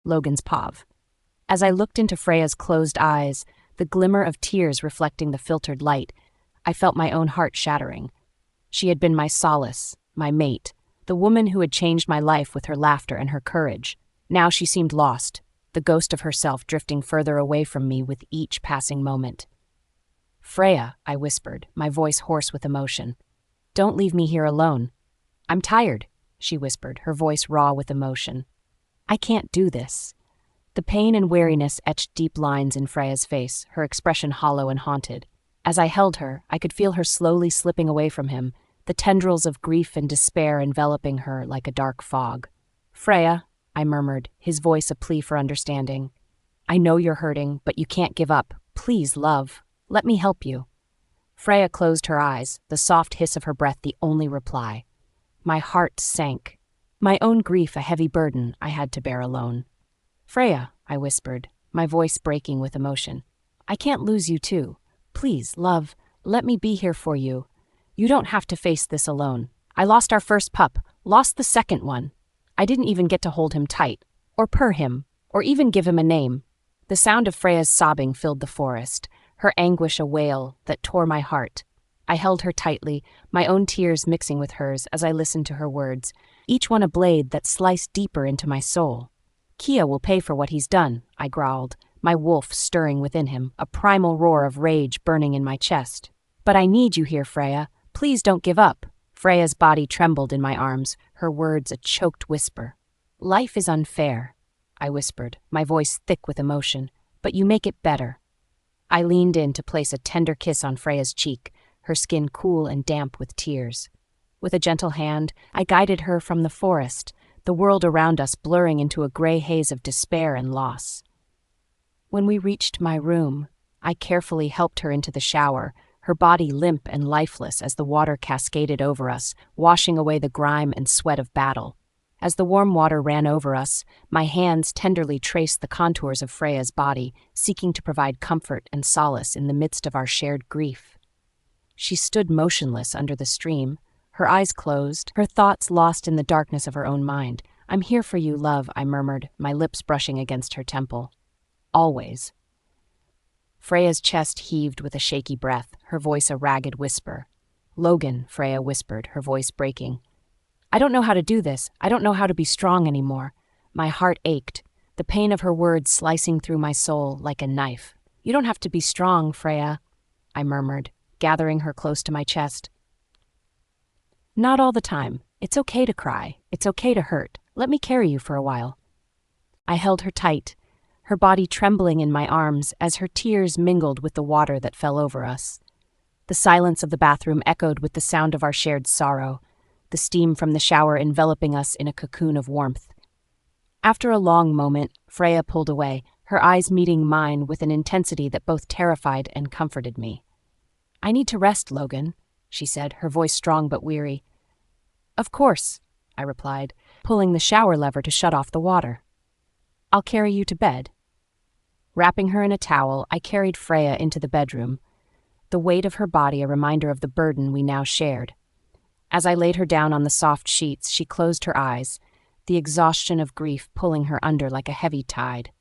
Logan's pav. As I looked into Freya's closed eyes, the glimmer of tears reflecting the filtered light, I felt my own heart shattering. She had been my solace, my mate, the woman who had changed my life with her laughter and her courage. Now she seemed lost, the ghost of herself drifting further away from me with each passing moment. "Freya," I whispered, my voice hoarse with emotion. "Don't leave me here alone." "I'm tired," she whispered, her voice raw with emotion. "I can't do this." The pain and weariness etched deep lines in Freya's face, her expression hollow and haunted. As I held her, I could feel her slowly slipping away from him, the tendrils of grief and despair enveloping her like a dark fog. "Freya," I murmured, his voice a plea for understanding. "I know you're hurting, but you can't give up. Please, love, let me help you." Freya closed her eyes, the soft hiss of her breath the only reply. My heart sank. My own grief a heavy burden I had to bear alone. "Freya," I whispered, my voice breaking with emotion. "I can't lose you too. Please, love, let me be here for you. You don't have to face this alone. I lost our first pup, lost the second one. I didn't even get to hold him tight, or purr him, or even give him a name." The sound of Freya's sobbing filled the forest, her anguish a wail that tore my heart. I held her tightly, my own tears mixing with hers as I listened to her words, each one a blade that sliced deeper into my soul. "Kia will pay for what he's done," I growled, my wolf stirring within him, a primal roar of rage burning in my chest. "But I need you here, Freya. Please don't give up." Freya's body trembled in my arms, her words a choked whisper. "Life is unfair," I whispered, my voice thick with emotion, "but you make it better." I leaned in to place a tender kiss on Freya's cheek, her skin cool and damp with tears. With a gentle hand, I guided her from the forest, the world around us blurring into a gray haze of despair and loss. When we reached my room, I carefully helped her into the shower, her body limp and lifeless as the water cascaded over us, washing away the grime and sweat of battle. As the warm water ran over us, my hands tenderly traced the contours of Freya's body, seeking to provide comfort and solace in the midst of our shared grief. She stood motionless under the stream, her eyes closed, her thoughts lost in the darkness of her own mind. "I'm here for you, love," I murmured, my lips brushing against her temple. "Always." Freya's chest heaved with a shaky breath, her voice a ragged whisper. "Logan," Freya whispered, her voice breaking. "I don't know how to do this. I don't know how to be strong anymore." My heart ached, the pain of her words slicing through my soul like a knife. "You don't have to be strong, Freya," I murmured, gathering her close to my chest. "Not all the time. It's okay to cry. It's okay to hurt. Let me carry you for a while." I held her tight, her body trembling in my arms as her tears mingled with the water that fell over us. The silence of the bathroom echoed with the sound of our shared sorrow, the steam from the shower enveloping us in a cocoon of warmth. After a long moment, Freya pulled away, her eyes meeting mine with an intensity that both terrified and comforted me. "I need to rest, Logan," she said, her voice strong but weary. "Of course," I replied, pulling the shower lever to shut off the water. "I'll carry you to bed." Wrapping her in a towel, I carried Freya into the bedroom, the weight of her body a reminder of the burden we now shared. As I laid her down on the soft sheets, she closed her eyes, the exhaustion of grief pulling her under like a heavy tide.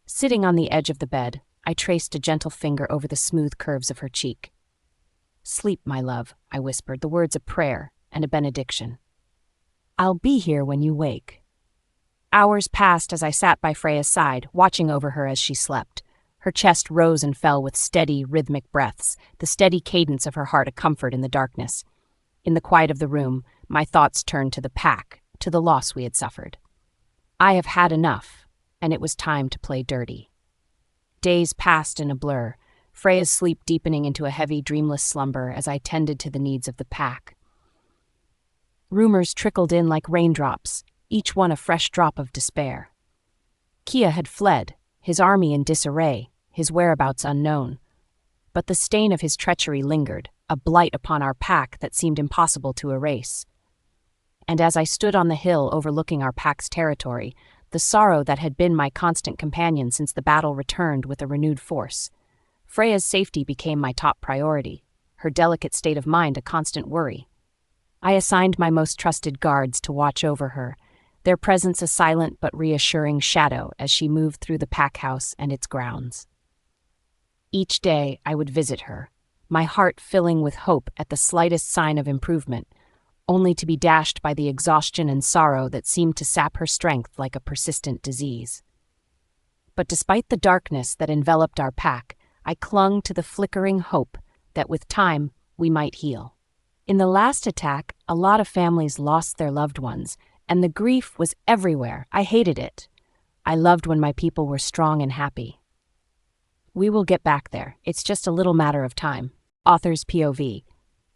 Sitting on the edge of the bed, I traced a gentle finger over the smooth curves of her cheek. "Sleep, my love," I whispered, the words a prayer and a benediction. "I'll be here when you wake." Hours passed as I sat by Freya's side, watching over her as she slept. Her chest rose and fell with steady, rhythmic breaths, the steady cadence of her heart a comfort in the darkness. In the quiet of the room, my thoughts turned to the pack, to the loss we had suffered. I have had enough, and it was time to play dirty. Days passed in a blur, Freya's sleep deepening into a heavy, dreamless slumber as I tended to the needs of the pack. Rumors trickled in like raindrops, each one a fresh drop of despair. Kia had fled, his army in disarray, his whereabouts unknown. But the stain of his treachery lingered, a blight upon our pack that seemed impossible to erase. And as I stood on the hill overlooking our pack's territory, the sorrow that had been my constant companion since the battle returned with a renewed force. Freya's safety became my top priority, her delicate state of mind a constant worry. I assigned my most trusted guards to watch over her, their presence a silent but reassuring shadow as she moved through the pack house and its grounds. Each day I would visit her, my heart filling with hope at the slightest sign of improvement, only to be dashed by the exhaustion and sorrow that seemed to sap her strength like a persistent disease. But despite the darkness that enveloped our pack, I clung to the flickering hope that with time we might heal. In the last attack, a lot of families lost their loved ones, and the grief was everywhere. I hated it. I loved when my people were strong and happy. We will get back there. It's just a little matter of time. Author's POV.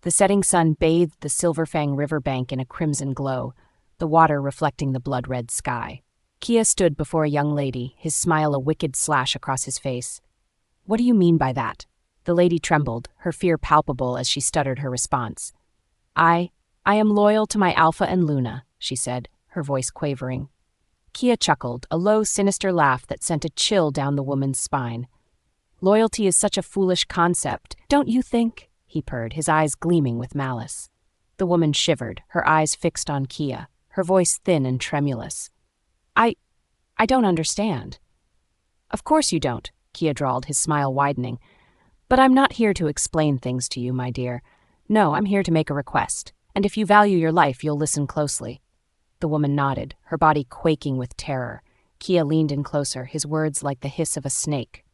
The setting sun bathed the Silverfang riverbank in a crimson glow, the water reflecting the blood-red sky. Kia stood before a young lady, his smile a wicked slash across his face. "What do you mean by that?" The lady trembled, her fear palpable as she stuttered her response. I am loyal to my Alpha and Luna," she said, her voice quavering. Kia chuckled, a low, sinister laugh that sent a chill down the woman's spine. "Loyalty is such a foolish concept, don't you think?" he purred, his eyes gleaming with malice. The woman shivered, her eyes fixed on Kia, her voice thin and tremulous. I don't understand." "Of course you don't," Kia drawled, his smile widening. "But I'm not here to explain things to you, my dear. No, I'm here to make a request, and if you value your life, you'll listen closely." The woman nodded, her body quaking with terror. Kia leaned in closer, his words like the hiss of a snake.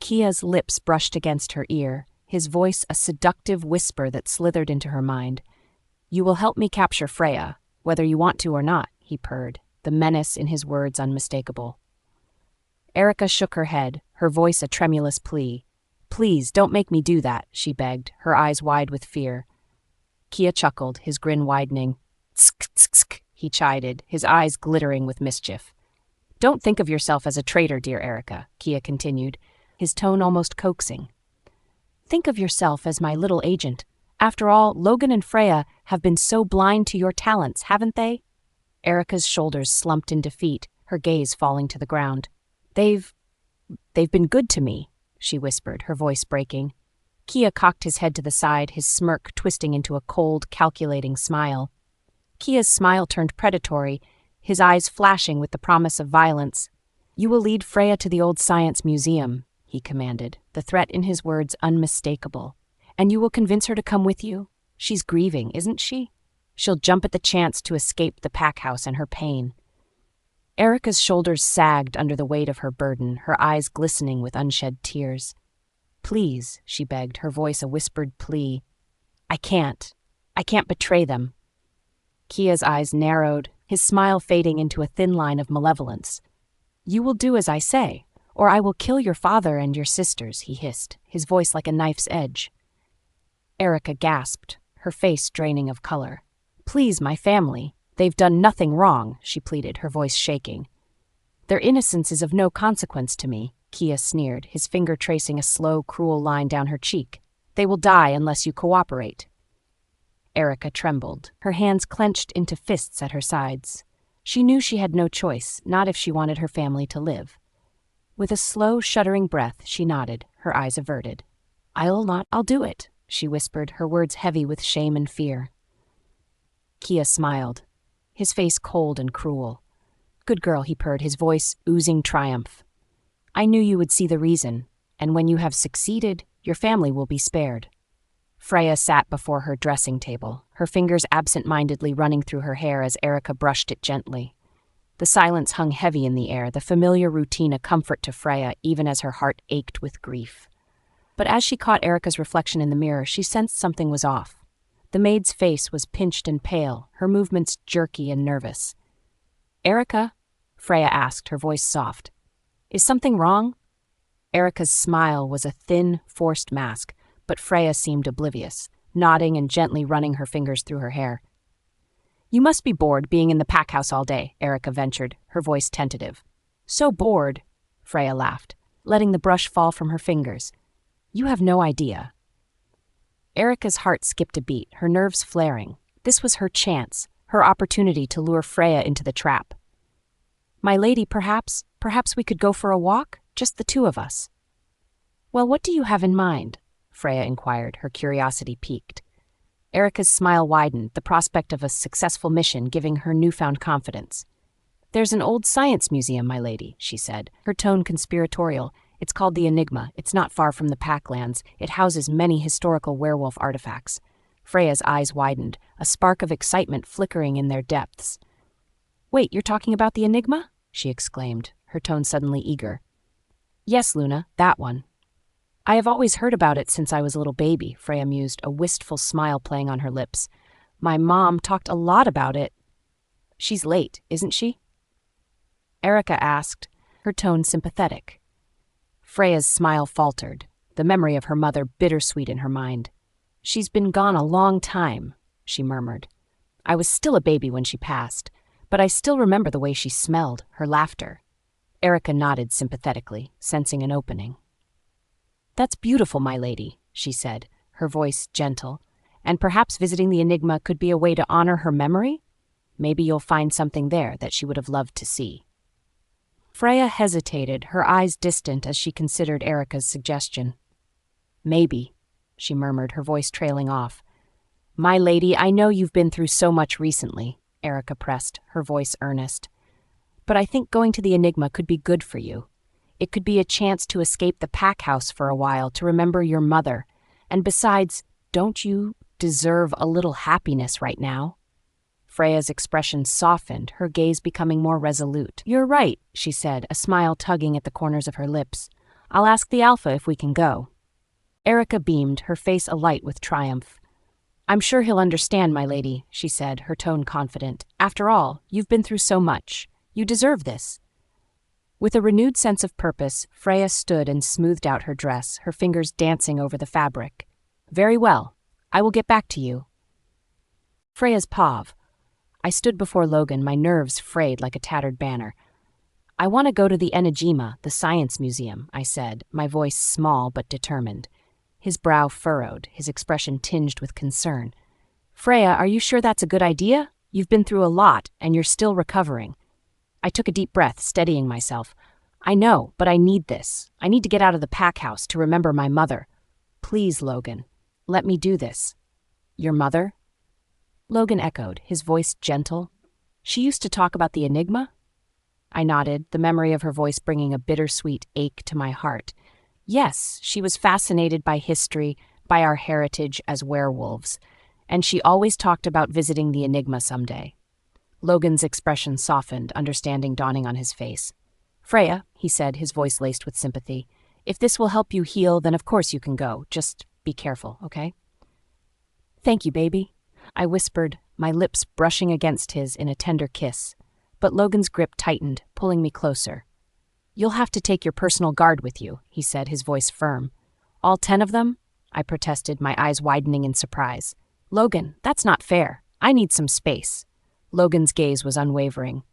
Kia's lips brushed against her ear, his voice a seductive whisper that slithered into her mind. "You will help me capture Freya, whether you want to or not," he purred, the menace in his words unmistakable. Erica shook her head, her voice a tremulous plea. "Please, don't make me do that," she begged, her eyes wide with fear. Kia chuckled, his grin widening. "Tsk, tsk, tsk," he chided, his eyes glittering with mischief. "Don't think of yourself as a traitor, dear Erica," Kia continued, his tone almost coaxing. "Think of yourself as my little agent. After all, Logan and Freya have been so blind to your talents, haven't they?" Erica's shoulders slumped in defeat, her gaze falling to the ground. They've been good to me," she whispered, her voice breaking. Kia cocked his head to the side, his smirk twisting into a cold, calculating smile. Kia's smile turned predatory, his eyes flashing with the promise of violence. "You will lead Freya to the old science museum," he commanded, the threat in his words unmistakable. "And you will convince her to come with you? She's grieving, isn't she? She'll jump at the chance to escape the pack house and her pain." Erica's shoulders sagged under the weight of her burden, her eyes glistening with unshed tears. "Please," she begged, her voice a whispered plea. I can't betray them." Kia's eyes narrowed, his smile fading into a thin line of malevolence. "You will do as I say, or I will kill your father and your sisters," he hissed, his voice like a knife's edge. Erica gasped, her face draining of color. "Please, my family. They've done nothing wrong," she pleaded, her voice shaking. "Their innocence is of no consequence to me," Kia sneered, his finger tracing a slow, cruel line down her cheek. "They will die unless you cooperate." Erica trembled, her hands clenched into fists at her sides. She knew she had no choice, not if she wanted her family to live. With a slow, shuddering breath, she nodded, her eyes averted. I'll do it," she whispered, her words heavy with shame and fear. Kia smiled, his face cold and cruel. "Good girl," he purred, his voice oozing triumph. "I knew you would see the reason, and when you have succeeded, your family will be spared." Freya sat before her dressing table, her fingers absent-mindedly running through her hair as Erica brushed it gently. The silence hung heavy in the air, the familiar routine a comfort to Freya even as her heart ached with grief. But as she caught Erica's reflection in the mirror, she sensed something was off. The maid's face was pinched and pale, her movements jerky and nervous. "Erica?" Freya asked, her voice soft. "Is something wrong?" Erica's smile was a thin, forced mask, but Freya seemed oblivious, nodding and gently running her fingers through her hair. "You must be bored being in the pack house all day," Erica ventured, her voice tentative. "So bored," Freya laughed, letting the brush fall from her fingers. "You have no idea." Erica's heart skipped a beat, her nerves flaring. This was her chance, her opportunity to lure Freya into the trap. "My lady, perhaps we could go for a walk? Just the two of us." "Well, what do you have in mind?" Freya inquired, her curiosity piqued. Erica's smile widened, the prospect of a successful mission giving her newfound confidence. "There's an old science museum, my lady," she said, her tone conspiratorial. "It's called the Enigma. It's not far from the Packlands. It houses many historical werewolf artifacts." Freya's eyes widened, a spark of excitement flickering in their depths. "Wait, you're talking about the Enigma?" she exclaimed, her tone suddenly eager. "Yes, Luna, that one." "I have always heard about it since I was a little baby," Freya mused, a wistful smile playing on her lips. "My mom talked a lot about it." "She's late, isn't she?" Erica asked, her tone sympathetic. Freya's smile faltered, the memory of her mother bittersweet in her mind. "She's been gone a long time," she murmured. "I was still a baby when she passed, but I still remember the way she smelled, her laughter." Erica nodded sympathetically, sensing an opening. "That's beautiful, my lady," she said, her voice gentle. "And perhaps visiting the Enigma could be a way to honor her memory? Maybe you'll find something there that she would have loved to see." Freya hesitated, her eyes distant as she considered Erica's suggestion. "Maybe," she murmured, her voice trailing off. "My lady, I know you've been through so much recently," Erica pressed, her voice earnest. "But I think going to the Enigma could be good for you. It could be a chance to escape the pack house for a while, to remember your mother. And besides, don't you deserve a little happiness right now?" Freya's expression softened, her gaze becoming more resolute. "You're right," she said, a smile tugging at the corners of her lips. "I'll ask the Alpha if we can go." Erica beamed, her face alight with triumph. "I'm sure he'll understand, my lady," she said, her tone confident. "After all, you've been through so much. You deserve this." With a renewed sense of purpose, Freya stood and smoothed out her dress, her fingers dancing over the fabric. "Very well. I will get back to you." Freya's pav. I stood before Logan, my nerves frayed like a tattered banner. "I want to go to the Enigma, the science museum," I said, my voice small but determined. His brow furrowed, his expression tinged with concern. "Freya, are you sure that's a good idea? You've been through a lot, and you're still recovering." I took a deep breath, steadying myself. "I know, but I need this. I need to get out of the pack house to remember my mother. Please, Logan, let me do this." "Your mother?" Logan echoed, his voice gentle. "She used to talk about the Enigma?" I nodded, the memory of her voice bringing a bittersweet ache to my heart. "Yes, she was fascinated by history, by our heritage as werewolves, and she always talked about visiting the Enigma someday." Logan's expression softened, understanding dawning on his face. "Freya," he said, his voice laced with sympathy, "if this will help you heal, then of course you can go. Just be careful, okay?" "Thank you, baby," I whispered, my lips brushing against his in a tender kiss. But Logan's grip tightened, pulling me closer. "You'll have to take your personal guard with you," he said, his voice firm. "All 10 of them?" I protested, my eyes widening in surprise. "Logan, that's not fair. I need some space." Logan's gaze was unwavering.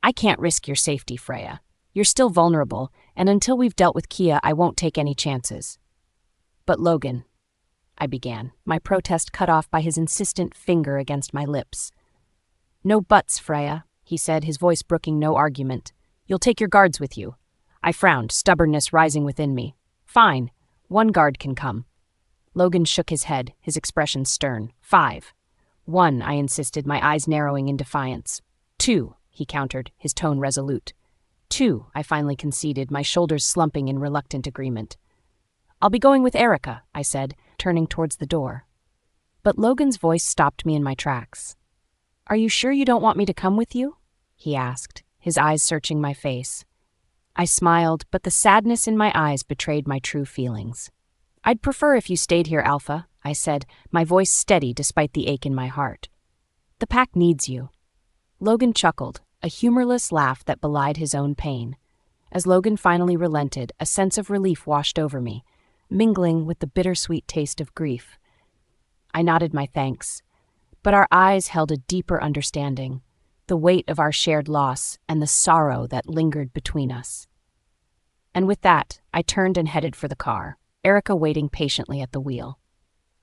"I can't risk your safety, Freya. You're still vulnerable, and until we've dealt with Kia, I won't take any chances." "But Logan," I began, my protest cut off by his insistent finger against my lips. "No buts, Freya," he said, his voice brooking no argument. "You'll take your guards with you." I frowned, stubbornness rising within me. "Fine. 1 guard can come." Logan shook his head, his expression stern. 5. 1, I insisted, my eyes narrowing in defiance. 2, he countered, his tone resolute. 2, I finally conceded, my shoulders slumping in reluctant agreement. "I'll be going with Erica," I said, turning towards the door. But Logan's voice stopped me in my tracks. "Are you sure you don't want me to come with you?" he asked, his eyes searching my face. I smiled, but the sadness in my eyes betrayed my true feelings. "I'd prefer if you stayed here, Alpha," I said, my voice steady despite the ache in my heart. "The pack needs you." Logan chuckled, a humorless laugh that belied his own pain. As Logan finally relented, a sense of relief washed over me, mingling with the bittersweet taste of grief. I nodded my thanks, but our eyes held a deeper understanding, the weight of our shared loss and the sorrow that lingered between us. And with that, I turned and headed for the car, Erica waiting patiently at the wheel.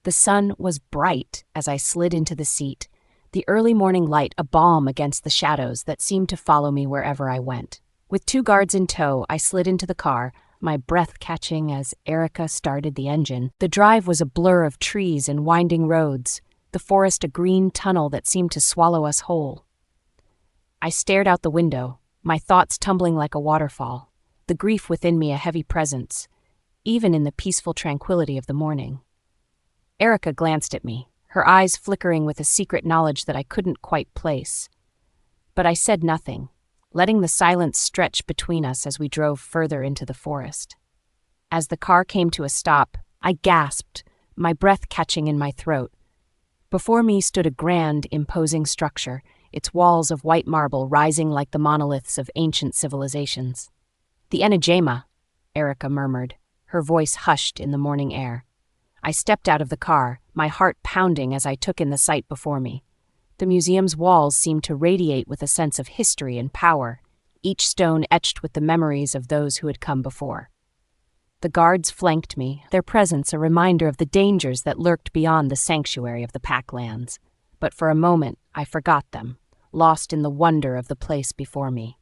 The sun was bright as I slid into the seat, the early morning light a balm against the shadows that seemed to follow me wherever I went. With 2 guards in tow, I slid into the car, my breath catching as Erica started the engine. The drive was a blur of trees and winding roads, the forest a green tunnel that seemed to swallow us whole. I stared out the window, my thoughts tumbling like a waterfall, the grief within me a heavy presence, even in the peaceful tranquility of the morning. Erica glanced at me, her eyes flickering with a secret knowledge that I couldn't quite place. But I said nothing, letting the silence stretch between us as we drove further into the forest. As the car came to a stop, I gasped, my breath catching in my throat. Before me stood a grand, imposing structure, its walls of white marble rising like the monoliths of ancient civilizations. "The Enigma," Erica murmured, her voice hushed in the morning air. I stepped out of the car, my heart pounding as I took in the sight before me. The museum's walls seemed to radiate with a sense of history and power, each stone etched with the memories of those who had come before. The guards flanked me, their presence a reminder of the dangers that lurked beyond the sanctuary of the Packlands. But for a moment, I forgot them, lost in the wonder of the place before me.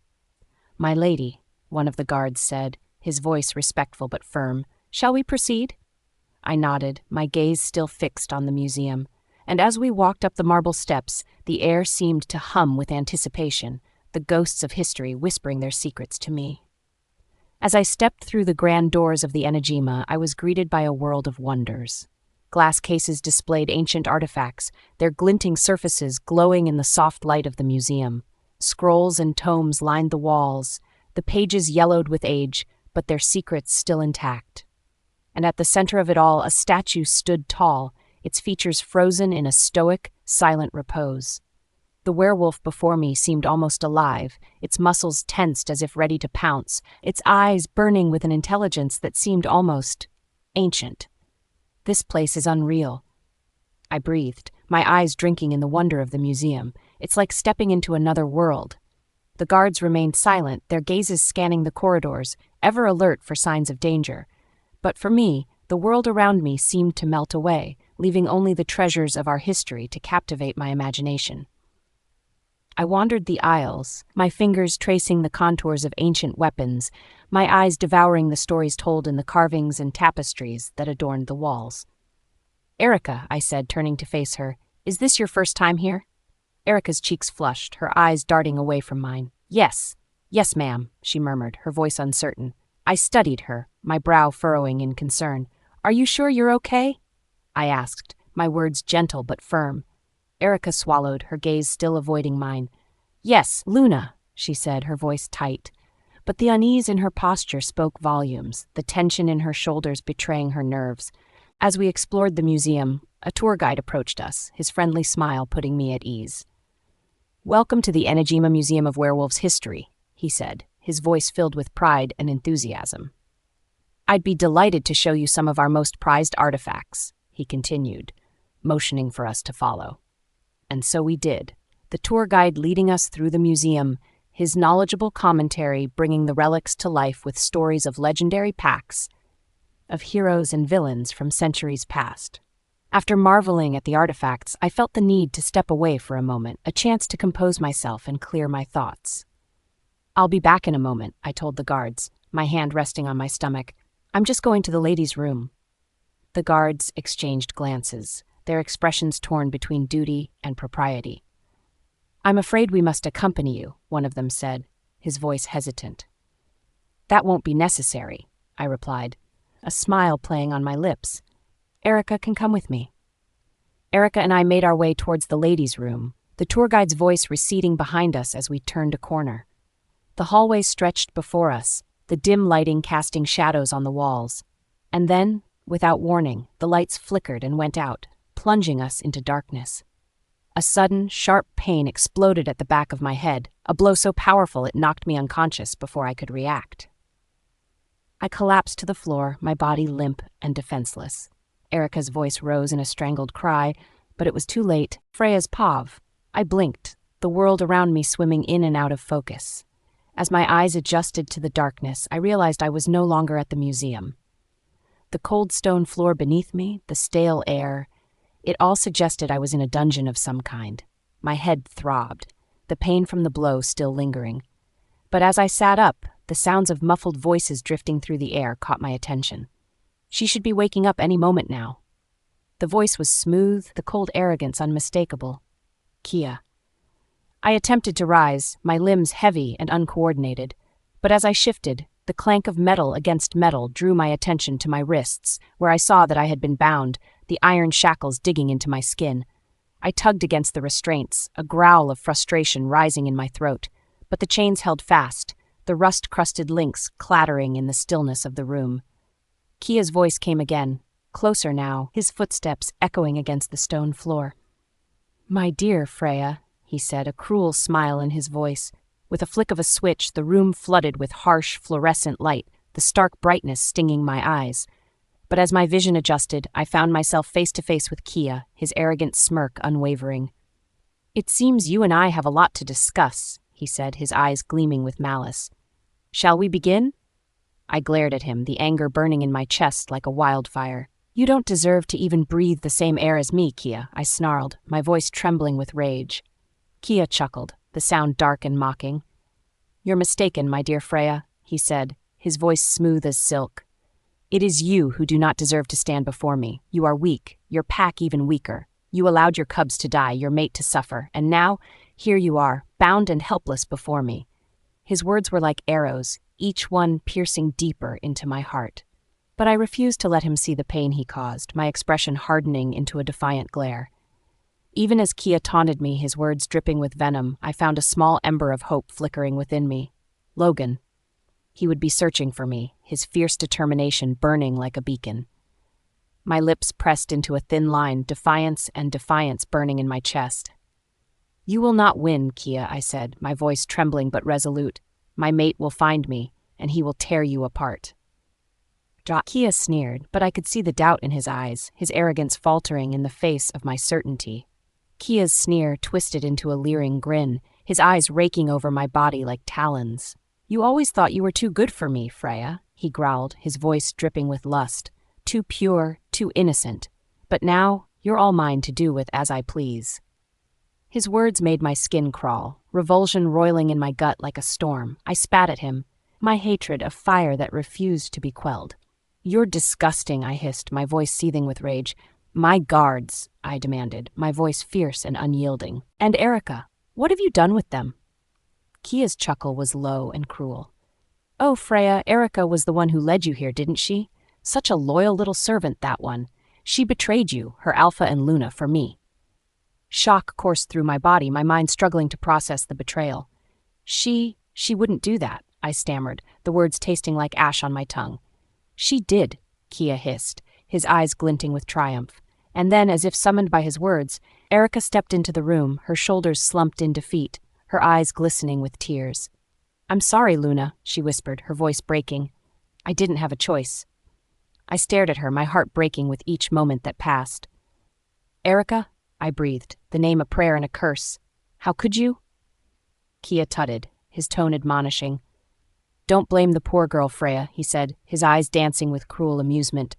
"My lady," one of the guards said, his voice respectful but firm, "shall we proceed?" I nodded, my gaze still fixed on the museum, and as we walked up the marble steps, the air seemed to hum with anticipation, the ghosts of history whispering their secrets to me. As I stepped through the grand doors of the Enigma, I was greeted by a world of wonders. Glass cases displayed ancient artifacts, their glinting surfaces glowing in the soft light of the museum. Scrolls and tomes lined the walls, the pages yellowed with age, but their secrets still intact. And at the center of it all, a statue stood tall, its features frozen in a stoic, silent repose. The werewolf before me seemed almost alive, its muscles tensed as if ready to pounce, its eyes burning with an intelligence that seemed almost ancient. "This place is unreal," I breathed, my eyes drinking in the wonder of the museum. "It's like stepping into another world." The guards remained silent, their gazes scanning the corridors, ever alert for signs of danger. But for me, the world around me seemed to melt away, leaving only the treasures of our history to captivate my imagination. I wandered the aisles, my fingers tracing the contours of ancient weapons, my eyes devouring the stories told in the carvings and tapestries that adorned the walls. "Erica," I said, turning to face her, "is this your first time here?" Erica's cheeks flushed, her eyes darting away from mine. Yes, ma'am," she murmured, her voice uncertain. I studied her, my brow furrowing in concern. "Are you sure you're okay?" I asked, my words gentle but firm. Erica swallowed, her gaze still avoiding mine. "Yes, Luna," she said, her voice tight. But the unease in her posture spoke volumes, the tension in her shoulders betraying her nerves. As we explored the museum, a tour guide approached us, his friendly smile putting me at ease. "Welcome to the Enigma Museum of Werewolves History," he said, his voice filled with pride and enthusiasm. "I'd be delighted to show you some of our most prized artifacts," he continued, motioning for us to follow. And so we did, the tour guide leading us through the museum, his knowledgeable commentary bringing the relics to life with stories of legendary packs, of heroes and villains from centuries past. After marveling at the artifacts, I felt the need to step away for a moment, a chance to compose myself and clear my thoughts. "I'll be back in a moment," I told the guards, my hand resting on my stomach. "I'm just going to the ladies' room." The guards exchanged glances, their expressions torn between duty and propriety. "I'm afraid we must accompany you," one of them said, his voice hesitant. "That won't be necessary," I replied, a smile playing on my lips. "Erica can come with me." Erica and I made our way towards the ladies' room, the tour guide's voice receding behind us as we turned a corner. The hallway stretched before us, the dim lighting casting shadows on the walls. And then, without warning, the lights flickered and went out, plunging us into darkness. A sudden, sharp pain exploded at the back of my head, a blow so powerful it knocked me unconscious before I could react. I collapsed to the floor, my body limp and defenseless. Erica's voice rose in a strangled cry, but it was too late. "Freya's Pav." I blinked, the world around me swimming in and out of focus. As my eyes adjusted to the darkness, I realized I was no longer at the museum. The cold stone floor beneath me, the stale air, it all suggested I was in a dungeon of some kind. My head throbbed, the pain from the blow still lingering. But as I sat up, the sounds of muffled voices drifting through the air caught my attention. She should be waking up any moment now. The voice was smooth, the cold arrogance unmistakable. Kia. I attempted to rise, my limbs heavy and uncoordinated. But as I shifted, the clank of metal against metal drew my attention to my wrists, where I saw that I had been bound, the iron shackles digging into my skin. I tugged against the restraints, a growl of frustration rising in my throat. But the chains held fast, the rust-crusted links clattering in the stillness of the room. Kia's voice came again, closer now, his footsteps echoing against the stone floor. "My dear Freya," he said, a cruel smile in his voice. With a flick of a switch, the room flooded with harsh, fluorescent light, the stark brightness stinging my eyes. But as my vision adjusted, I found myself face to face with Kia, his arrogant smirk unwavering. "It seems you and I have a lot to discuss," he said, his eyes gleaming with malice. "Shall we begin?" I glared at him, the anger burning in my chest like a wildfire. "You don't deserve to even breathe the same air as me, Kia," I snarled, my voice trembling with rage. Kia chuckled, the sound dark and mocking. "You're mistaken, my dear Freya," he said, his voice smooth as silk. "It is you who do not deserve to stand before me. You are weak, your pack even weaker. You allowed your cubs to die, your mate to suffer, and now, here you are, bound and helpless before me." His words were like arrows, each one piercing deeper into my heart. But I refused to let him see the pain he caused, my expression hardening into a defiant glare. Even as Kia taunted me, his words dripping with venom, I found a small ember of hope flickering within me. Logan. He would be searching for me, his fierce determination burning like a beacon. My lips pressed into a thin line, defiance burning in my chest. "You will not win, Kia," I said, my voice trembling but resolute. "My mate will find me, and he will tear you apart." Kia sneered, but I could see the doubt in his eyes, his arrogance faltering in the face of my certainty. Kia's sneer twisted into a leering grin, his eyes raking over my body like talons. "You always thought you were too good for me, Freya," he growled, his voice dripping with lust. "Too pure, too innocent. But now, you're all mine to do with as I please." His words made my skin crawl, revulsion roiling in my gut like a storm. I spat at him, my hatred a fire that refused to be quelled. "You're disgusting," I hissed, my voice seething with rage. "My guards," I demanded, my voice fierce and unyielding. "And Erica, what have you done with them?" Kia's chuckle was low and cruel. "Oh, Freya, Erica was the one who led you here, didn't she? Such a loyal little servant, that one. She betrayed you, her Alpha and Luna, for me." Shock coursed through my body, my mind struggling to process the betrayal. She wouldn't do that," I stammered, the words tasting like ash on my tongue. "She did," Kia hissed, his eyes glinting with triumph. And then, as if summoned by his words, Erica stepped into the room, her shoulders slumped in defeat, her eyes glistening with tears. "I'm sorry, Luna," she whispered, her voice breaking. "I didn't have a choice." I stared at her, my heart breaking with each moment that passed. "Erica," I breathed, the name a prayer and a curse. "How could you?" Kia tutted, his tone admonishing. "Don't blame the poor girl, Freya," he said, his eyes dancing with cruel amusement.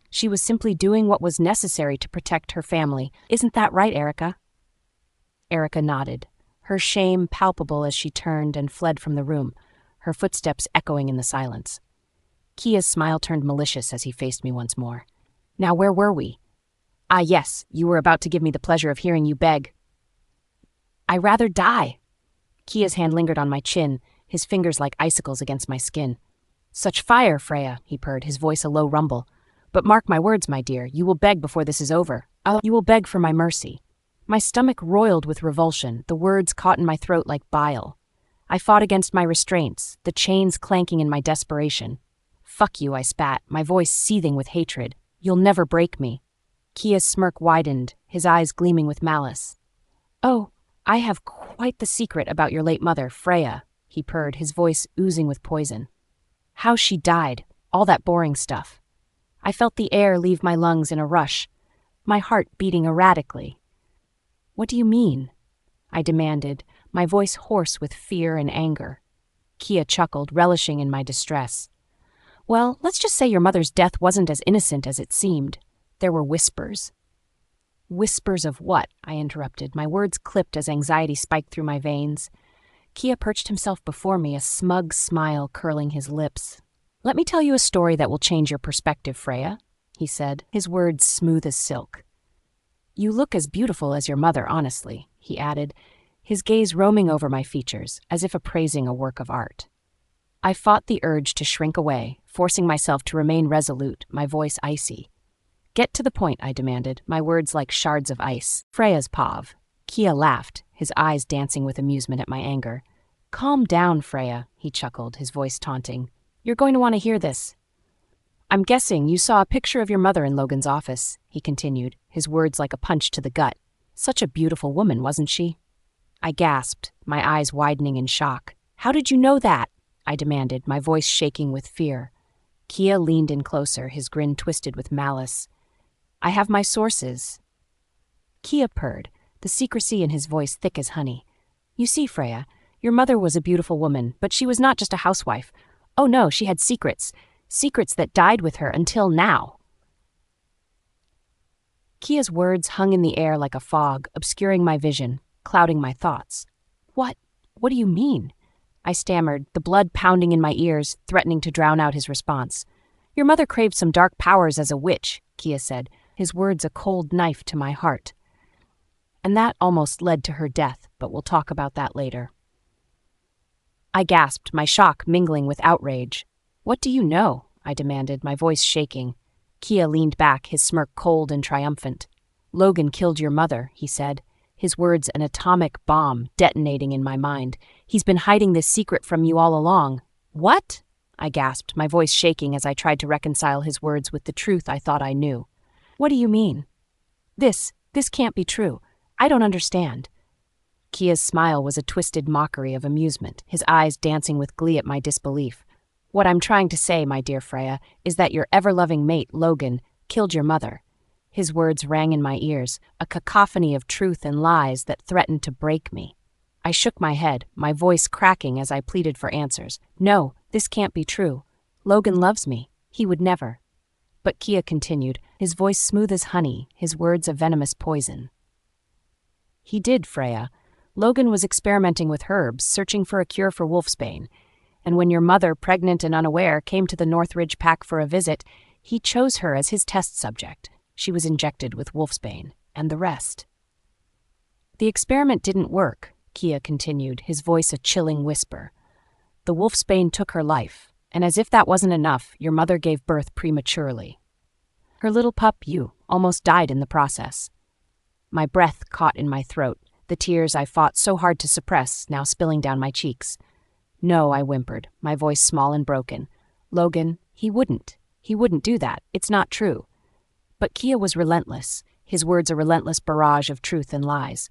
"She was simply doing what was necessary to protect her family. Isn't that right, Erica?" Erica nodded, her shame palpable as she turned and fled from the room, her footsteps echoing in the silence. Kia's smile turned malicious as he faced me once more. "Now where were we?" "Ah, yes, you were about to give me the pleasure of hearing you beg." "I'd rather die." Kia's hand lingered on my chin, his fingers like icicles against my skin. "Such fire, Freya," he purred, his voice a low rumble. "But mark my words, my dear, you will beg before this is over. You will beg for my mercy." My stomach roiled with revulsion, the words caught in my throat like bile. I fought against my restraints, the chains clanking in my desperation. "Fuck you," I spat, my voice seething with hatred. "You'll never break me." Kia's smirk widened, his eyes gleaming with malice. "Oh, I have quite the secret about your late mother, Freya," he purred, his voice oozing with poison. "How she died, all that boring stuff." I felt the air leave my lungs in a rush, my heart beating erratically. "What do you mean?" I demanded, my voice hoarse with fear and anger. Kia chuckled, relishing in my distress. "Well, let's just say your mother's death wasn't as innocent as it seemed. There were whispers." "Whispers of what?" I interrupted, my words clipped as anxiety spiked through my veins. Kia perched himself before me, a smug smile curling his lips. "Let me tell you a story that will change your perspective, Freya. he said, his words smooth as silk. You look as beautiful as your mother, honestly, he added, his gaze roaming over my features, as if appraising a work of art. I fought the urge to shrink away, forcing myself to remain resolute, my voice icy. Get to the point, I demanded, my words like shards of ice. Freya's pav. Kia laughed, his eyes dancing with amusement at my anger. Calm down, Freya, he chuckled, his voice taunting. You're going to want to hear this. I'm guessing you saw a picture of your mother in Logan's office, he continued, his words like a punch to the gut. Such a beautiful woman, wasn't she? I gasped, my eyes widening in shock. How did you know that? I demanded, my voice shaking with fear. Kia leaned in closer, his grin twisted with malice. I have my sources. Kia purred, the secrecy in his voice thick as honey. You see, Freya, your mother was a beautiful woman, but she was not just a housewife. Oh no, she had secrets. Secrets that died with her until now. Kia's words hung in the air like a fog, obscuring my vision, clouding my thoughts. What do you mean? I stammered, the blood pounding in my ears, threatening to drown out his response. Your mother craved some dark powers as a witch, Kia said, his words a cold knife to my heart. And that almost led to her death, but we'll talk about that later. I gasped, my shock mingling with outrage. What do you know? I demanded, my voice shaking. Kia leaned back, his smirk cold and triumphant. Logan killed your mother, he said, his words an atomic bomb detonating in my mind. He's been hiding this secret from you all along. What? I gasped, my voice shaking as I tried to reconcile his words with the truth I thought I knew. What do you mean? This can't be true. I don't understand. Kia's smile was a twisted mockery of amusement, his eyes dancing with glee at my disbelief. What I'm trying to say, my dear Freya, is that your ever-loving mate, Logan, killed your mother. His words rang in my ears, a cacophony of truth and lies that threatened to break me. I shook my head, my voice cracking as I pleaded for answers. No, this can't be true. Logan loves me. He would never. But Kia continued, his voice smooth as honey, his words a venomous poison. He did, Freya. Logan was experimenting with herbs, searching for a cure for wolfsbane. And when your mother, pregnant and unaware, came to the NorthRidge pack for a visit, he chose her as his test subject. She was injected with wolfsbane, and the rest. The experiment didn't work, Kia continued, his voice a chilling whisper. The wolfsbane took her life, and as if that wasn't enough, your mother gave birth prematurely. Her little pup, you, almost died in the process. My breath caught in my throat, the tears I fought so hard to suppress now spilling down my cheeks. No, I whimpered, my voice small and broken. Logan, he wouldn't do that. It's not true. But Kia was relentless, his words a relentless barrage of truth and lies.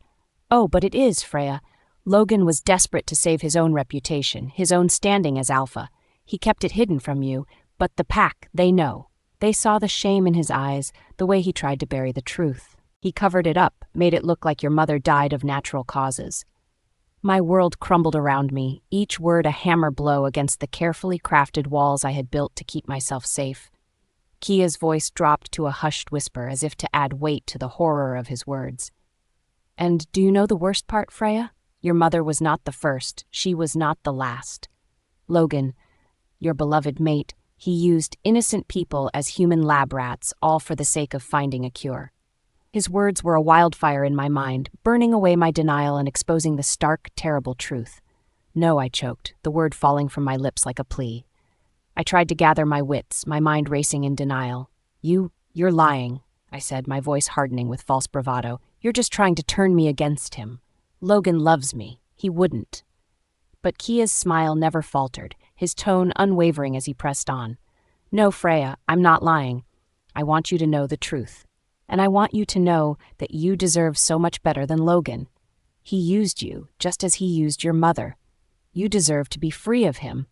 Oh, but it is, Freya. Logan was desperate to save his own reputation, his own standing as Alpha. He kept it hidden from you, but the pack, they know. They saw the shame in his eyes, the way he tried to bury the truth. He covered it up, made it look like your mother died of natural causes. My world crumbled around me, each word a hammer blow against the carefully crafted walls I had built to keep myself safe. Kia's voice dropped to a hushed whisper as if to add weight to the horror of his words. And do you know the worst part, Freya? Your mother was not the first, she was not the last. Logan, your beloved mate, he used innocent people as human lab rats, all for the sake of finding a cure. His words were a wildfire in my mind, burning away my denial and exposing the stark, terrible truth. No, I choked, the word falling from my lips like a plea. I tried to gather my wits, my mind racing in denial. You're lying, I said, my voice hardening with false bravado. You're just trying to turn me against him. Logan loves me. He wouldn't. But Kia's smile never faltered, his tone unwavering as he pressed on. No, Freya, I'm not lying. I want you to know the truth. And I want you to know that you deserve so much better than Logan. He used you, just as he used your mother. You deserve to be free of him.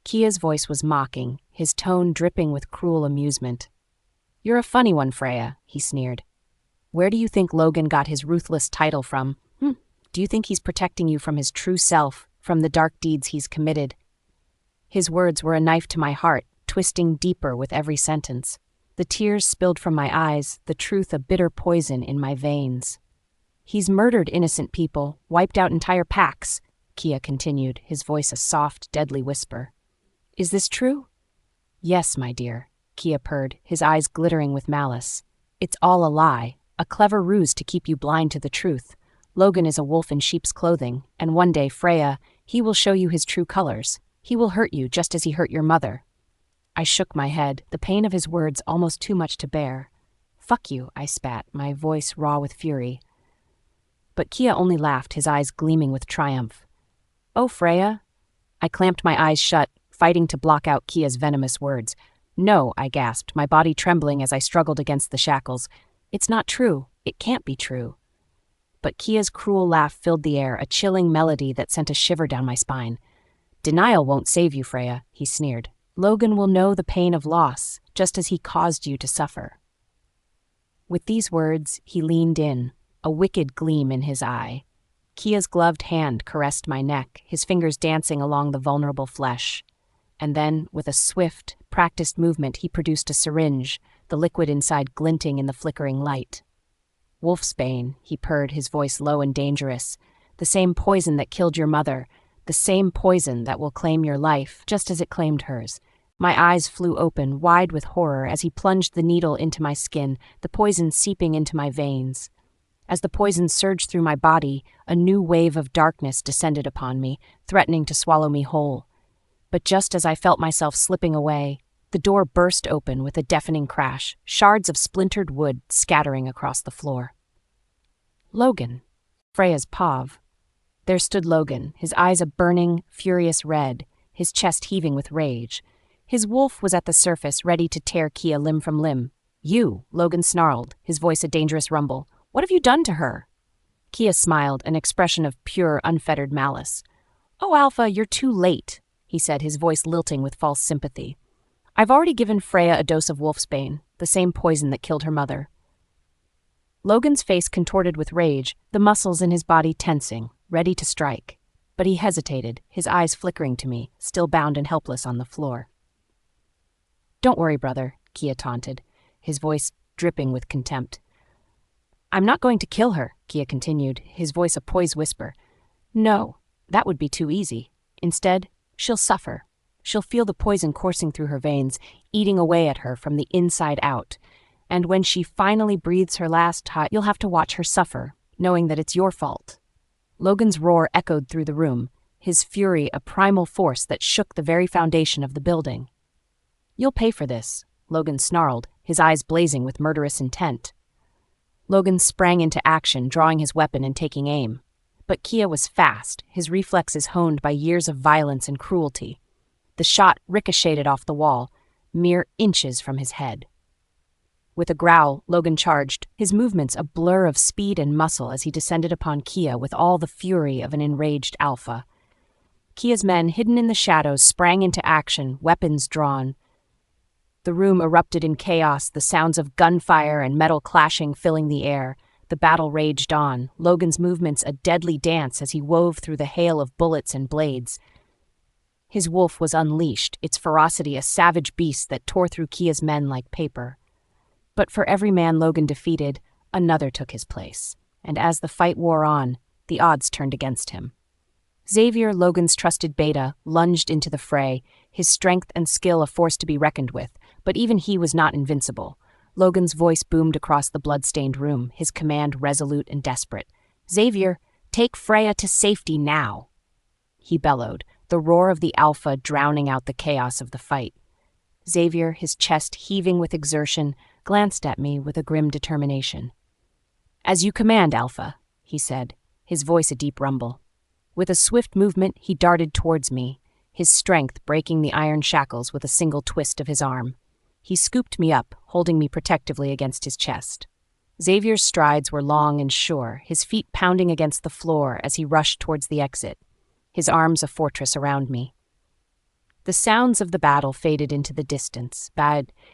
Kia's voice was mocking, his tone dripping with cruel amusement. You're a funny one, Freya, he sneered. Where do you think Logan got his ruthless title from? Do you think he's protecting you from his true self, from the dark deeds he's committed? His words were a knife to my heart, twisting deeper with every sentence. The tears spilled from my eyes, the truth a bitter poison in my veins. He's murdered innocent people, wiped out entire packs, Kia continued, his voice a soft, deadly whisper. Is this true? Yes, my dear. Kia purred, his eyes glittering with malice. It's all a lie, a clever ruse to keep you blind to the truth. Logan is a wolf in sheep's clothing, and one day, Freya, he will show you his true colors. He will hurt you just as he hurt your mother. I shook my head, the pain of his words almost too much to bear. Fuck you, I spat, my voice raw with fury. But Kia only laughed, his eyes gleaming with triumph. Oh, Freya? I clamped my eyes shut, fighting to block out Kia's venomous words. No, I gasped, my body trembling as I struggled against the shackles. It's not true. It can't be true. But Kia's cruel laugh filled the air, a chilling melody that sent a shiver down my spine. Denial won't save you, Freya, he sneered. Logan will know the pain of loss, just as he caused you to suffer. With these words, he leaned in, a wicked gleam in his eye. Kia's gloved hand caressed my neck, his fingers dancing along the vulnerable flesh. And then, with a swift, practiced movement, he produced a syringe, the liquid inside glinting in the flickering light. Wolfsbane, he purred, his voice low and dangerous. The same poison that killed your mother, the same poison that will claim your life, just as it claimed hers. My eyes flew open, wide with horror, as he plunged the needle into my skin, the poison seeping into my veins. As the poison surged through my body, a new wave of darkness descended upon me, threatening to swallow me whole. But just as I felt myself slipping away, the door burst open with a deafening crash, shards of splintered wood scattering across the floor. Logan, Freya's pav. There stood Logan, his eyes a burning, furious red, his chest heaving with rage. His wolf was at the surface, ready to tear Kia limb from limb. You, Logan snarled, his voice a dangerous rumble. What have you done to her? Kia smiled, an expression of pure, unfettered malice. Oh, Alpha, you're too late, he said, his voice lilting with false sympathy. I've already given Freya a dose of wolfsbane, the same poison that killed her mother. Logan's face contorted with rage, the muscles in his body tensing, ready to strike. But he hesitated, his eyes flickering to me, still bound and helpless on the floor. Don't worry, brother, Kia taunted, his voice dripping with contempt. I'm not going to kill her, Kia continued, his voice a poised whisper. No, that would be too easy. Instead, she'll suffer. She'll feel the poison coursing through her veins, eating away at her from the inside out. And when she finally breathes her last, you'll have to watch her suffer, knowing that it's your fault. Logan's roar echoed through the room, his fury a primal force that shook the very foundation of the building. You'll pay for this, Logan snarled, his eyes blazing with murderous intent. Logan sprang into action, drawing his weapon and taking aim. But Kia was fast, his reflexes honed by years of violence and cruelty. The shot ricocheted off the wall, mere inches from his head. With a growl, Logan charged, his movements a blur of speed and muscle as he descended upon Kia with all the fury of an enraged alpha. Kia's men, hidden in the shadows, sprang into action, weapons drawn. The room erupted in chaos, the sounds of gunfire and metal clashing filling the air. The battle raged on, Logan's movements a deadly dance as he wove through the hail of bullets and blades. His wolf was unleashed, its ferocity a savage beast that tore through Kia's men like paper. But for every man Logan defeated, another took his place, and as the fight wore on, the odds turned against him. Xavier, Logan's trusted beta, lunged into the fray, his strength and skill a force to be reckoned with, but even he was not invincible. Logan's voice boomed across the blood-stained room, his command resolute and desperate. Xavier, take Freya to safety now, he bellowed, the roar of the Alpha drowning out the chaos of the fight. Xavier, his chest heaving with exertion, glanced at me with a grim determination. As you command, Alpha, he said, his voice a deep rumble. With a swift movement, he darted towards me, his strength breaking the iron shackles with a single twist of his arm. He scooped me up, holding me protectively against his chest. Xavier's strides were long and sure, his feet pounding against the floor as he rushed towards the exit, his arms a fortress around me. The sounds of the battle faded into the distance,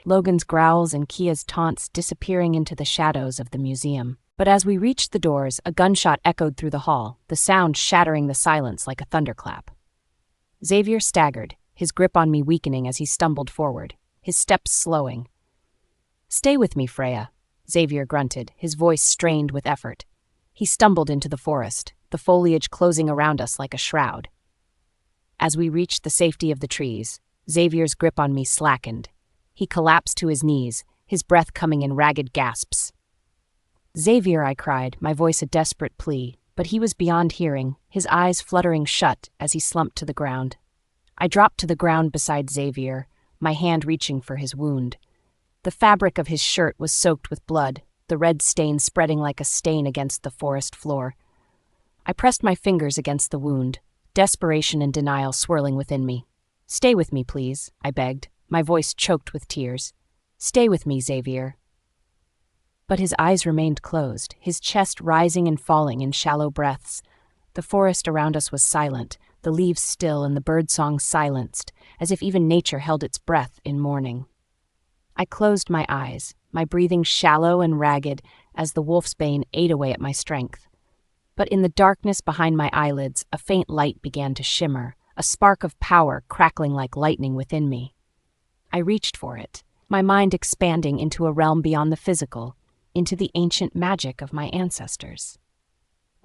Logan's growls and Kia's taunts disappearing into the shadows of the museum. But as we reached the doors, a gunshot echoed through the hall, the sound shattering the silence like a thunderclap. Xavier staggered, his grip on me weakening as he stumbled forward, his steps slowing. Stay with me, Freya, Xavier grunted, his voice strained with effort. He stumbled into the forest, the foliage closing around us like a shroud. As we reached the safety of the trees, Xavier's grip on me slackened. He collapsed to his knees, his breath coming in ragged gasps. "Xavier," I cried, my voice a desperate plea, but he was beyond hearing, his eyes fluttering shut as he slumped to the ground. I dropped to the ground beside Xavier, my hand reaching for his wound. The fabric of his shirt was soaked with blood, the red stain spreading like a stain against the forest floor. I pressed my fingers against the wound, desperation and denial swirling within me. "Stay with me, please," I begged, my voice choked with tears. "Stay with me, Xavier." But his eyes remained closed, his chest rising and falling in shallow breaths. The forest around us was silent, the leaves still and the birdsong silenced, as if even nature held its breath in mourning. I closed my eyes, my breathing shallow and ragged as the wolfsbane ate away at my strength. But in the darkness behind my eyelids, a faint light began to shimmer, a spark of power crackling like lightning within me. I reached for it, my mind expanding into a realm beyond the physical, into the ancient magic of my ancestors.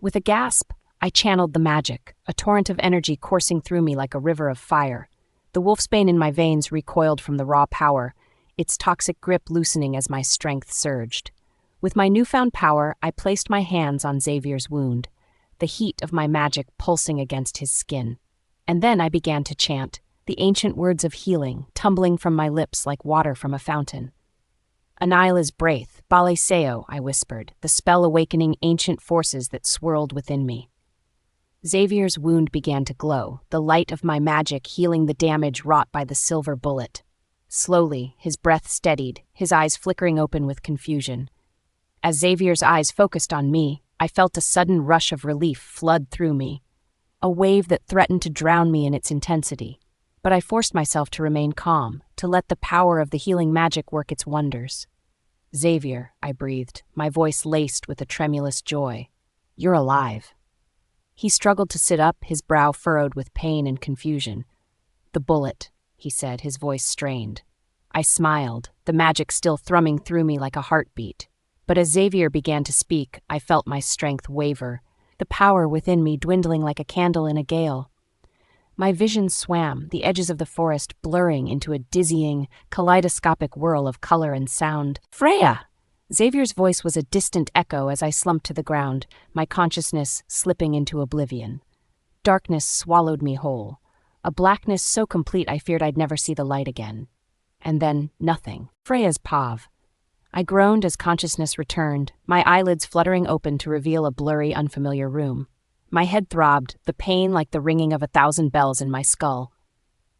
With a gasp, I channeled the magic, a torrent of energy coursing through me like a river of fire. The wolfsbane in my veins recoiled from the raw power, its toxic grip loosening as my strength surged. With my newfound power, I placed my hands on Xavier's wound, the heat of my magic pulsing against his skin. And then I began to chant, the ancient words of healing tumbling from my lips like water from a fountain. "Anila's Braith, Baleseo," I whispered, the spell awakening ancient forces that swirled within me. Xavier's wound began to glow, the light of my magic healing the damage wrought by the silver bullet. Slowly, his breath steadied, his eyes flickering open with confusion. As Xavier's eyes focused on me, I felt a sudden rush of relief flood through me, a wave that threatened to drown me in its intensity. But I forced myself to remain calm, to let the power of the healing magic work its wonders. "Xavier," I breathed, my voice laced with a tremulous joy. "You're alive." He struggled to sit up, his brow furrowed with pain and confusion. "The bullet," he said, his voice strained. I smiled, the magic still thrumming through me like a heartbeat. But as Xavier began to speak, I felt my strength waver, the power within me dwindling like a candle in a gale. My vision swam, the edges of the forest blurring into a dizzying, kaleidoscopic whirl of color and sound. "Freya!" Xavier's voice was a distant echo as I slumped to the ground, my consciousness slipping into oblivion. Darkness swallowed me whole, a blackness so complete I feared I'd never see the light again. And then, nothing. Freya's Pav. I groaned as consciousness returned, my eyelids fluttering open to reveal a blurry, unfamiliar room. My head throbbed, the pain like the ringing of 1,000 bells in my skull.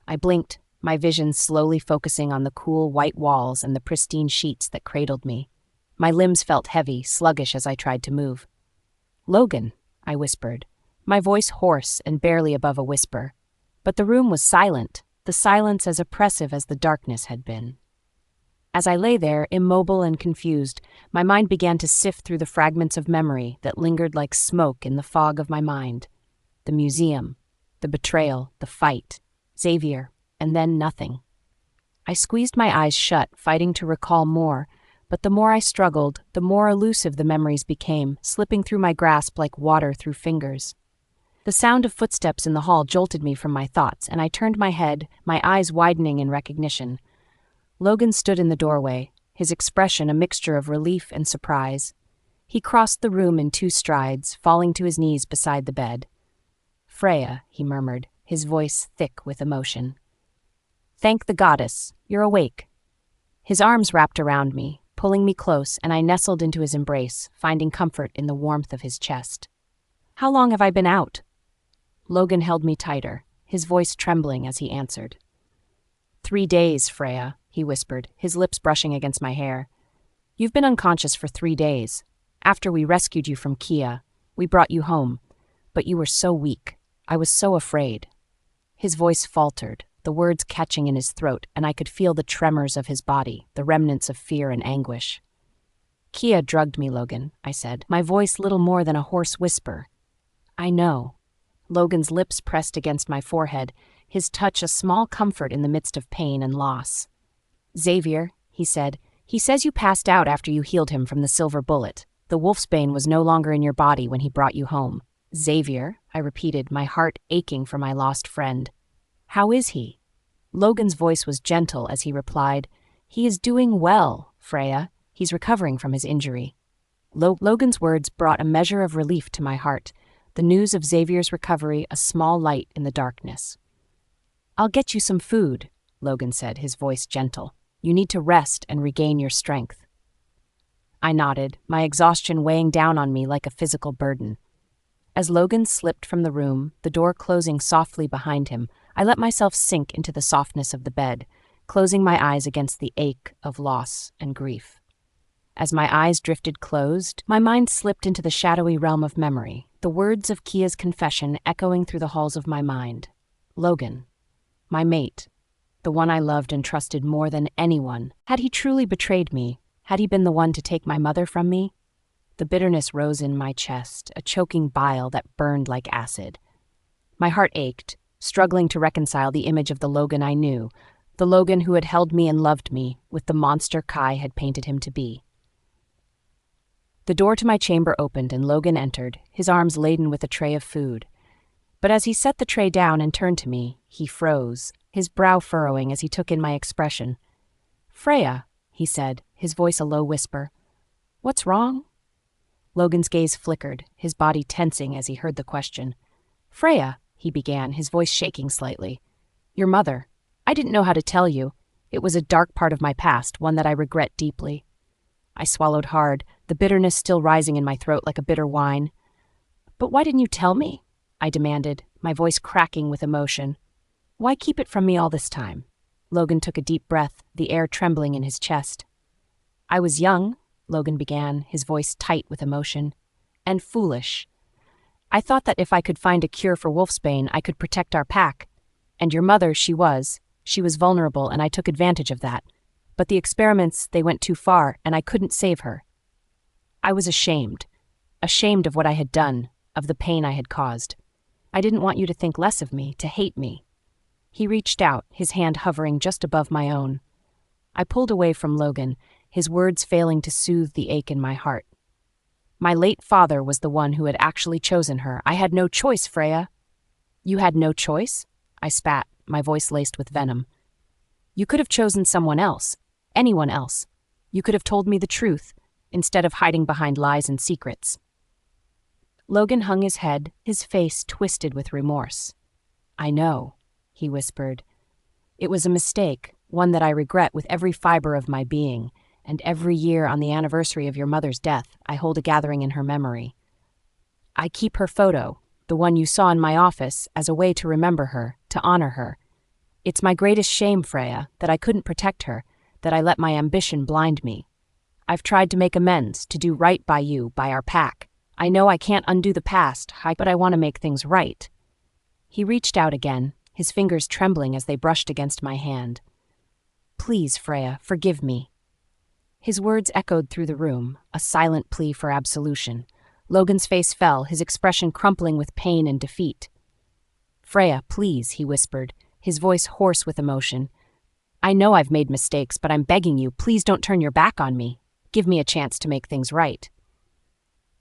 I blinked, my vision slowly focusing on the cool white walls and the pristine sheets that cradled me. My limbs felt heavy, sluggish as I tried to move. "Logan," I whispered, my voice hoarse and barely above a whisper. But the room was silent, the silence as oppressive as the darkness had been. As I lay there, immobile and confused, my mind began to sift through the fragments of memory that lingered like smoke in the fog of my mind. The museum, the betrayal, the fight, Xavier, and then nothing. I squeezed my eyes shut, fighting to recall more, but the more I struggled, the more elusive the memories became, slipping through my grasp like water through fingers. The sound of footsteps in the hall jolted me from my thoughts, and I turned my head, my eyes widening in recognition. Logan stood in the doorway, his expression a mixture of relief and surprise. He crossed the room in 2 strides, falling to his knees beside the bed. "Freya," he murmured, his voice thick with emotion. "Thank the goddess, you're awake." His arms wrapped around me, pulling me close, and I nestled into his embrace, finding comfort in the warmth of his chest. "How long have I been out?" Logan held me tighter, his voice trembling as he answered. 3 days, Freya," he whispered, his lips brushing against my hair. "You've been unconscious for 3 days. After we rescued you from Kia, we brought you home. But you were so weak. I was so afraid." His voice faltered, the words catching in his throat, and I could feel the tremors of his body, the remnants of fear and anguish. "Kia drugged me, Logan," I said, my voice little more than a hoarse whisper. "I know." Logan's lips pressed against my forehead, his touch a small comfort in the midst of pain and loss. "Xavier," he said, "he says you passed out after you healed him from the silver bullet. The wolfsbane was no longer in your body when he brought you home." "Xavier," I repeated, my heart aching for my lost friend. "How is he?" Logan's voice was gentle as he replied, He is doing well, Freya. He's recovering from his injury. Logan's words brought a measure of relief to my heart, the news of Xavier's recovery a small light in the darkness. I'll get you some food, Logan said, his voice gentle. You need to rest and regain your strength. I nodded, my exhaustion weighing down on me like a physical burden. As Logan slipped from the room, the door closing softly behind him, I let myself sink into the softness of the bed, closing my eyes against the ache of loss and grief. As my eyes drifted closed, my mind slipped into the shadowy realm of memory, the words of Kia's confession echoing through the halls of my mind. Logan, my mate, the one I loved and trusted more than anyone. Had he truly betrayed me? Had he been the one to take my mother from me? The bitterness rose in my chest, a choking bile that burned like acid. My heart ached, struggling to reconcile the image of the Logan I knew, the Logan who had held me and loved me, with the monster Kai had painted him to be. The door to my chamber opened and Logan entered, his arms laden with a tray of food. But as he set the tray down and turned to me, he froze, his brow furrowing as he took in my expression. "Freya," he said, his voice a low whisper. "What's wrong?" Logan's gaze flickered, his body tensing as he heard the question. "Freya," he began, his voice shaking slightly. "Your mother. I didn't know how to tell you. It was a dark part of my past, one that I regret deeply." I swallowed hard, the bitterness still rising in my throat like a bitter wine. "But why didn't you tell me?" I demanded, my voice cracking with emotion. "Why keep it from me all this time?" Logan took a deep breath, the air trembling in his chest. "I was young," Logan began, his voice tight with emotion, "and foolish. I thought that if I could find a cure for wolfsbane, I could protect our pack. And your mother, she was vulnerable, and I took advantage of that. But the experiments, they went too far, and I couldn't save her. I was ashamed of what I had done, of the pain I had caused. I didn't want you to think less of me, to hate me." He reached out, his hand hovering just above my own. I pulled away from Logan, his words failing to soothe the ache in my heart. "My late father was the one who had actually chosen her. I had no choice, Freya." "You had no choice?" I spat, my voice laced with venom. "You could have chosen someone else, anyone else. You could have told me the truth, instead of hiding behind lies and secrets." Logan hung his head, his face twisted with remorse. "I know," he whispered. "It was a mistake, one that I regret with every fiber of my being, and every year on the anniversary of your mother's death, I hold a gathering in her memory. I keep her photo, the one you saw in my office, as a way to remember her, to honor her. It's my greatest shame, Freya, that I couldn't protect her, that I let my ambition blind me. I've tried to make amends, to do right by you, by our pack. I know I can't undo the past, but I want to make things right." He reached out again, his fingers trembling as they brushed against my hand. "Please, Freya, forgive me." His words echoed through the room, a silent plea for absolution. Logan's face fell, his expression crumpling with pain and defeat. "Freya, please," he whispered, his voice hoarse with emotion. "I know I've made mistakes, but I'm begging you, please don't turn your back on me. Give me a chance to make things right."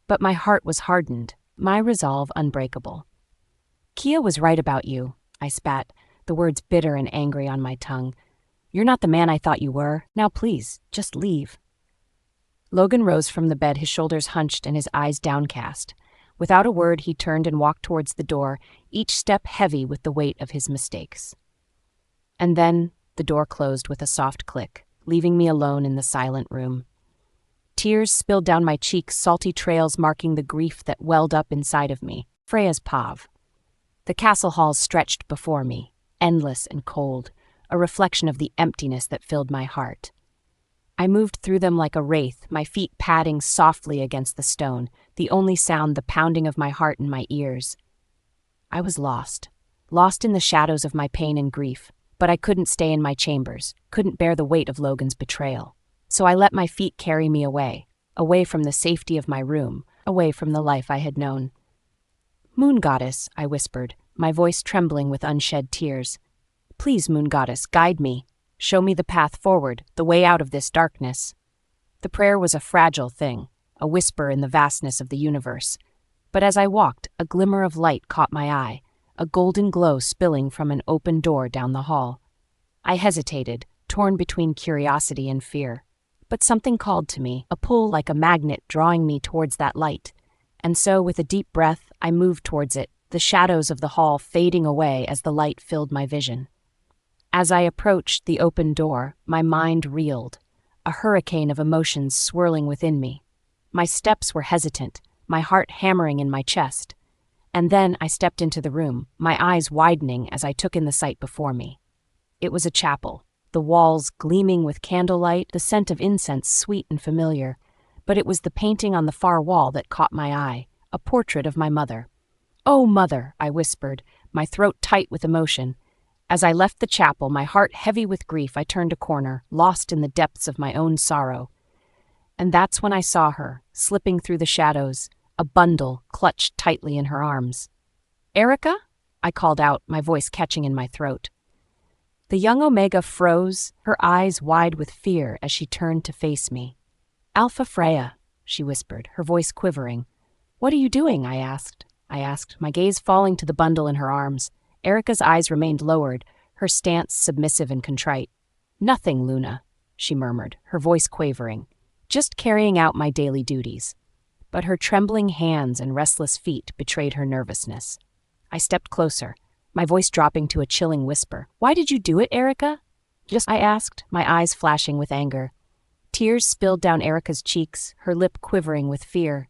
But my heart was hardened, my resolve unbreakable. "Kia was right about you," I spat, the words bitter and angry on my tongue. "You're not the man I thought you were. Now please, just leave." Logan rose from the bed, his shoulders hunched and his eyes downcast. Without a word, he turned and walked towards the door, each step heavy with the weight of his mistakes. And then the door closed with a soft click, leaving me alone in the silent room. Tears spilled down my cheeks, salty trails marking the grief that welled up inside of me. Freya's pav. The castle halls stretched before me, endless and cold, a reflection of the emptiness that filled my heart. I moved through them like a wraith, my feet padding softly against the stone, the only sound the pounding of my heart in my ears. I was lost in the shadows of my pain and grief, but I couldn't stay in my chambers, couldn't bear the weight of Logan's betrayal. So I let my feet carry me away from the safety of my room, away from the life I had known. "Moon Goddess," I whispered, my voice trembling with unshed tears. "Please, Moon Goddess, guide me. Show me the path forward, the way out of this darkness." The prayer was a fragile thing, a whisper in the vastness of the universe. But as I walked, a glimmer of light caught my eye, a golden glow spilling from an open door down the hall. I hesitated, torn between curiosity and fear. But something called to me, a pull like a magnet drawing me towards that light. And so, with a deep breath, I moved towards it, the shadows of the hall fading away as the light filled my vision. As I approached the open door, my mind reeled, a hurricane of emotions swirling within me. My steps were hesitant, my heart hammering in my chest. And then I stepped into the room, my eyes widening as I took in the sight before me. It was a chapel, the walls gleaming with candlelight, the scent of incense sweet and familiar. But it was the painting on the far wall that caught my eye, a portrait of my mother. "Oh, Mother," I whispered, my throat tight with emotion. As I left the chapel, my heart heavy with grief, I turned a corner, lost in the depths of my own sorrow. And that's when I saw her, slipping through the shadows, a bundle clutched tightly in her arms. "Erica?" I called out, my voice catching in my throat. The young Omega froze, her eyes wide with fear as she turned to face me. "Alpha Freya," she whispered, her voice quivering. "What are you doing?" I asked, my gaze falling to the bundle in her arms. Erica's eyes remained lowered, her stance submissive and contrite. "Nothing, Luna," she murmured, her voice quavering. "Just carrying out my daily duties." But her trembling hands and restless feet betrayed her nervousness. I stepped closer, my voice dropping to a chilling whisper. "Why did you do it, Erica?" I asked, my eyes flashing with anger. Tears spilled down Erica's cheeks, her lip quivering with fear.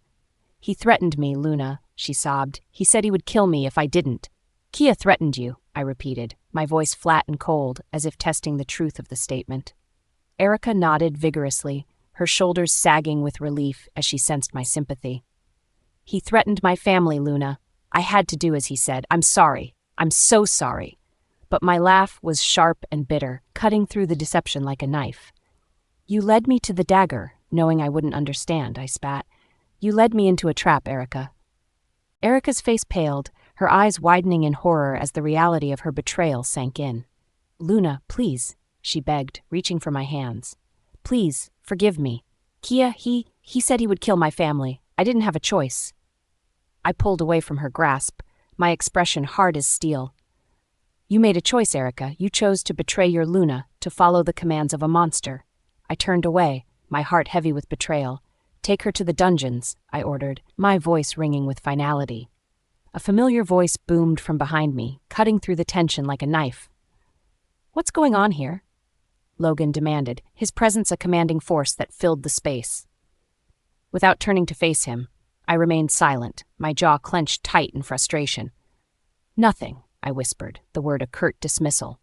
"He threatened me, Luna," she sobbed. "He said he would kill me if I didn't." "Kia threatened you," I repeated, my voice flat and cold, as if testing the truth of the statement. Erica nodded vigorously, her shoulders sagging with relief as she sensed my sympathy. "He threatened my family, Luna. I had to do as he said. I'm sorry. I'm so sorry." But my laugh was sharp and bitter, cutting through the deception like a knife. "You led me to the dagger, knowing I wouldn't understand," I spat. "You led me into a trap, Erica." Erica's face paled, her eyes widening in horror as the reality of her betrayal sank in. "Luna, please," she begged, reaching for my hands. "Please, forgive me. Kia, he said he would kill my family. I didn't have a choice." I pulled away from her grasp, my expression hard as steel. "You made a choice, Erica. You chose to betray your Luna, to follow the commands of a monster." I turned away, my heart heavy with betrayal. "Take her to the dungeons," I ordered, my voice ringing with finality. A familiar voice boomed from behind me, cutting through the tension like a knife. "What's going on here?" Logan demanded, his presence a commanding force that filled the space. Without turning to face him, I remained silent, my jaw clenched tight in frustration. "Nothing," I whispered, the word a curt dismissal.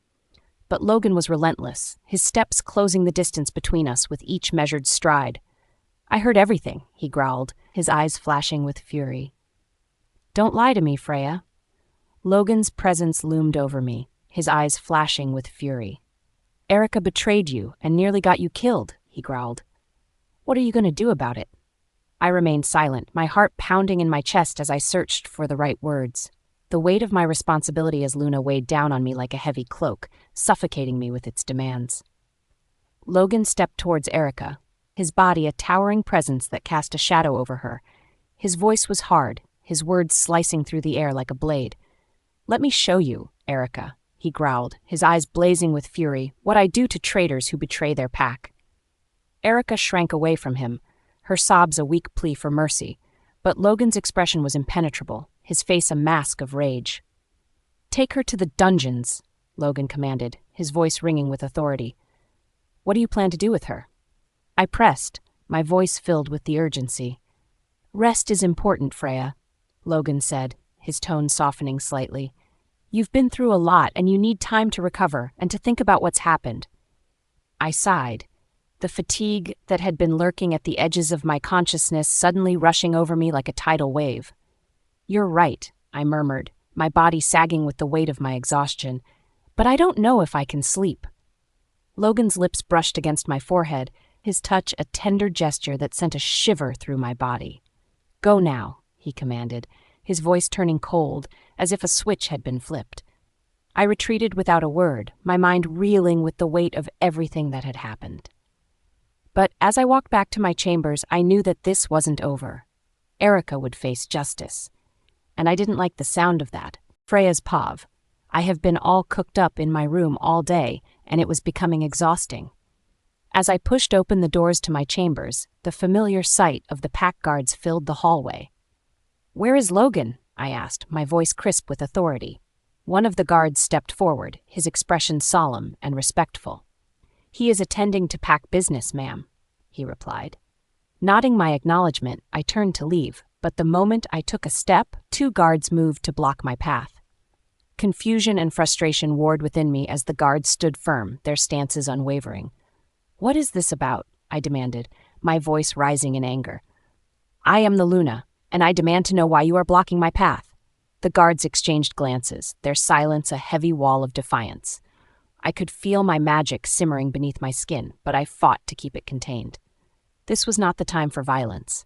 But Logan was relentless, his steps closing the distance between us with each measured stride. "I heard everything," he growled, his eyes flashing with fury. "Don't lie to me, Freya." Logan's presence loomed over me, his eyes flashing with fury. "Erica betrayed you and nearly got you killed," he growled. "What are you going to do about it?" I remained silent, my heart pounding in my chest as I searched for the right words. The weight of my responsibility as Luna weighed down on me like a heavy cloak, suffocating me with its demands. Logan stepped towards Erica, his body a towering presence that cast a shadow over her. His voice was hard, his words slicing through the air like a blade. "Let me show you, Erica," he growled, his eyes blazing with fury, "what I do to traitors who betray their pack." Erica shrank away from him, her sobs a weak plea for mercy, but Logan's expression was impenetrable, his face a mask of rage. "Take her to the dungeons," Logan commanded, his voice ringing with authority. "What do you plan to do with her?" I pressed, my voice filled with the urgency. "Rest is important, Freya," Logan said, his tone softening slightly. "You've been through a lot, and you need time to recover and to think about what's happened." I sighed, the fatigue that had been lurking at the edges of my consciousness suddenly rushing over me like a tidal wave. "You're right," I murmured, my body sagging with the weight of my exhaustion. "But I don't know if I can sleep." Logan's lips brushed against my forehead, his touch a tender gesture that sent a shiver through my body. "Go now," he commanded, his voice turning cold, as if a switch had been flipped. I retreated without a word, my mind reeling with the weight of everything that had happened. But as I walked back to my chambers, I knew that this wasn't over. Erica would face justice. And I didn't like the sound of that. Freya's pav. I have been all cooked up in my room all day, and it was becoming exhausting. As I pushed open the doors to my chambers, the familiar sight of the pack guards filled the hallway. "Where is Logan?" I asked, my voice crisp with authority. One of the guards stepped forward, his expression solemn and respectful. "He is attending to pack business, ma'am," he replied. Nodding my acknowledgement, I turned to leave, but the moment I took a step, 2 guards moved to block my path. Confusion and frustration warred within me as the guards stood firm, their stances unwavering. "What is this about?" I demanded, my voice rising in anger. "I am the Luna, and I demand to know why you are blocking my path." The guards exchanged glances, their silence a heavy wall of defiance. I could feel my magic simmering beneath my skin, but I fought to keep it contained. This was not the time for violence.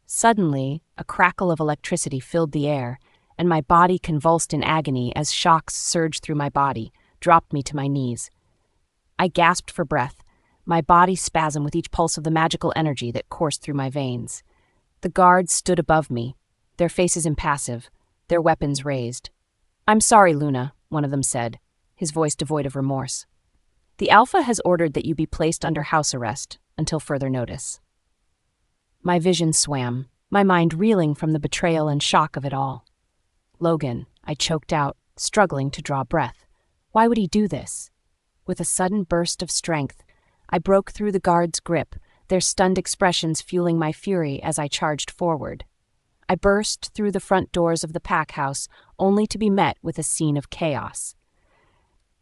Suddenly, a crackle of electricity filled the air, and my body convulsed in agony as shocks surged through my body, dropped me to my knees. I gasped for breath, my body spasmed with each pulse of the magical energy that coursed through my veins. The guards stood above me, their faces impassive, their weapons raised. "I'm sorry, Luna," one of them said, his voice devoid of remorse. "The Alpha has ordered that you be placed under house arrest until further notice." My vision swam, my mind reeling from the betrayal and shock of it all. "Logan," I choked out, struggling to draw breath. Why would he do this? With a sudden burst of strength, I broke through the guards' grip, their stunned expressions fueling my fury as I charged forward. I burst through the front doors of the pack house, only to be met with a scene of chaos.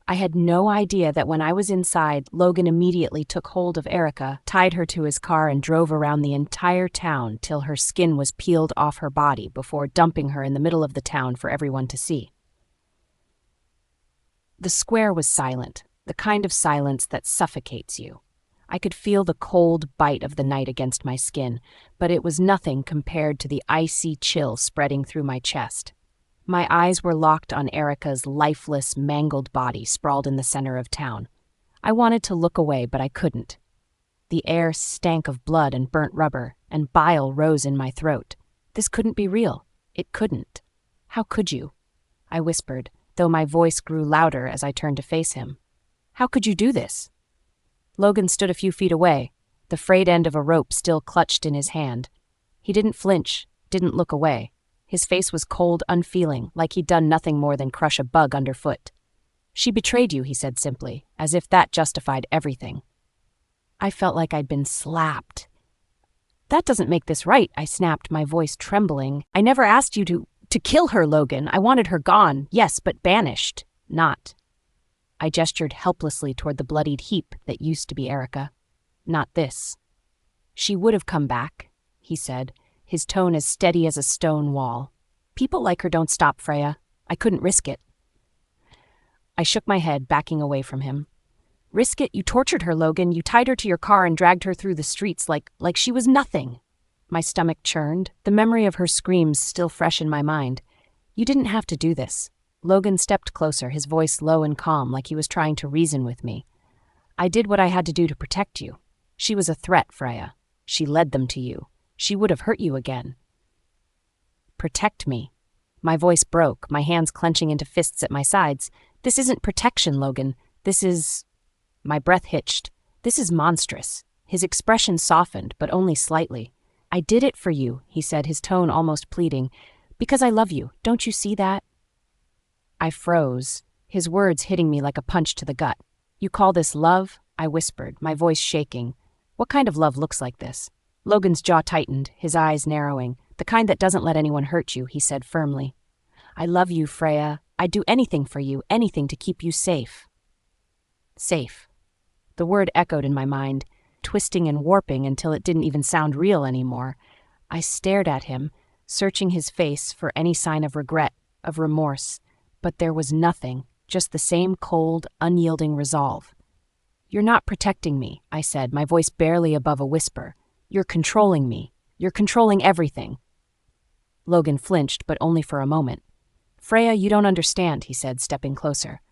I had no idea that when I was inside, Logan immediately took hold of Erica, tied her to his car, and drove around the entire town till her skin was peeled off her body before dumping her in the middle of the town for everyone to see. The square was silent, the kind of silence that suffocates you. I could feel the cold bite of the night against my skin, but it was nothing compared to the icy chill spreading through my chest. My eyes were locked on Erica's lifeless, mangled body sprawled in the center of town. I wanted to look away, but I couldn't. The air stank of blood and burnt rubber, and bile rose in my throat. This couldn't be real. It couldn't. "How could you?" I whispered, though my voice grew louder as I turned to face him. "How could you do this?" Logan stood a few feet away, the frayed end of a rope still clutched in his hand. He didn't flinch, didn't look away. His face was cold, unfeeling, like he'd done nothing more than crush a bug underfoot. "She betrayed you," he said simply, as if that justified everything. I felt like I'd been slapped. "That doesn't make this right," I snapped, my voice trembling. "I never asked you to kill her, Logan. I wanted her gone, yes, but banished, not." I gestured helplessly toward the bloodied heap that used to be Erica. "Not this." "She would have come back," he said, his tone as steady as a stone wall. "People like her don't stop, Freya. I couldn't risk it." I shook my head, backing away from him. "Risk it? You tortured her, Logan. You tied her to your car and dragged her through the streets like she was nothing." My stomach churned, the memory of her screams still fresh in my mind. "You didn't have to do this." Logan stepped closer, his voice low and calm, like he was trying to reason with me. "I did what I had to do to protect you. She was a threat, Freya. She led them to you. She would have hurt you again." "Protect me." My voice broke, my hands clenching into fists at my sides. "This isn't protection, Logan. This is—" My breath hitched. "This is monstrous." His expression softened, but only slightly. "I did it for you," he said, his tone almost pleading. "Because I love you. Don't you see that?" I froze, his words hitting me like a punch to the gut. "You call this love?" I whispered, my voice shaking. "What kind of love looks like this?" Logan's jaw tightened, his eyes narrowing. "The kind that doesn't let anyone hurt you," he said firmly. "I love you, Freya. I'd do anything for you, anything to keep you safe." Safe. The word echoed in my mind, twisting and warping until it didn't even sound real anymore. I stared at him, searching his face for any sign of regret, of remorse. But there was nothing, just the same cold, unyielding resolve. "You're not protecting me," I said, my voice barely above a whisper. "You're controlling me. You're controlling everything." Logan flinched, but only for a moment. "Freya, you don't understand," he said, stepping closer.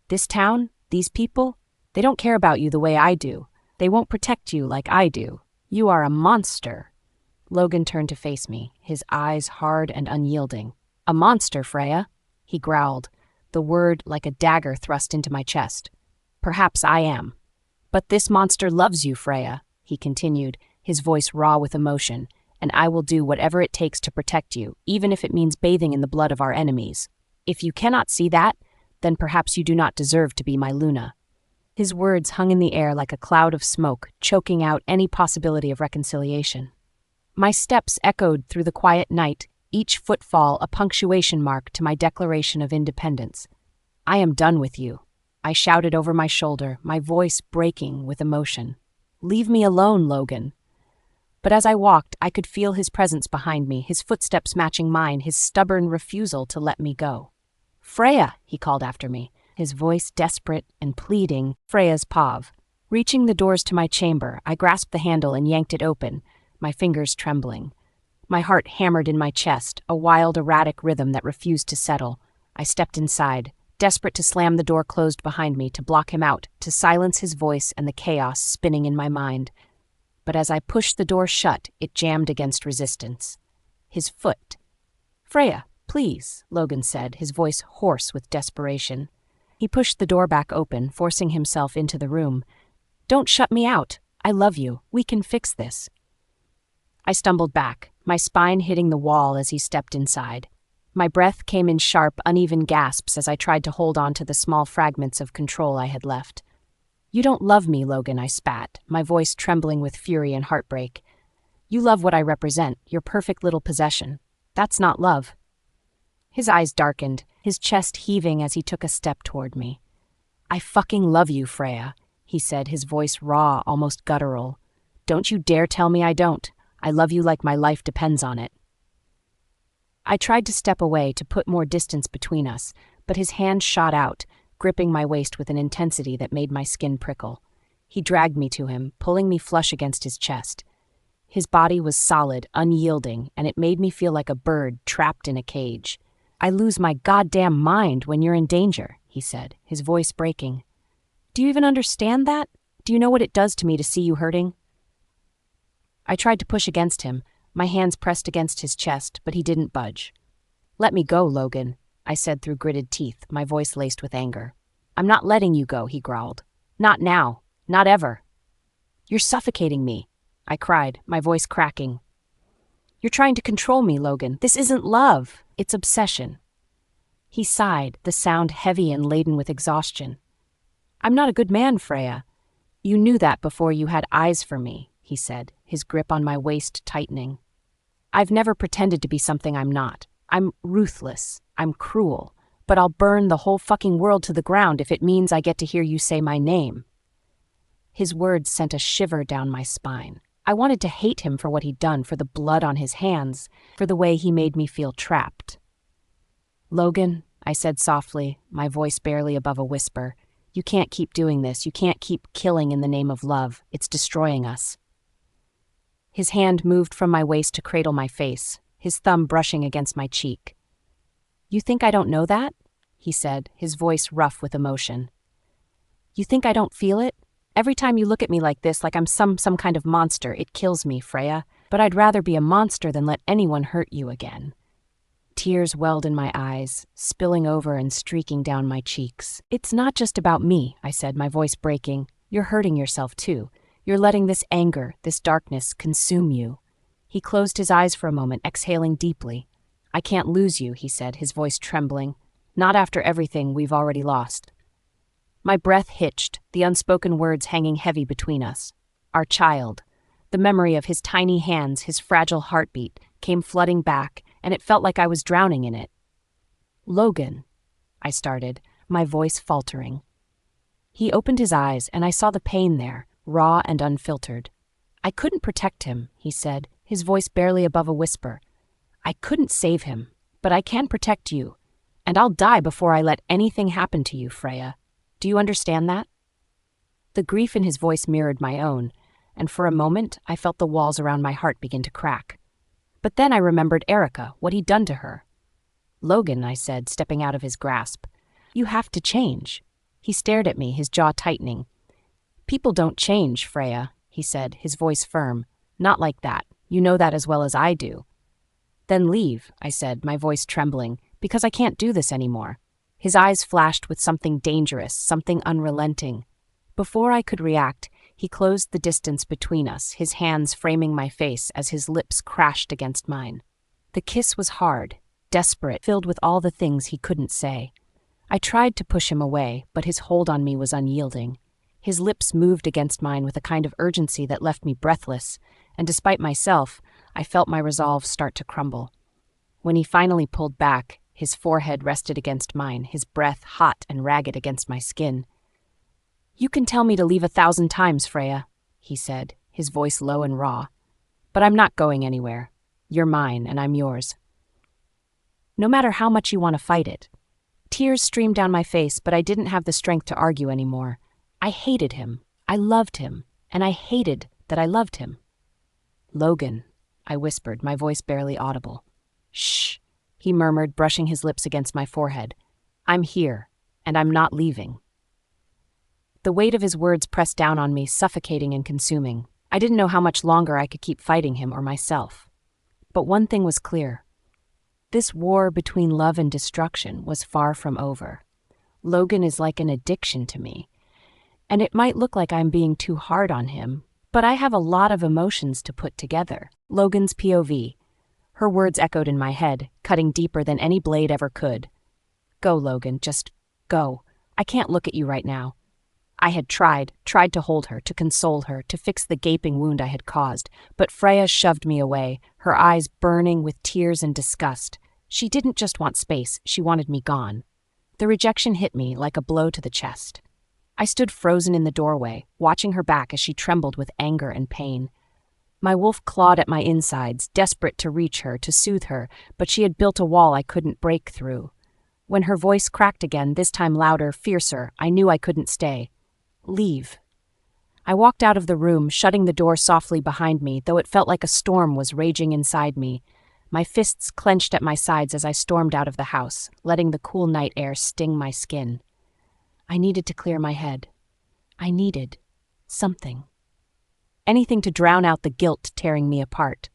"This town, these people, they don't care about you the way I do. They won't protect you like I do. You are a monster." Logan turned to face me, his eyes hard and unyielding. "A monster, Freya," he growled, the word like a dagger thrust into my chest. Perhaps I am. But this monster loves you, Freya, he continued, his voice raw with emotion, and I will do whatever it takes to protect you, even if it means bathing in the blood of our enemies. If you cannot see that, then perhaps you do not deserve to be my Luna. His words hung in the air like a cloud of smoke, choking out any possibility of reconciliation. My steps echoed through the quiet night, each footfall a punctuation mark to my declaration of independence. I am done with you, I shouted over my shoulder, my voice breaking with emotion. Leave me alone, Logan. But as I walked, I could feel his presence behind me, his footsteps matching mine, his stubborn refusal to let me go. Freya, he called after me, his voice desperate and pleading. Freya's pav. Reaching the doors to my chamber, I grasped the handle and yanked it open, my fingers trembling. My heart hammered in my chest, a wild, erratic rhythm that refused to settle. I stepped inside, desperate to slam the door closed behind me, to block him out, to silence his voice and the chaos spinning in my mind. But as I pushed the door shut, it jammed against resistance. His foot. Freya, please, Logan said, his voice hoarse with desperation. He pushed the door back open, forcing himself into the room. Don't shut me out. I love you. We can fix this. I stumbled back, my spine hitting the wall as he stepped inside. My breath came in sharp, uneven gasps as I tried to hold on to the small fragments of control I had left. You don't love me, Logan, I spat, my voice trembling with fury and heartbreak. You love what I represent, your perfect little possession. That's not love. His eyes darkened, his chest heaving as he took a step toward me. I fucking love you, Freya, he said, his voice raw, almost guttural. Don't you dare tell me I don't. I love you like my life depends on it. I tried to step away to put more distance between us, but his hand shot out, gripping my waist with an intensity that made my skin prickle. He dragged me to him, pulling me flush against his chest. His body was solid, unyielding, and it made me feel like a bird trapped in a cage. I lose my goddamn mind when you're in danger, he said, his voice breaking. Do you even understand that? Do you know what it does to me to see you hurting? I tried to push against him, my hands pressed against his chest, but he didn't budge. Let me go, Logan, I said through gritted teeth, my voice laced with anger. I'm not letting you go, he growled. Not now. Not ever. You're suffocating me, I cried, my voice cracking. You're trying to control me, Logan. This isn't love. It's obsession. He sighed, the sound heavy and laden with exhaustion. I'm not a good man, Freya. You knew that before you had eyes for me, he said, his grip on my waist tightening. I've never pretended to be something I'm not. I'm ruthless. I'm cruel. But I'll burn the whole fucking world to the ground if it means I get to hear you say my name. His words sent a shiver down my spine. I wanted to hate him for what he'd done, for the blood on his hands, for the way he made me feel trapped. Logan, I said softly, my voice barely above a whisper, you can't keep doing this. You can't keep killing in the name of love. It's destroying us. His hand moved from my waist to cradle my face, his thumb brushing against my cheek. You think I don't know that? He said, his voice rough with emotion. You think I don't feel it? Every time you look at me like this, like I'm some kind of monster, it kills me, Freya. But I'd rather be a monster than let anyone hurt you again. Tears welled in my eyes, spilling over and streaking down my cheeks. It's not just about me, I said, my voice breaking. You're hurting yourself too. You're letting this anger, this darkness, consume you. He closed his eyes for a moment, exhaling deeply. I can't lose you, he said, his voice trembling. Not after everything we've already lost. My breath hitched, the unspoken words hanging heavy between us. Our child. The memory of his tiny hands, his fragile heartbeat, came flooding back, and it felt like I was drowning in it. Logan, I started, my voice faltering. He opened his eyes, and I saw the pain there, raw and unfiltered. I couldn't protect him, he said, his voice barely above a whisper. I couldn't save him, but I can protect you, and I'll die before I let anything happen to you, Freya. Do you understand that? The grief in his voice mirrored my own, and for a moment I felt the walls around my heart begin to crack. But then I remembered Erica, what he'd done to her. Logan, I said, stepping out of his grasp. You have to change. He stared at me, his jaw tightening. People don't change, Freya, he said, his voice firm. Not like that. You know that as well as I do. Then leave, I said, my voice trembling, because I can't do this anymore. His eyes flashed with something dangerous, something unrelenting. Before I could react, he closed the distance between us, his hands framing my face as his lips crashed against mine. The kiss was hard, desperate, filled with all the things he couldn't say. I tried to push him away, but his hold on me was unyielding. His lips moved against mine with a kind of urgency that left me breathless, and despite myself, I felt my resolve start to crumble. When he finally pulled back, his forehead rested against mine, his breath hot and ragged against my skin. "You can tell me to leave 1,000 times, Freya," he said, his voice low and raw. "But I'm not going anywhere. You're mine, and I'm yours. No matter how much you want to fight it." Tears streamed down my face, but I didn't have the strength to argue anymore. I hated him. I loved him. And I hated that I loved him. "Logan," I whispered, my voice barely audible. "Shh," he murmured, brushing his lips against my forehead. "I'm here, and I'm not leaving." The weight of his words pressed down on me, suffocating and consuming. I didn't know how much longer I could keep fighting him or myself. But one thing was clear. This war between love and destruction was far from over. Logan is like an addiction to me. And it might look like I'm being too hard on him, but I have a lot of emotions to put together. Logan's POV. Her words echoed in my head, cutting deeper than any blade ever could. "Go, Logan, just go. I can't look at you right now." I had tried to hold her, to console her, to fix the gaping wound I had caused, but Freya shoved me away, her eyes burning with tears and disgust. She didn't just want space, she wanted me gone. The rejection hit me like a blow to the chest. I stood frozen in the doorway, watching her back as she trembled with anger and pain. My wolf clawed at my insides, desperate to reach her, to soothe her, but she had built a wall I couldn't break through. When her voice cracked again, this time louder, fiercer, I knew I couldn't stay. "Leave." I walked out of the room, shutting the door softly behind me, though it felt like a storm was raging inside me. My fists clenched at my sides as I stormed out of the house, letting the cool night air sting my skin. I needed to clear my head. I needed something. Anything to drown out the guilt tearing me apart.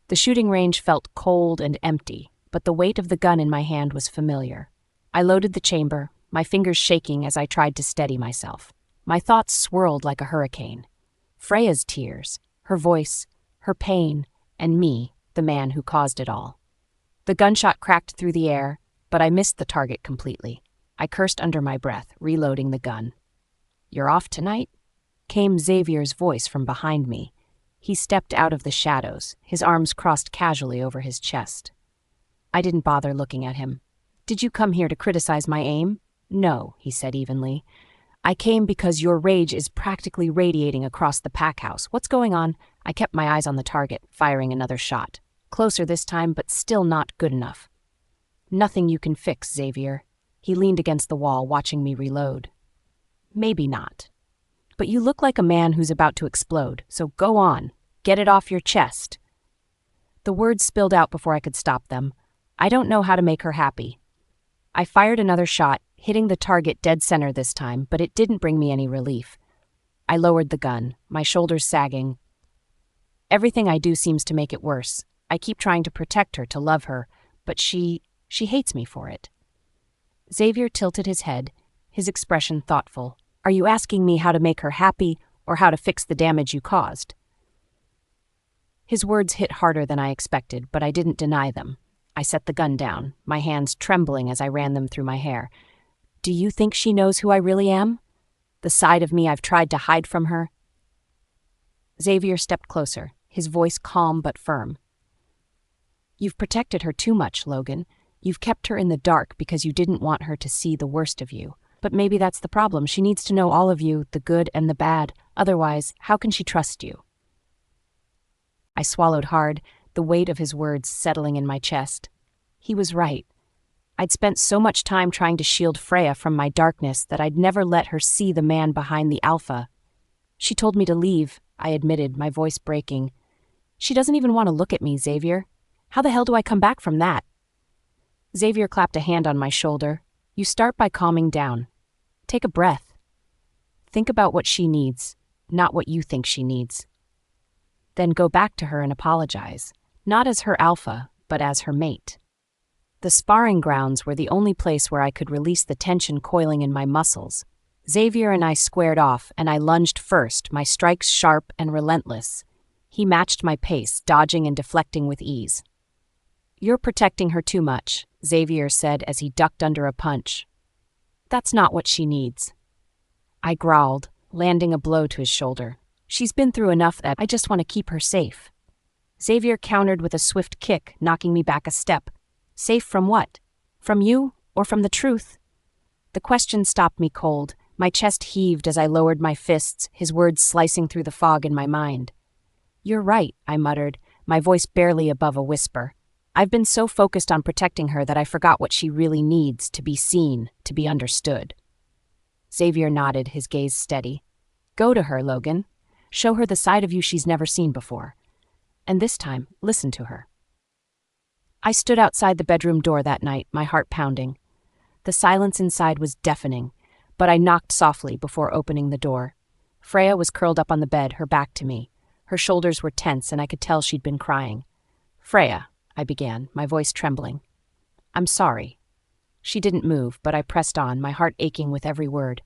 The shooting range felt cold and empty, but the weight of the gun in my hand was familiar. I loaded the chamber, my fingers shaking as I tried to steady myself. My thoughts swirled like a hurricane. Freya's tears, her voice, her pain, and me, the man who caused it all. The gunshot cracked through the air, but I missed the target completely. I cursed under my breath, reloading the gun. "You're off tonight?" came Xavier's voice from behind me. He stepped out of the shadows, his arms crossed casually over his chest. I didn't bother looking at him. "Did you come here to criticize my aim?" "No," he said evenly. "I came because your rage is practically radiating across the pack house. What's going on?" I kept my eyes on the target, firing another shot. Closer this time, but still not good enough. "Nothing you can fix, Xavier." He leaned against the wall, watching me reload. "Maybe not. But you look like a man who's about to explode, so go on. Get it off your chest." The words spilled out before I could stop them. "I don't know how to make her happy." I fired another shot, hitting the target dead center this time, but it didn't bring me any relief. I lowered the gun, my shoulders sagging. Everything I do seems to make it worse. I keep trying to protect her, to love her, but she hates me for it. Xavier tilted his head, his expression thoughtful. "Are you asking me how to make her happy, or how to fix the damage you caused?" His words hit harder than I expected, but I didn't deny them. I set the gun down, my hands trembling as I ran them through my hair. "Do you think she knows who I really am? The side of me I've tried to hide from her?" Xavier stepped closer, his voice calm but firm. "You've protected her too much, Logan. You've kept her in the dark because you didn't want her to see the worst of you. But maybe that's the problem. She needs to know all of you, the good and the bad. Otherwise, how can she trust you?" I swallowed hard, the weight of his words settling in my chest. He was right. I'd spent so much time trying to shield Freya from my darkness that I'd never let her see the man behind the Alpha. "She told me to leave," I admitted, my voice breaking. "She doesn't even want to look at me, Xavier. How the hell do I come back from that?" Xavier clapped a hand on my shoulder. "You start by calming down. Take a breath. Think about what she needs, not what you think she needs. Then go back to her and apologize, not as her alpha, but as her mate." The sparring grounds were the only place where I could release the tension coiling in my muscles. Xavier and I squared off, and I lunged first, my strikes sharp and relentless. He matched my pace, dodging and deflecting with ease. "You're protecting her too much," Xavier said as he ducked under a punch. "That's not what she needs." I growled, landing a blow to his shoulder. "She's been through enough that I just want to keep her safe." Xavier countered with a swift kick, knocking me back a step. Safe from what? From you, or from the truth? The question stopped me cold. My chest heaved as I lowered my fists, his words slicing through the fog in my mind. "You're right," I muttered, my voice barely above a whisper. "I've been so focused on protecting her that I forgot what she really needs, to be seen, to be understood." Xavier nodded, his gaze steady. "Go to her, Logan. Show her the side of you she's never seen before. And this time, listen to her." I stood outside the bedroom door that night, my heart pounding. The silence inside was deafening, but I knocked softly before opening the door. Freya was curled up on the bed, her back to me. Her shoulders were tense, and I could tell she'd been crying. "Freya," I began, my voice trembling. "I'm sorry." She didn't move, but I pressed on, my heart aching with every word.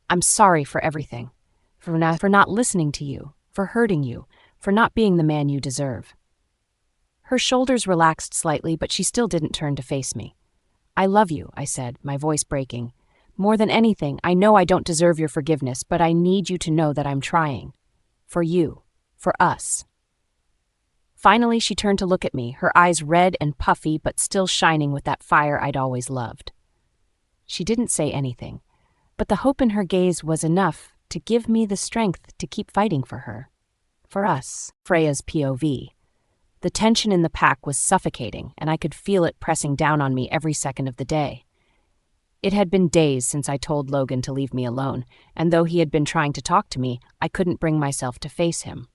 "I'm sorry for everything. For not listening to you, for hurting you, for not being the man you deserve." Her shoulders relaxed slightly, but she still didn't turn to face me. "I love you," I said, my voice breaking. "More than anything, I know I don't deserve your forgiveness, but I need you to know that I'm trying. For you. For us." Finally, she turned to look at me, her eyes red and puffy, but still shining with that fire I'd always loved. She didn't say anything, but the hope in her gaze was enough to give me the strength to keep fighting for her. For us, Freya's POV. The tension in the pack was suffocating, and I could feel it pressing down on me every second of the day. It had been days since I told Logan to leave me alone, and though he had been trying to talk to me, I couldn't bring myself to face him.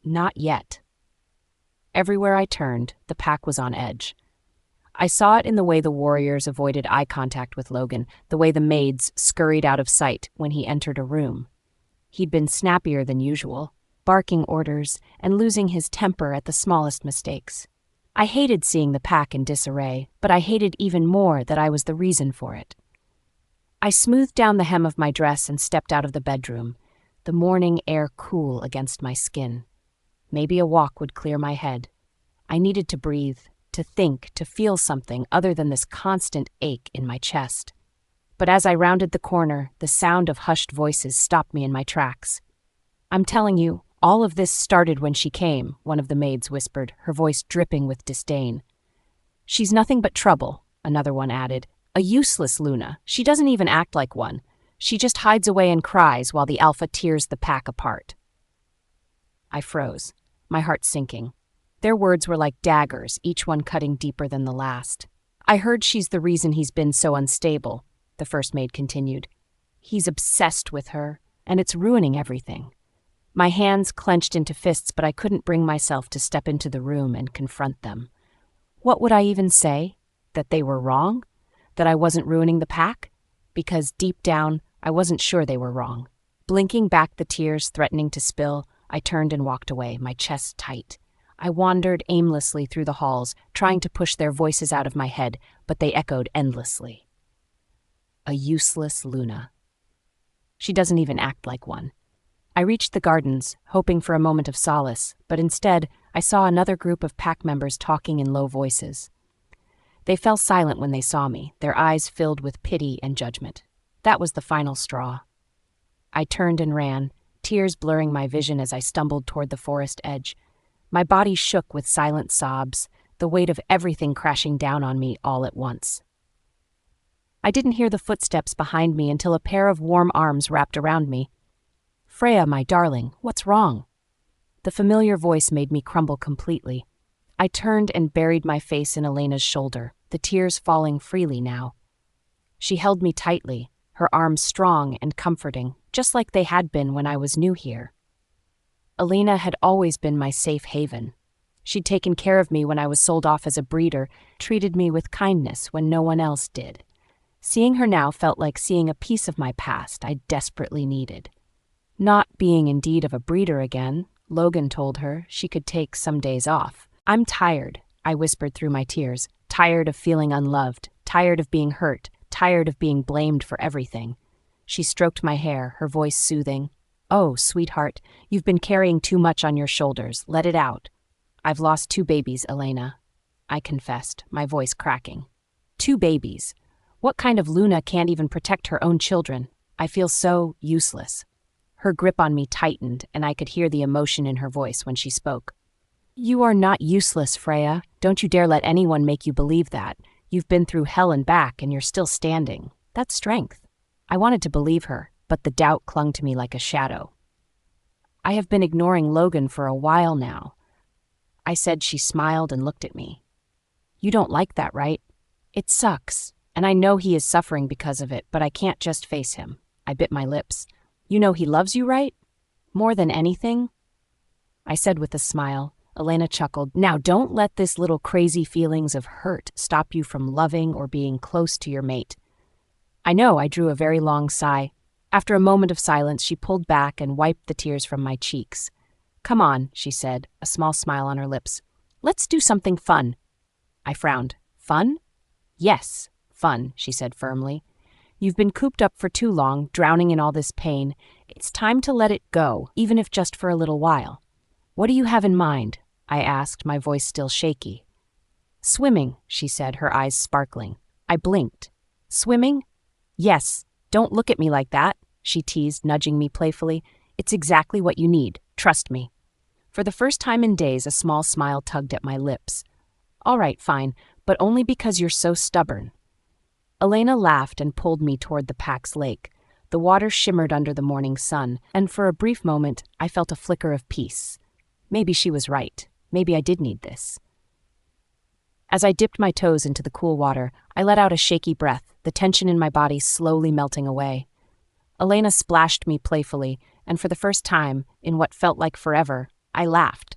Not yet. Everywhere I turned, the pack was on edge. I saw it in the way the warriors avoided eye contact with Logan, the way the maids scurried out of sight when he entered a room. He'd been snappier than usual, barking orders and losing his temper at the smallest mistakes. I hated seeing the pack in disarray, but I hated even more that I was the reason for it. I smoothed down the hem of my dress and stepped out of the bedroom, the morning air cool against my skin. Maybe a walk would clear my head. I needed to breathe, to think, to feel something other than this constant ache in my chest. But as I rounded the corner, the sound of hushed voices stopped me in my tracks. "I'm telling you, all of this started when she came," one of the maids whispered, her voice dripping with disdain. "She's nothing but trouble," another one added. "A useless Luna. She doesn't even act like one. She just hides away and cries while the Alpha tears the pack apart." I froze, my heart sinking. Their words were like daggers, each one cutting deeper than the last. "I heard she's the reason he's been so unstable," the first maid continued. "He's obsessed with her, and it's ruining everything." My hands clenched into fists, but I couldn't bring myself to step into the room and confront them. What would I even say? That they were wrong? That I wasn't ruining the pack? Because deep down, I wasn't sure they were wrong. Blinking back the tears threatening to spill, I turned and walked away, my chest tight. I wandered aimlessly through the halls, trying to push their voices out of my head, but they echoed endlessly. A useless Luna. She doesn't even act like one. I reached the gardens, hoping for a moment of solace, but instead, I saw another group of pack members talking in low voices. They fell silent when they saw me, their eyes filled with pity and judgment. That was the final straw. I turned and ran, tears blurring my vision as I stumbled toward the forest edge. My body shook with silent sobs, the weight of everything crashing down on me all at once. I didn't hear the footsteps behind me until a pair of warm arms wrapped around me. "Freya, my darling, what's wrong?" The familiar voice made me crumble completely. I turned and buried my face in Elena's shoulder, the tears falling freely now. She held me tightly, her arms strong and comforting, just like they had been when I was new here. Elena had always been my safe haven. She'd taken care of me when I was sold off as a breeder, treated me with kindness when no one else did. Seeing her now felt like seeing a piece of my past I desperately needed. Not being in need of a breeder again, Logan told her she could take some days off. "I'm tired," I whispered through my tears, tired of feeling unloved, tired of being hurt, tired of being blamed for everything. She stroked my hair, her voice soothing. "Oh, sweetheart, you've been carrying too much on your shoulders. Let it out." "I've lost 2 babies, Elena," I confessed, my voice cracking. 2 babies. What kind of Luna can't even protect her own children? I feel so useless. Her grip on me tightened, and I could hear the emotion in her voice when she spoke. "You are not useless, Freya. Don't you dare let anyone make you believe that. You've been through hell and back, and you're still standing. That's strength." I wanted to believe her, but the doubt clung to me like a shadow. "I have been ignoring Logan for a while now," I said. She smiled and looked at me. "You don't like that, right? It sucks, and I know he is suffering because of it, but I can't just face him." I bit my lips. "You know he loves you, right? More than anything?" I said with a smile. Elena chuckled. "Now don't let this little crazy feelings of hurt stop you from loving or being close to your mate." I know, I drew a very long sigh. After a moment of silence, she pulled back and wiped the tears from my cheeks. "Come on," she said, a small smile on her lips. "Let's do something fun." I frowned. "Fun?" "Yes, fun," she said firmly. "You've been cooped up for too long, drowning in all this pain. It's time to let it go, even if just for a little while." "What do you have in mind?" I asked, my voice still shaky. "Swimming," she said, her eyes sparkling. I blinked. "Swimming?" "Yes. Don't look at me like that," she teased, nudging me playfully. "It's exactly what you need. Trust me." For the first time in days, a small smile tugged at my lips. "All right, fine, but only because you're so stubborn." Elena laughed and pulled me toward the Pax Lake. The water shimmered under the morning sun, and for a brief moment, I felt a flicker of peace. Maybe she was right. Maybe I did need this. As I dipped my toes into the cool water, I let out a shaky breath, the tension in my body slowly melting away. Elena splashed me playfully, and for the first time, in what felt like forever, I laughed.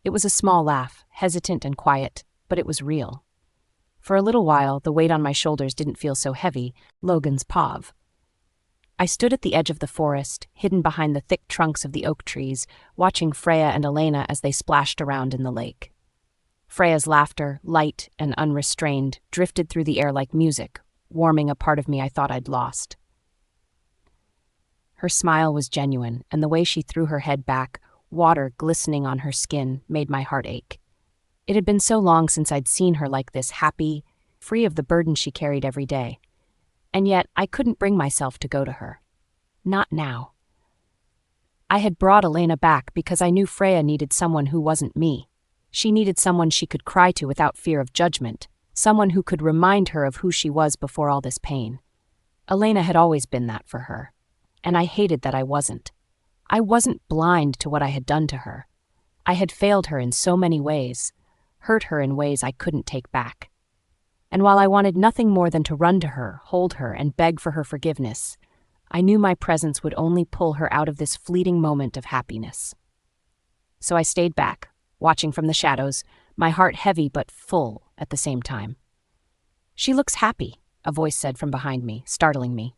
It was a small laugh, hesitant and quiet, but it was real. For a little while, the weight on my shoulders didn't feel so heavy. Logan's pav. I stood at the edge of the forest, hidden behind the thick trunks of the oak trees, watching Freya and Elena as they splashed around in the lake. Freya's laughter, light and unrestrained, drifted through the air like music, warming a part of me I thought I'd lost. Her smile was genuine, and the way she threw her head back, water glistening on her skin, made my heart ache. It had been so long since I'd seen her like this, happy, free of the burden she carried every day. And yet I couldn't bring myself to go to her. Not now. I had brought Elena back because I knew Freya needed someone who wasn't me. She needed someone she could cry to without fear of judgment, someone who could remind her of who she was before all this pain. Elena had always been that for her, and I hated that I wasn't. I wasn't blind to what I had done to her. I had failed her in so many ways, hurt her in ways I couldn't take back. And while I wanted nothing more than to run to her, hold her, and beg for her forgiveness, I knew my presence would only pull her out of this fleeting moment of happiness. So I stayed back, watching from the shadows, my heart heavy but full at the same time. "She looks happy," a voice said from behind me, startling me.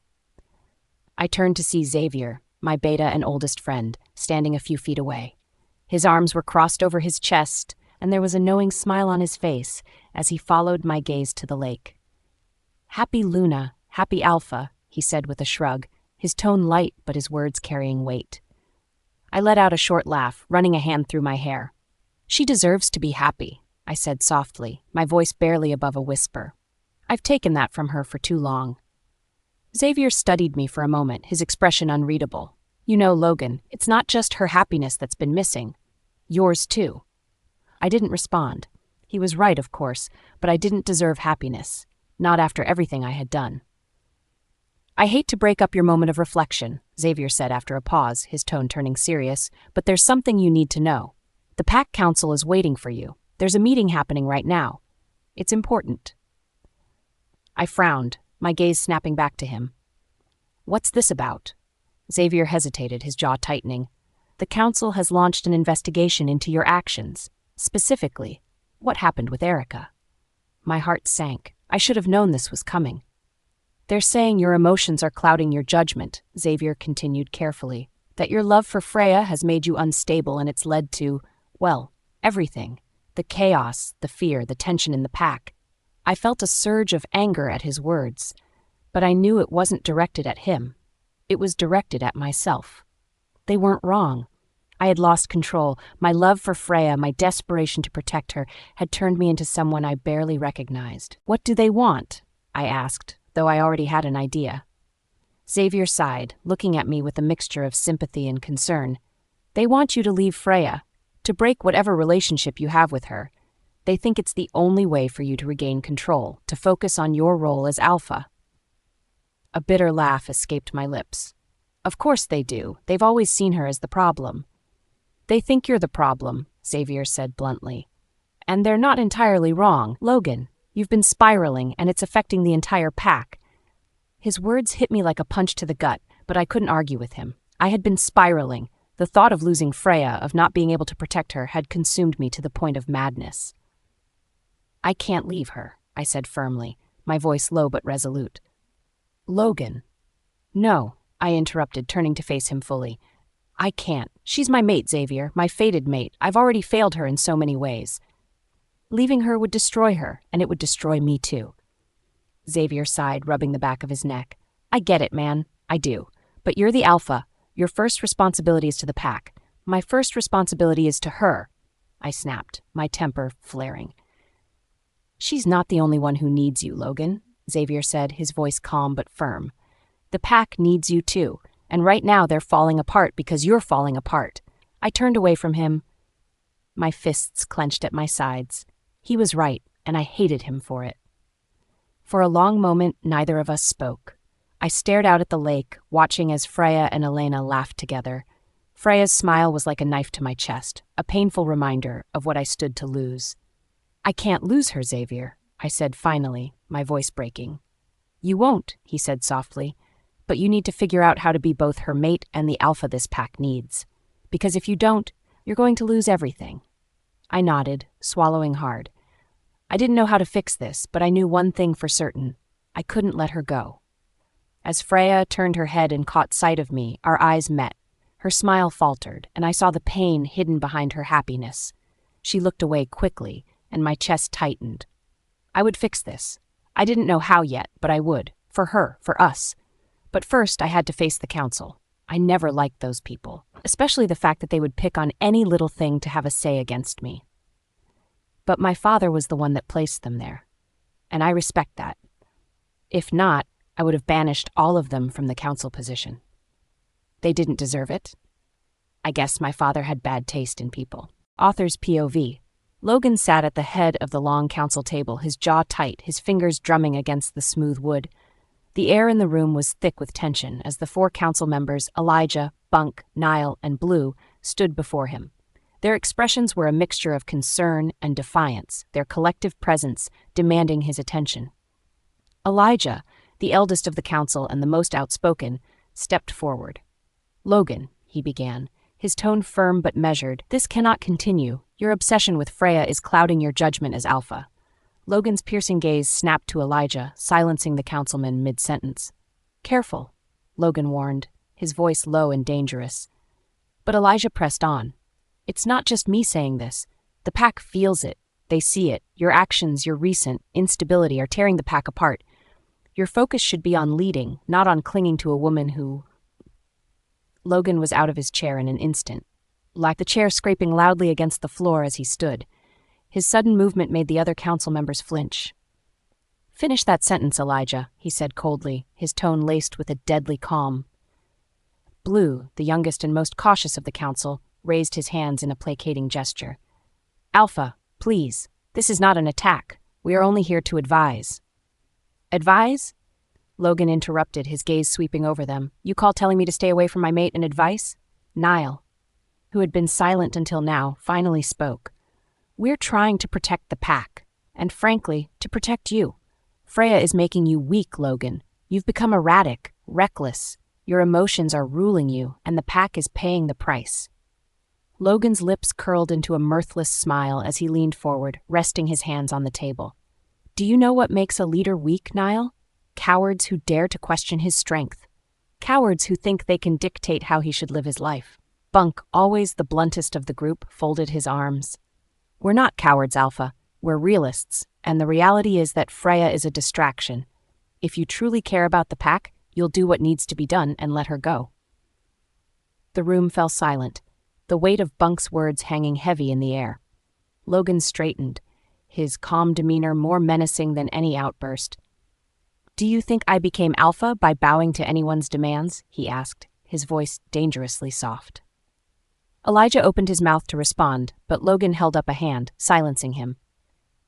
I turned to see Xavier, my beta and oldest friend, standing a few feet away. His arms were crossed over his chest, and there was a knowing smile on his face as he followed my gaze to the lake. "Happy Luna, happy Alpha," he said with a shrug, his tone light but his words carrying weight. I let out a short laugh, running a hand through my hair. "She deserves to be happy," I said softly, my voice barely above a whisper. "I've taken that from her for too long." Xavier studied me for a moment, his expression unreadable. "You know, Logan, it's not just her happiness that's been missing. Yours too." I didn't respond. He was right, of course, but I didn't deserve happiness, not after everything I had done. "I hate to break up your moment of reflection," Xavier said after a pause, his tone turning serious, "but there's something you need to know. The Pack Council is waiting for you. There's a meeting happening right now. It's important." I frowned, my gaze snapping back to him. "What's this about?" Xavier hesitated, his jaw tightening. "The Council has launched an investigation into your actions. Specifically, what happened with Erica." My heart sank. I should have known this was coming. "They're saying your emotions are clouding your judgment," Xavier continued carefully. "That your love for Freya has made you unstable and it's led to, well, everything. The chaos, the fear, the tension in the pack." I felt a surge of anger at his words, but I knew it wasn't directed at him. It was directed at myself. They weren't wrong. I had lost control. My love for Freya, my desperation to protect her, had turned me into someone I barely recognized. "What do they want?" I asked, though I already had an idea. Xavier sighed, looking at me with a mixture of sympathy and concern. "They want you to leave Freya, to break whatever relationship you have with her. They think it's the only way for you to regain control, to focus on your role as Alpha." A bitter laugh escaped my lips. "Of course they do. They've always seen her as the problem." "They think you're the problem," Xavier said bluntly. "And they're not entirely wrong. Logan, you've been spiraling, and it's affecting the entire pack." His words hit me like a punch to the gut, but I couldn't argue with him. I had been spiraling. The thought of losing Freya, of not being able to protect her, had consumed me to the point of madness. "I can't leave her," I said firmly, my voice low but resolute. "Logan." "No," I interrupted, turning to face him fully. "I can't. She's my mate, Xavier, my fated mate. I've already failed her in so many ways. Leaving her would destroy her, and it would destroy me too." Xavier sighed, rubbing the back of his neck. "I get it, man. I do. But you're the Alpha. Your first responsibility is to the pack. My first responsibility is to her," I snapped, my temper flaring. "She's not the only one who needs you, Logan," Xavier said, his voice calm but firm. "The pack needs you too, and right now they're falling apart because you're falling apart." I turned away from him, my fists clenched at my sides. He was right, and I hated him for it. For a long moment, neither of us spoke. I stared out at the lake, watching as Freya and Elena laughed together. Freya's smile was like a knife to my chest, a painful reminder of what I stood to lose. "I can't lose her, Xavier," I said finally, my voice breaking. "You won't," he said softly, "but you need to figure out how to be both her mate and the Alpha this pack needs. Because if you don't, you're going to lose everything." I nodded, swallowing hard. I didn't know how to fix this, but I knew one thing for certain. I couldn't let her go. As Freya turned her head and caught sight of me, our eyes met. Her smile faltered, and I saw the pain hidden behind her happiness. She looked away quickly, and my chest tightened. I would fix this. I didn't know how yet, but I would. For her, for us. But first, I had to face the council. I never liked those people, especially the fact that they would pick on any little thing to have a say against me. But my father was the one that placed them there, and I respect that. If not, I would have banished all of them from the council position. They didn't deserve it. I guess my father had bad taste in people. Author's POV. Logan sat at the head of the long council table, his jaw tight, his fingers drumming against the smooth wood. The air in the room was thick with tension as the 4 council members, Elijah, Bunk, Niall, and Blue, stood before him. Their expressions were a mixture of concern and defiance, their collective presence demanding his attention. Elijah, the eldest of the council and the most outspoken, stepped forward. "Logan," he began, his tone firm but measured, "this cannot continue. Your obsession with Freya is clouding your judgment as Alpha." Logan's piercing gaze snapped to Elijah, silencing the councilman mid-sentence. "Careful," Logan warned, his voice low and dangerous. But Elijah pressed on. "It's not just me saying this. The pack feels it. They see it. Your actions, your recent instability are tearing the pack apart. Your focus should be on leading, not on clinging to a woman who—" Logan was out of his chair in an instant, the chair scraping loudly against the floor as he stood. His sudden movement made the other council members flinch. "Finish that sentence, Elijah," he said coldly, his tone laced with a deadly calm. Blue, the youngest and most cautious of the council, raised his hands in a placating gesture. "Alpha, please, this is not an attack. We are only here to advise." "Advise?" Logan interrupted, his gaze sweeping over them. "You call telling me to stay away from my mate and advice?" Niall, who had been silent until now, finally spoke. "We're trying to protect the pack, and frankly, to protect you. Freya is making you weak, Logan. You've become erratic, reckless. Your emotions are ruling you, and the pack is paying the price." Logan's lips curled into a mirthless smile as he leaned forward, resting his hands on the table. "Do you know what makes a leader weak, Niall? Cowards who dare to question his strength. Cowards who think they can dictate how he should live his life." Bunk, always the bluntest of the group, folded his arms. "We're not cowards, Alpha. We're realists, and the reality is that Freya is a distraction. If you truly care about the pack, You'll do what needs to be done and let her go." The room fell silent, the weight of Bunk's words hanging heavy in the air. Logan straightened, his calm demeanor more menacing than any outburst. "Do you think I became Alpha by bowing to anyone's demands?" he asked, his voice dangerously soft. Elijah opened his mouth to respond, but Logan held up a hand, silencing him.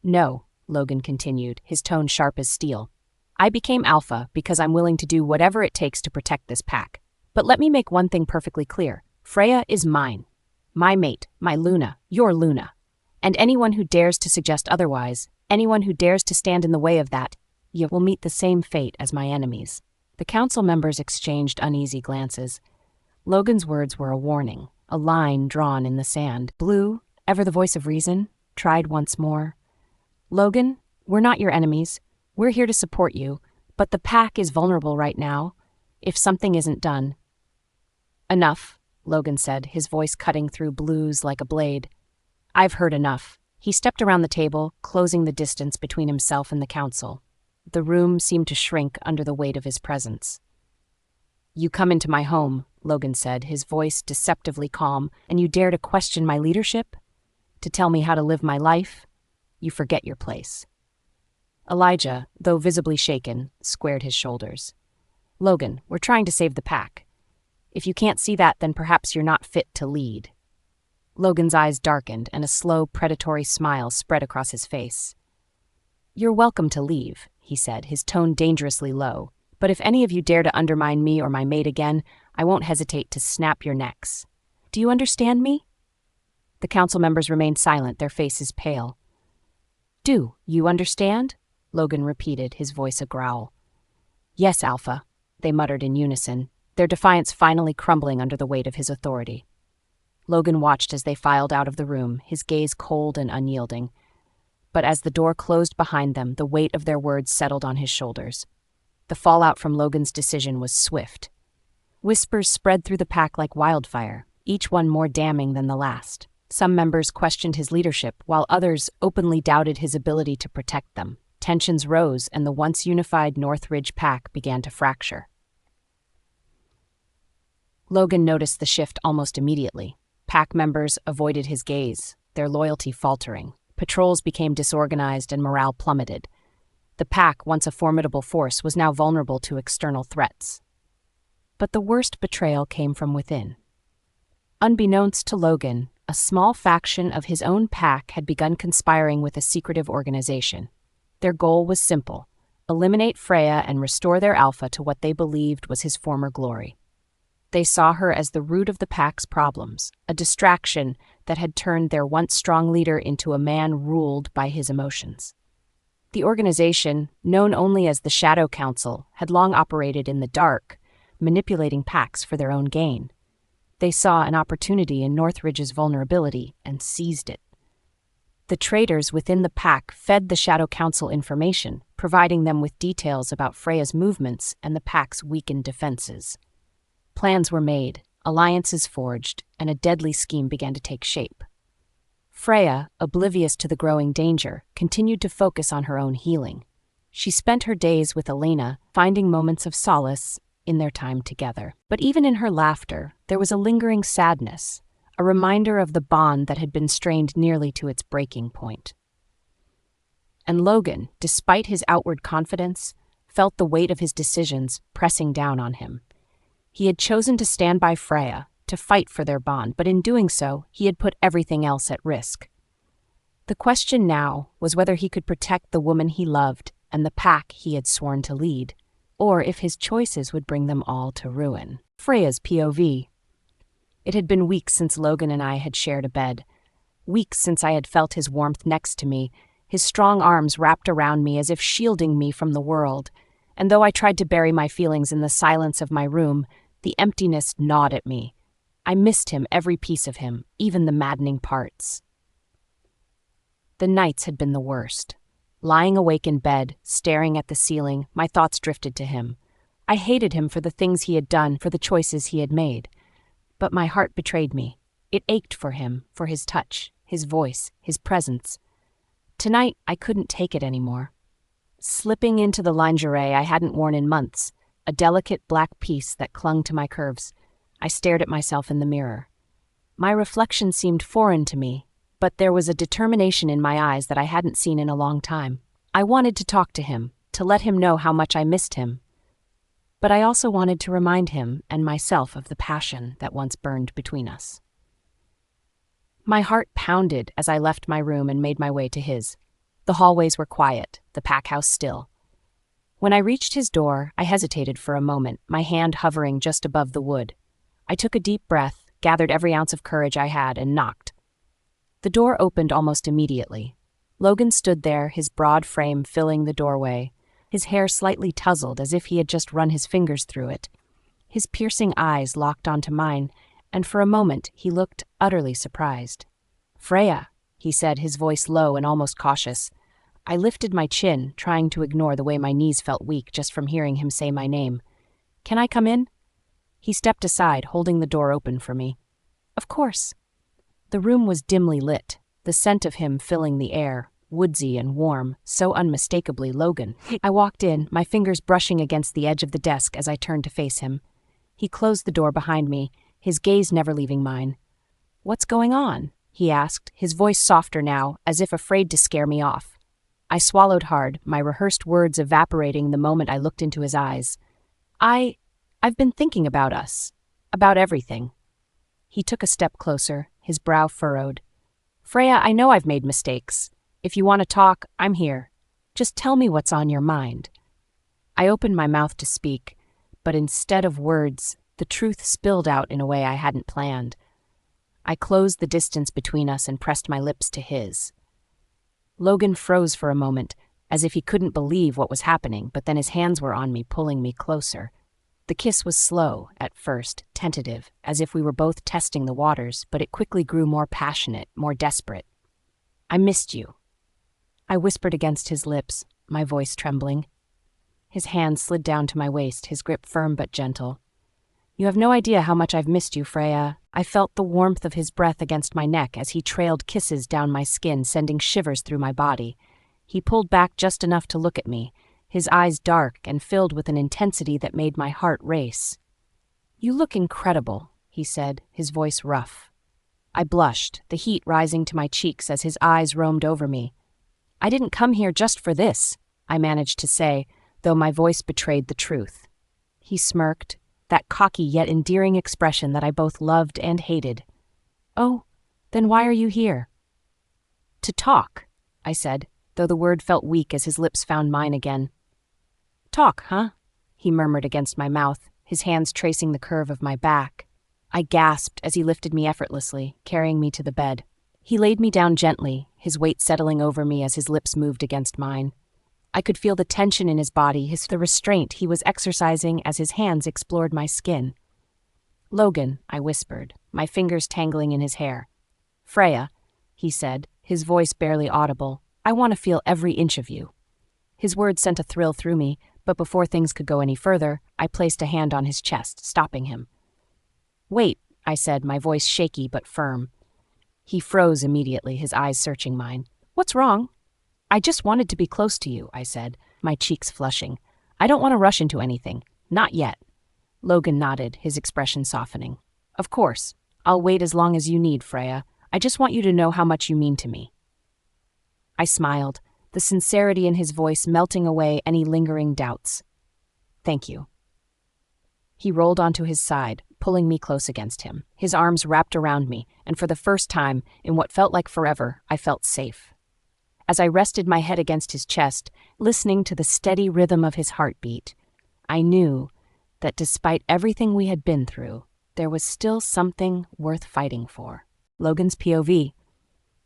"No," Logan continued, his tone sharp as steel. "I became Alpha because I'm willing to do whatever it takes to protect this pack. But let me make one thing perfectly clear. Freya is mine. My mate, my Luna, your Luna. And anyone who dares to suggest otherwise, anyone who dares to stand in the way of that, you will meet the same fate as my enemies." The council members exchanged uneasy glances. Logan's words were a warning, a line drawn in the sand. Blue, ever the voice of reason, tried once more. "Logan, we're not your enemies. We're here to support you, but the pack is vulnerable right now. If something isn't done." "Enough," Logan said, his voice cutting through Blue's like a blade. "I've heard enough." He stepped around the table, closing the distance between himself and the council. The room seemed to shrink under the weight of his presence. "You come into my home," Logan said, his voice deceptively calm, "and you dare to question my leadership? To tell me how to live my life? You forget your place." Elijah, though visibly shaken, squared his shoulders. "Logan, we're trying to save the pack. If you can't see that, then perhaps you're not fit to lead." Logan's eyes darkened, and a slow, predatory smile spread across his face. "You're welcome to leave," he said, his tone dangerously low. "But if any of you dare to undermine me or my mate again, I won't hesitate to snap your necks. Do you understand me?" The council members remained silent, their faces pale. "Do you understand?" Logan repeated, his voice a growl. "Yes, Alpha," they muttered in unison, their defiance finally crumbling under the weight of his authority. Logan watched as they filed out of the room, his gaze cold and unyielding. But as the door closed behind them, the weight of their words settled on his shoulders. The fallout from Logan's decision was swift. Whispers spread through the pack like wildfire, each one more damning than the last. Some members questioned his leadership, while others openly doubted his ability to protect them. Tensions rose, and the once unified NorthRidge pack began to fracture. Logan noticed the shift almost immediately. Pack members avoided his gaze, their loyalty faltering. Patrols became disorganized and morale plummeted. The pack, once a formidable force, was now vulnerable to external threats. But the worst betrayal came from within. Unbeknownst to Logan, a small faction of his own pack had begun conspiring with a secretive organization. Their goal was simple: eliminate Freya and restore their Alpha to what they believed was his former glory. They saw her as the root of the pack's problems, a distraction that had turned their once strong leader into a man ruled by his emotions. The organization, known only as the Shadow Council, had long operated in the dark, manipulating packs for their own gain. They saw an opportunity in NorthRidge's vulnerability and seized it. The traitors within the pack fed the Shadow Council information, providing them with details about Freya's movements and the pack's weakened defenses. Plans were made, alliances forged, and a deadly scheme began to take shape. Freya, oblivious to the growing danger, continued to focus on her own healing. She spent her days with Elena, finding moments of solace in their time together. But even in her laughter, there was a lingering sadness, a reminder of the bond that had been strained nearly to its breaking point. And Logan, despite his outward confidence, felt the weight of his decisions pressing down on him. He had chosen to stand by Freya, to fight for their bond, but in doing so, he had put everything else at risk. The question now was whether he could protect the woman he loved and the pack he had sworn to lead, or if his choices would bring them all to ruin. Freya's POV. It had been weeks since Logan and I had shared a bed. Weeks since I had felt his warmth next to me, his strong arms wrapped around me as if shielding me from the world. And though I tried to bury my feelings in the silence of my room, the emptiness gnawed at me. I missed him, every piece of him, even the maddening parts. The nights had been the worst. Lying awake in bed, staring at the ceiling, my thoughts drifted to him. I hated him for the things he had done, for the choices he had made. But my heart betrayed me. It ached for him, for his touch, his voice, his presence. Tonight, I couldn't take it anymore. Slipping into the lingerie I hadn't worn in months, a delicate black piece that clung to my curves. I stared at myself in the mirror. My reflection seemed foreign to me, but there was a determination in my eyes that I hadn't seen in a long time. I wanted to talk to him, to let him know how much I missed him. But I also wanted to remind him and myself of the passion that once burned between us. My heart pounded as I left my room and made my way to his. The hallways were quiet, the pack house still. When I reached his door, I hesitated for a moment, my hand hovering just above the wood. I took a deep breath, gathered every ounce of courage I had, and knocked. The door opened almost immediately. Logan stood there, his broad frame filling the doorway, his hair slightly tousled as if he had just run his fingers through it. His piercing eyes locked onto mine, and for a moment he looked utterly surprised. "Freya," he said, his voice low and almost cautious. I lifted my chin, trying to ignore the way my knees felt weak just from hearing him say my name. "Can I come in?" He stepped aside, holding the door open for me. "Of course." The room was dimly lit, the scent of him filling the air, woodsy and warm, so unmistakably Logan. I walked in, my fingers brushing against the edge of the desk as I turned to face him. He closed the door behind me, his gaze never leaving mine. "What's going on?" he asked, his voice softer now, as if afraid to scare me off. I swallowed hard, my rehearsed words evaporating the moment I looked into his eyes. I've been thinking about us. About everything." He took a step closer, his brow furrowed. "Freya, I know I've made mistakes. If you want to talk, I'm here. Just tell me what's on your mind." I opened my mouth to speak, but instead of words, the truth spilled out in a way I hadn't planned. I closed the distance between us and pressed my lips to his. Logan froze for a moment, as if he couldn't believe what was happening, but then his hands were on me, pulling me closer. The kiss was slow, at first, tentative, as if we were both testing the waters, but it quickly grew more passionate, more desperate. "I missed you," I whispered against his lips, my voice trembling. His hand slid down to my waist, his grip firm but gentle. "You have no idea how much I've missed you, Freya." I felt the warmth of his breath against my neck as he trailed kisses down my skin, sending shivers through my body. He pulled back just enough to look at me, his eyes dark and filled with an intensity that made my heart race. "You look incredible," he said, his voice rough. I blushed, the heat rising to my cheeks as his eyes roamed over me. "I didn't come here just for this," I managed to say, though my voice betrayed the truth. He smirked, that cocky yet endearing expression that I both loved and hated. "Oh, then why are you here?" "To talk," I said, though the word felt weak as his lips found mine again. "Talk, huh?" he murmured against my mouth, his hands tracing the curve of my back. I gasped as he lifted me effortlessly, carrying me to the bed. He laid me down gently, his weight settling over me as his lips moved against mine. I could feel the tension in his body, the restraint he was exercising as his hands explored my skin. "Logan," I whispered, my fingers tangling in his hair. "Freya," he said, his voice barely audible, "I want to feel every inch of you." His words sent a thrill through me, but before things could go any further, I placed a hand on his chest, stopping him. "Wait," I said, my voice shaky but firm. He froze immediately, his eyes searching mine. "What's wrong?" "I just wanted to be close to you," I said, my cheeks flushing. "I don't want to rush into anything. Not yet." Logan nodded, his expression softening. "Of course. I'll wait as long as you need, Freya. I just want you to know how much you mean to me." I smiled, the sincerity in his voice melting away any lingering doubts. "Thank you." He rolled onto his side, pulling me close against him, his arms wrapped around me, and for the first time, in what felt like forever, I felt safe. As I rested my head against his chest, listening to the steady rhythm of his heartbeat, I knew that despite everything we had been through, there was still something worth fighting for. Logan's POV.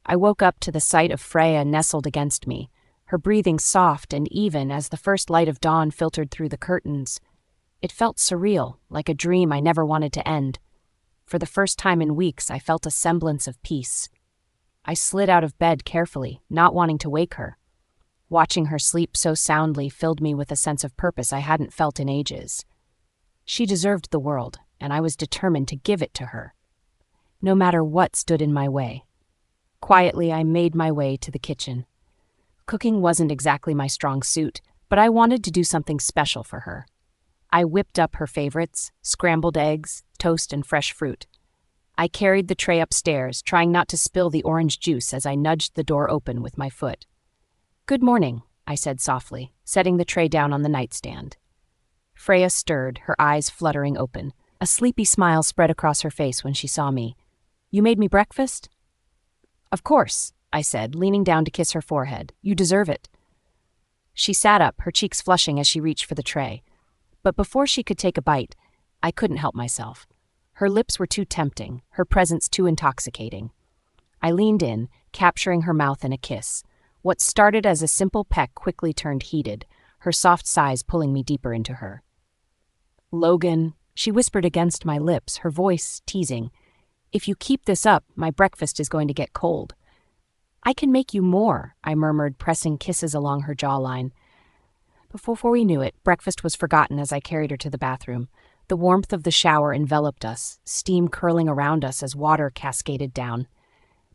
I woke up to the sight of Freya nestled against me, her breathing soft and even as the first light of dawn filtered through the curtains. It felt surreal, like a dream I never wanted to end. For the first time in weeks, I felt a semblance of peace. I slid out of bed carefully, not wanting to wake her. Watching her sleep so soundly filled me with a sense of purpose I hadn't felt in ages. She deserved the world, and I was determined to give it to her, no matter what stood in my way. Quietly, I made my way to the kitchen. Cooking wasn't exactly my strong suit, but I wanted to do something special for her. I whipped up her favorites, scrambled eggs, toast, and fresh fruit. I carried the tray upstairs, trying not to spill the orange juice as I nudged the door open with my foot. "Good morning," I said softly, setting the tray down on the nightstand. Freya stirred, her eyes fluttering open. A sleepy smile spread across her face when she saw me. "You made me breakfast?" "Of course," I said, leaning down to kiss her forehead. "You deserve it." She sat up, her cheeks flushing as she reached for the tray. But before she could take a bite, I couldn't help myself. Her lips were too tempting, her presence too intoxicating. I leaned in, capturing her mouth in a kiss. What started as a simple peck quickly turned heated, her soft sighs pulling me deeper into her. "Logan," she whispered against my lips, her voice teasing. "If you keep this up, my breakfast is going to get cold." "I can make you more," I murmured, pressing kisses along her jawline. Before we knew it, breakfast was forgotten as I carried her to the bathroom. The warmth of the shower enveloped us, steam curling around us as water cascaded down.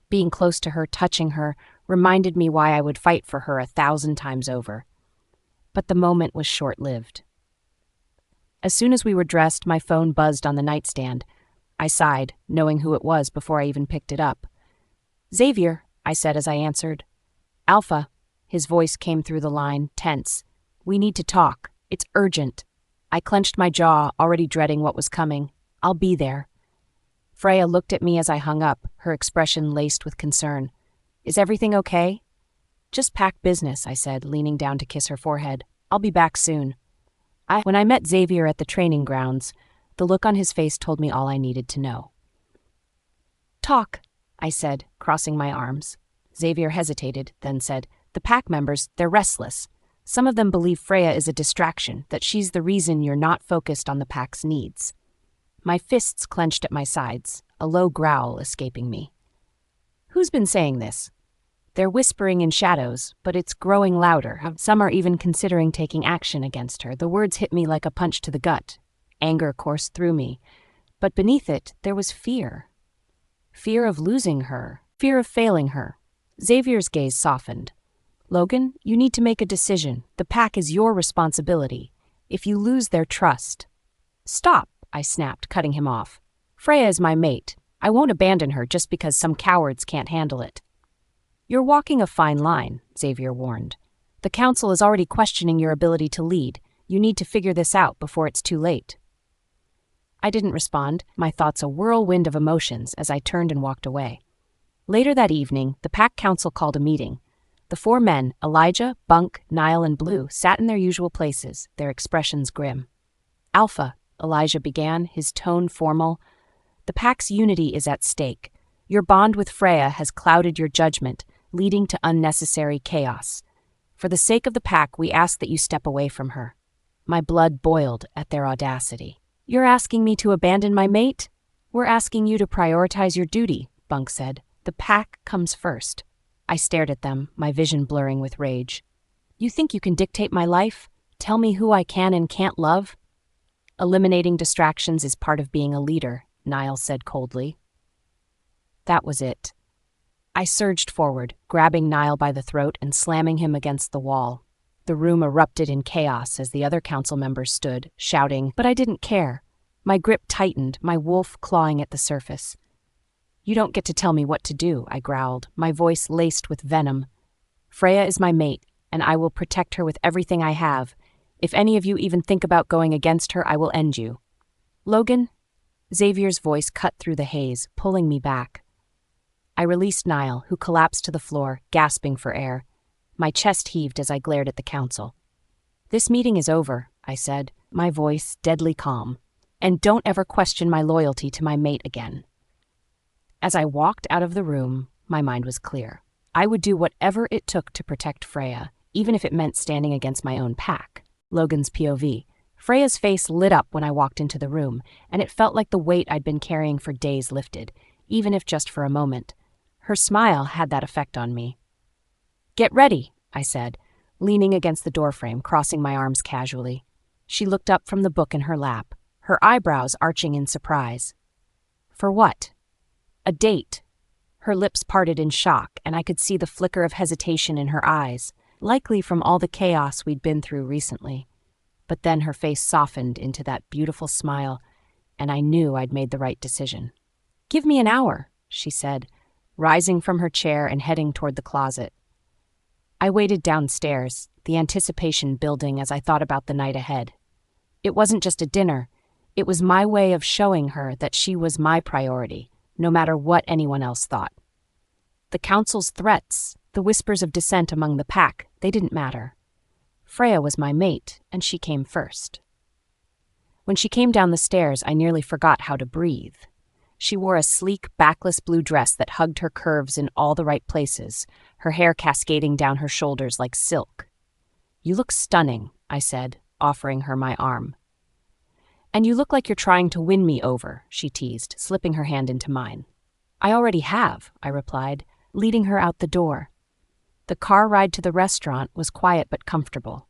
Being close to her, touching her, reminded me why I would fight for her 1,000 times over. But the moment was short-lived. As soon as we were dressed, my phone buzzed on the nightstand. I sighed, knowing who it was before I even picked it up. "Xavier," I said as I answered. "Alpha," his voice came through the line, tense. "We need to talk. It's urgent." I clenched my jaw, already dreading what was coming. "I'll be there." Freya looked at me as I hung up, her expression laced with concern. "Is everything okay?" "Just pack business," I said, leaning down to kiss her forehead. "I'll be back soon." When I met Xavier at the training grounds, the look on his face told me all I needed to know. "Talk," I said, crossing my arms. Xavier hesitated, then said, "The pack members, they're restless. Some of them believe Freya is a distraction, that she's the reason you're not focused on the pack's needs." My fists clenched at my sides, a low growl escaping me. "Who's been saying this?" "They're whispering in shadows, but it's growing louder. Some are even considering taking action against her." The words hit me like a punch to the gut. Anger coursed through me. But beneath it, there was fear. Fear of losing her. Fear of failing her. Xavier's gaze softened. "Logan, you need to make a decision. The pack is your responsibility. If you lose their trust..." "Stop," I snapped, cutting him off. "Freya is my mate. I won't abandon her just because some cowards can't handle it." "You're walking a fine line," Xavier warned. "The council is already questioning your ability to lead. You need to figure this out before it's too late." I didn't respond, my thoughts a whirlwind of emotions as I turned and walked away. Later that evening, the pack council called a meeting. The 4 men, Elijah, Bunk, Niall, and Blue, sat in their usual places, their expressions grim. "Alpha," Elijah began, his tone formal, "the pack's unity is at stake. Your bond with Freya has clouded your judgment, leading to unnecessary chaos. For the sake of the pack, we ask that you step away from her." My blood boiled at their audacity. "You're asking me to abandon my mate?" "We're asking you to prioritize your duty," Bunk said. "The pack comes first." I stared at them, my vision blurring with rage. "You think you can dictate my life? Tell me who I can and can't love?" "Eliminating distractions is part of being a leader," Niall said coldly. That was it. I surged forward, grabbing Niall by the throat and slamming him against the wall. The room erupted in chaos as the other council members stood, shouting, but I didn't care. My grip tightened, my wolf clawing at the surface. "You don't get to tell me what to do," I growled, my voice laced with venom. "Freya is my mate, and I will protect her with everything I have. If any of you even think about going against her, I will end you." "Logan?" Xavier's voice cut through the haze, pulling me back. I released Niall, who collapsed to the floor, gasping for air. My chest heaved as I glared at the council. "This meeting is over," I said, my voice deadly calm. "And don't ever question my loyalty to my mate again." As I walked out of the room, my mind was clear. I would do whatever it took to protect Freya, even if it meant standing against my own pack. Logan's POV. Freya's face lit up when I walked into the room, and it felt like the weight I'd been carrying for days lifted, even if just for a moment. Her smile had that effect on me. "Get ready," I said, leaning against the doorframe, crossing my arms casually. She looked up from the book in her lap, her eyebrows arching in surprise. "For what?" "A date." Her lips parted in shock, and I could see the flicker of hesitation in her eyes, likely from all the chaos we'd been through recently. But then her face softened into that beautiful smile, and I knew I'd made the right decision. "Give me an hour," she said, rising from her chair and heading toward the closet. I waited downstairs, the anticipation building as I thought about the night ahead. It wasn't just a dinner. It was my way of showing her that she was my priority, no matter what anyone else thought. The council's threats, the whispers of dissent among the pack, they didn't matter. Freya was my mate, and she came first. When she came down the stairs, I nearly forgot how to breathe. She wore a sleek, backless blue dress that hugged her curves in all the right places, her hair cascading down her shoulders like silk. "You look stunning," I said, offering her my arm. "And you look like you're trying to win me over," she teased, slipping her hand into mine. "I already have," I replied, leading her out the door. The car ride to the restaurant was quiet but comfortable.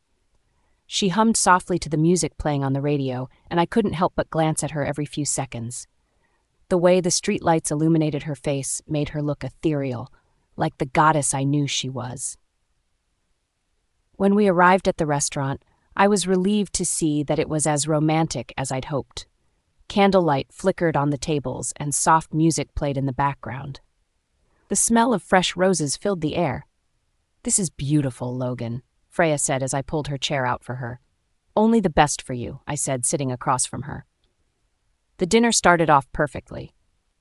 She hummed softly to the music playing on the radio, and I couldn't help but glance at her every few seconds. The way the streetlights illuminated her face made her look ethereal, like the goddess I knew she was. When we arrived at the restaurant, I was relieved to see that it was as romantic as I'd hoped. Candlelight flickered on the tables and soft music played in the background. The smell of fresh roses filled the air. "This is beautiful, Logan," Freya said as I pulled her chair out for her. "Only the best for you," I said, sitting across from her. The dinner started off perfectly.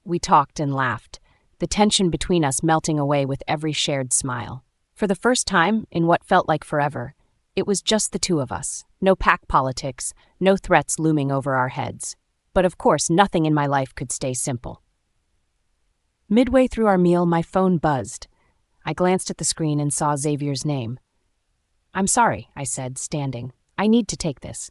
We talked and laughed, the tension between us melting away with every shared smile. For the first time, in what felt like forever, it was just the two of us. No pack politics, no threats looming over our heads. But of course, nothing in my life could stay simple. Midway through our meal, my phone buzzed. I glanced at the screen and saw Xavier's name. "I'm sorry," I said, standing. "I need to take this."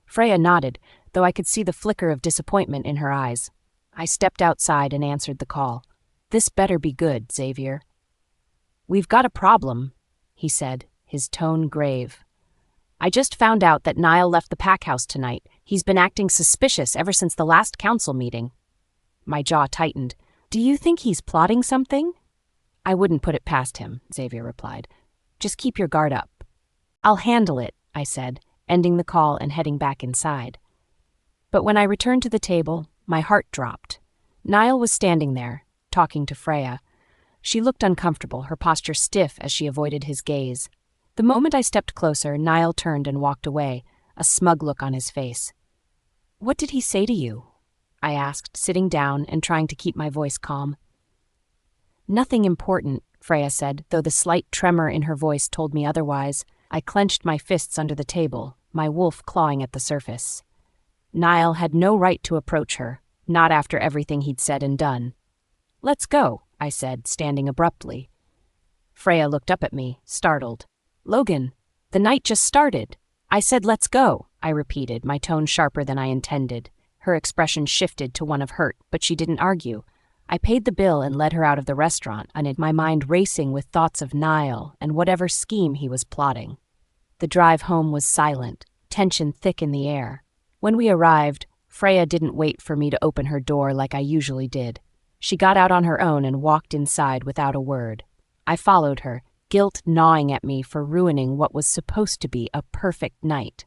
Freya nodded, though I could see the flicker of disappointment in her eyes. I stepped outside and answered the call. "This better be good, Xavier." "We've got a problem," he said, his tone grave. "I just found out that Niall left the pack house tonight. He's been acting suspicious ever since the last council meeting." My jaw tightened. "Do you think he's plotting something?" "I wouldn't put it past him," Xavier replied. "Just keep your guard up." "I'll handle it," I said, ending the call and heading back inside. But when I returned to the table, my heart dropped. Niall was standing there, talking to Freya. She looked uncomfortable, her posture stiff as she avoided his gaze. The moment I stepped closer, Niall turned and walked away, a smug look on his face. "What did he say to you?" I asked, sitting down and trying to keep my voice calm. "Nothing important," Freya said, though the slight tremor in her voice told me otherwise. I clenched my fists under the table, my wolf clawing at the surface. Niall had no right to approach her, not after everything he'd said and done. "Let's go," I said, standing abruptly. Freya looked up at me, startled. "Logan, the night just started." "I said let's go," I repeated, my tone sharper than I intended. Her expression shifted to one of hurt, but she didn't argue. I paid the bill and led her out of the restaurant, and my mind racing with thoughts of Niall and whatever scheme he was plotting. The drive home was silent, tension thick in the air. When we arrived, Freya didn't wait for me to open her door like I usually did. She got out on her own and walked inside without a word. I followed her, guilt gnawing at me for ruining what was supposed to be a perfect night.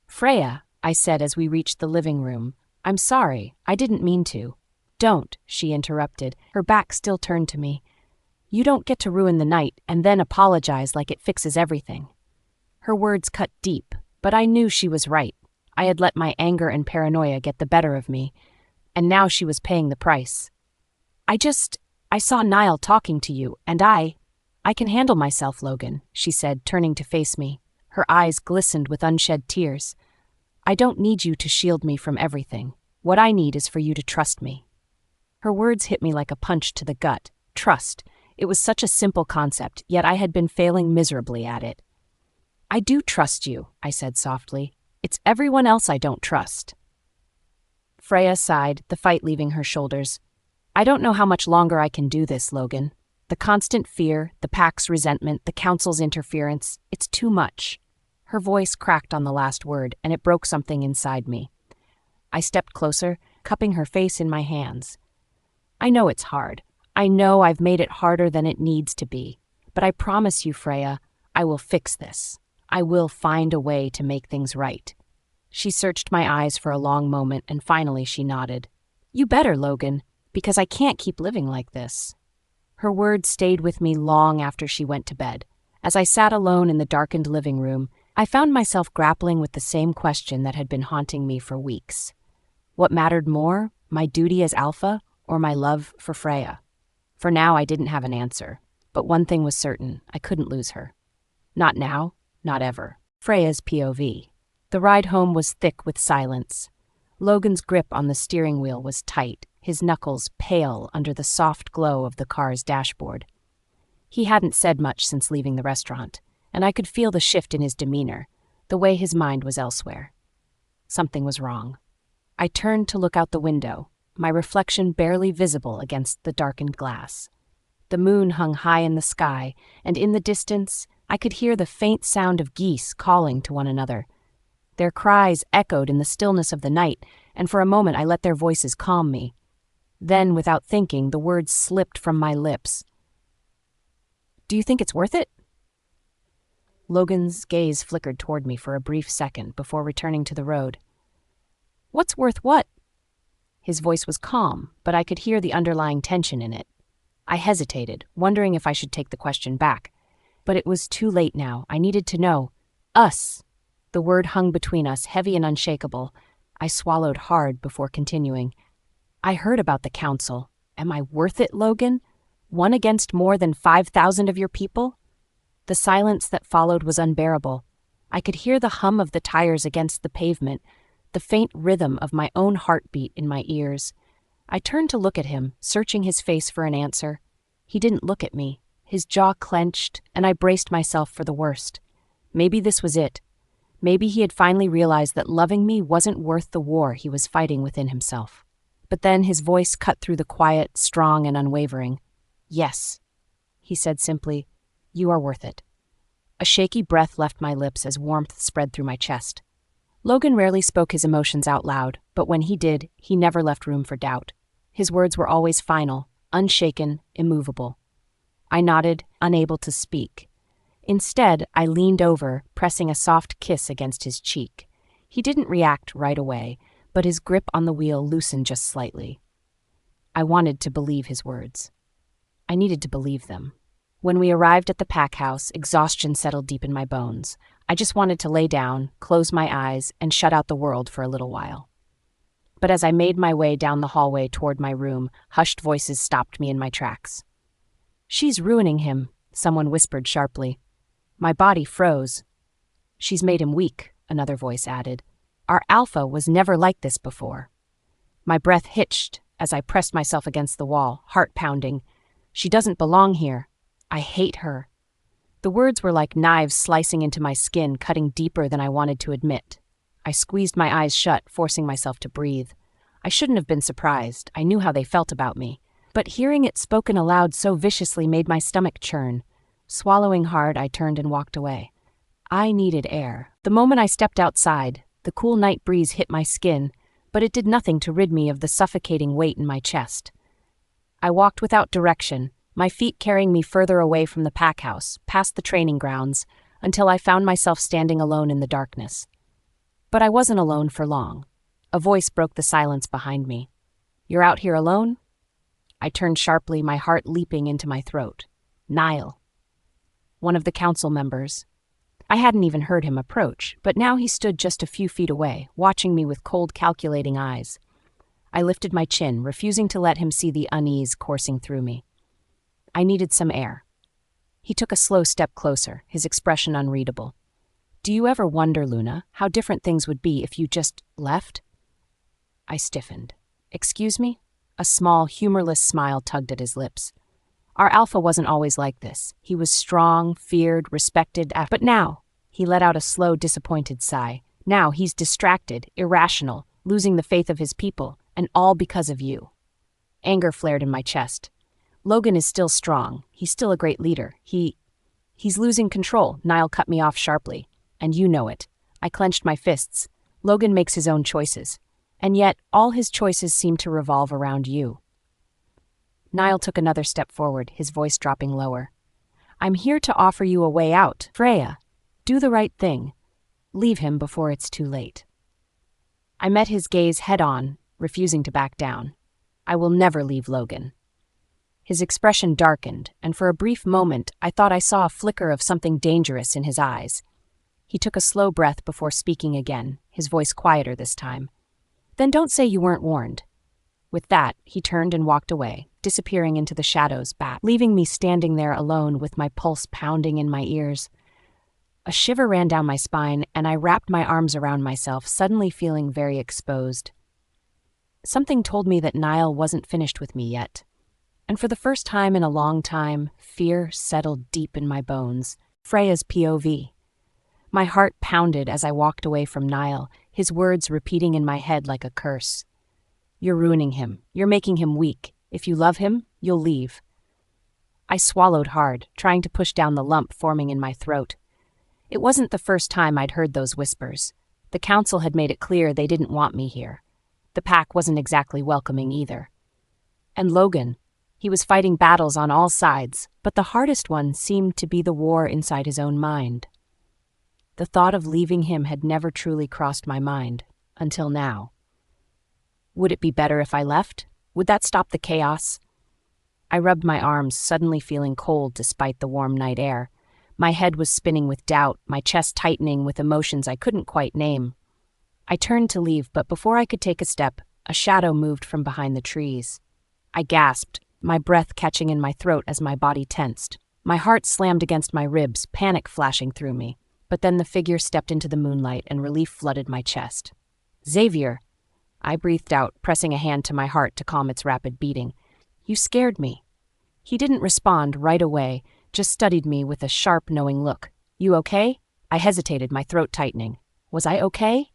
"Freya," I said as we reached the living room, "I'm sorry, I didn't mean to." "Don't," she interrupted, her back still turned to me. "You don't get to ruin the night and then apologize like it fixes everything." Her words cut deep, but I knew she was right. I had let my anger and paranoia get the better of me, and now she was paying the price. I saw Niall talking to you, and I can handle myself, Logan," she said, turning to face me. Her eyes glistened with unshed tears. "I don't need you to shield me from everything. What I need is for you to trust me." Her words hit me like a punch to the gut. Trust. It was such a simple concept, yet I had been failing miserably at it. "I do trust you," I said softly. "It's everyone else I don't trust." Freya sighed, the fight leaving her shoulders. "I don't know how much longer I can do this, Logan. The constant fear, the pack's resentment, the council's interference, it's too much." Her voice cracked on the last word, and it broke something inside me. I stepped closer, cupping her face in my hands. "I know it's hard. I know I've made it harder than it needs to be. But I promise you, Freya, I will fix this. I will find a way to make things right. She searched my eyes for a long moment, and finally she nodded. You better, Logan, because I can't keep living like this. Her words stayed with me long after she went to bed. As I sat alone in the darkened living room, I found myself grappling with the same question that had been haunting me for weeks. What mattered more, my duty as Alpha or my love for Freya? For now, I didn't have an answer, but one thing was certain, I couldn't lose her. Not now, not ever. Freya's POV. The ride home was thick with silence. Logan's grip on the steering wheel was tight, his knuckles pale under the soft glow of the car's dashboard. He hadn't said much since leaving the restaurant, and I could feel the shift in his demeanor, the way his mind was elsewhere. Something was wrong. I turned to look out the window, my reflection barely visible against the darkened glass. The moon hung high in the sky, and in the distance, I could hear the faint sound of geese calling to one another. Their cries echoed in the stillness of the night, and for a moment I let their voices calm me. Then, without thinking, the words slipped from my lips. Do you think it's worth it? Logan's gaze flickered toward me for a brief second before returning to the road. What's worth what? His voice was calm, but I could hear the underlying tension in it. I hesitated, wondering if I should take the question back. But it was too late now. I needed to know. Us. The word hung between us, heavy and unshakable. I swallowed hard before continuing. I heard about the council. Am I worth it, Logan? One against more than 5,000 of your people? The silence that followed was unbearable. I could hear the hum of the tires against the pavement, the faint rhythm of my own heartbeat in my ears. I turned to look at him, searching his face for an answer. He didn't look at me. His jaw clenched, and I braced myself for the worst. Maybe this was it. Maybe he had finally realized that loving me wasn't worth the war he was fighting within himself. But then his voice cut through the quiet, strong and unwavering. Yes, he said simply, you are worth it. A shaky breath left my lips as warmth spread through my chest. Logan rarely spoke his emotions out loud, but when he did, he never left room for doubt. His words were always final, unshaken, immovable. I nodded, unable to speak. Instead, I leaned over, pressing a soft kiss against his cheek. He didn't react right away, but his grip on the wheel loosened just slightly. I wanted to believe his words. I needed to believe them. When we arrived at the pack house, exhaustion settled deep in my bones. I just wanted to lay down, close my eyes, and shut out the world for a little while. But as I made my way down the hallway toward my room, hushed voices stopped me in my tracks. She's ruining him, someone whispered sharply. My body froze. She's made him weak, another voice added. Our Alpha was never like this before. My breath hitched as I pressed myself against the wall, heart pounding. She doesn't belong here. I hate her. The words were like knives slicing into my skin, cutting deeper than I wanted to admit. I squeezed my eyes shut, forcing myself to breathe. I shouldn't have been surprised. I knew how they felt about me. But hearing it spoken aloud so viciously made my stomach churn. Swallowing hard, I turned and walked away. I needed air. The moment I stepped outside, the cool night breeze hit my skin, but it did nothing to rid me of the suffocating weight in my chest. I walked without direction, my feet carrying me further away from the pack house, past the training grounds, until I found myself standing alone in the darkness. But I wasn't alone for long. A voice broke the silence behind me. You're out here alone? I turned sharply, my heart leaping into my throat. Niall. One of the council members. I hadn't even heard him approach, but now he stood just a few feet away, watching me with cold, calculating eyes. I lifted my chin, refusing to let him see the unease coursing through me. I needed some air. He took a slow step closer, his expression unreadable. Do you ever wonder, Luna, how different things would be if you just left? I stiffened. Excuse me? A small, humorless smile tugged at his lips. Our Alpha wasn't always like this. He was strong, feared, respected, but now, he let out a slow, disappointed sigh. Now he's distracted, irrational, losing the faith of his people, and all because of you. Anger flared in my chest. Logan is still strong. He's still a great leader. He's losing control. Niall cut me off sharply. And you know it. I clenched my fists. Logan makes his own choices. And yet, all his choices seem to revolve around you. Niall took another step forward, his voice dropping lower. I'm here to offer you a way out, Freya. Do the right thing. Leave him before it's too late. I met his gaze head-on, refusing to back down. I will never leave Logan. His expression darkened, and for a brief moment I thought I saw a flicker of something dangerous in his eyes. He took a slow breath before speaking again, his voice quieter this time. Then don't say you weren't warned. With that, he turned and walked away, disappearing into the shadows back, leaving me standing there alone with my pulse pounding in my ears. A shiver ran down my spine, and I wrapped my arms around myself, suddenly feeling very exposed. Something told me that Niall wasn't finished with me yet. And for the first time in a long time, fear settled deep in my bones. Freya's POV. My heart pounded as I walked away from Niall, his words repeating in my head like a curse. You're ruining him. You're making him weak. If you love him, you'll leave. I swallowed hard, trying to push down the lump forming in my throat. It wasn't the first time I'd heard those whispers. The council had made it clear they didn't want me here. The pack wasn't exactly welcoming either. And Logan, he was fighting battles on all sides, but the hardest one seemed to be the war inside his own mind. The thought of leaving him had never truly crossed my mind, until now. Would it be better if I left? Would that stop the chaos? I rubbed my arms, suddenly feeling cold despite the warm night air. My head was spinning with doubt, my chest tightening with emotions I couldn't quite name. I turned to leave, but before I could take a step, a shadow moved from behind the trees. I gasped, my breath catching in my throat as my body tensed. My heart slammed against my ribs, panic flashing through me. But then the figure stepped into the moonlight and relief flooded my chest. Xavier! I breathed out, pressing a hand to my heart to calm its rapid beating. You scared me. He didn't respond right away, just studied me with a sharp, knowing look. You okay? I hesitated, my throat tightening. Was I okay?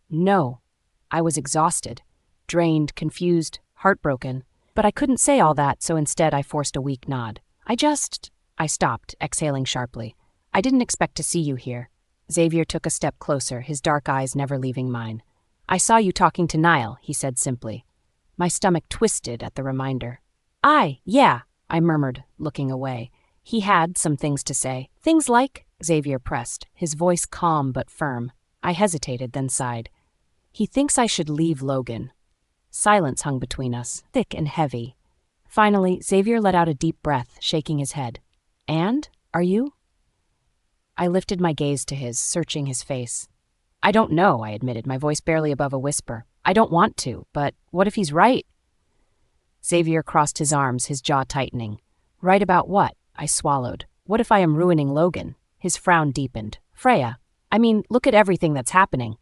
No. I was exhausted, drained, confused, heartbroken. But I couldn't say all that, so instead I forced a weak nod. I stopped, exhaling sharply. I didn't expect to see you here. Xavier took a step closer, his dark eyes never leaving mine. I saw you talking to Niall, he said simply. My stomach twisted at the reminder. Yeah, I murmured, looking away. He had some things to say. Things like, Xavier pressed, his voice calm but firm. I hesitated, then sighed. He thinks I should leave Logan. Silence hung between us, thick and heavy. Finally, Xavier let out a deep breath, shaking his head. And? Are you? I lifted my gaze to his, searching his face. I don't know, I admitted, my voice barely above a whisper. I don't want to, but what if he's right? Xavier crossed his arms, his jaw tightening. Right about what? I swallowed. What if I am ruining Logan? His frown deepened. Freya, look at everything that's happening.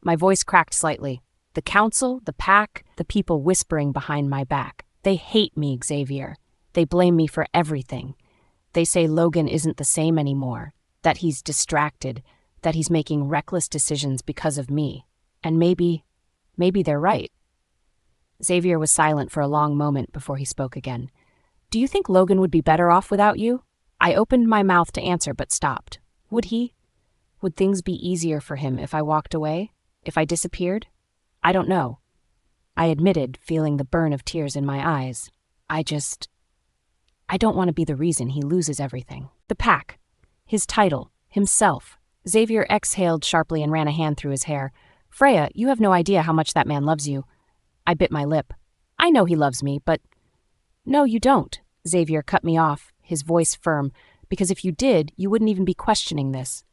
My voice cracked slightly. The council, the pack, the people whispering behind my back. They hate me, Xavier. They blame me for everything. They say Logan isn't the same anymore, that he's distracted, that he's making reckless decisions because of me. And maybe they're right. Xavier was silent for a long moment before he spoke again. Do you think Logan would be better off without you? I opened my mouth to answer but stopped. Would he? Would things be easier for him if I walked away? If I disappeared? I don't know. I admitted, feeling the burn of tears in my eyes. I don't want to be the reason he loses everything. The pack. His title. Himself. Xavier exhaled sharply and ran a hand through his hair. Freya, you have no idea how much that man loves you. I bit my lip. I know he loves me, but... No, you don't. Xavier cut me off, his voice firm, because if you did, you wouldn't even be questioning this.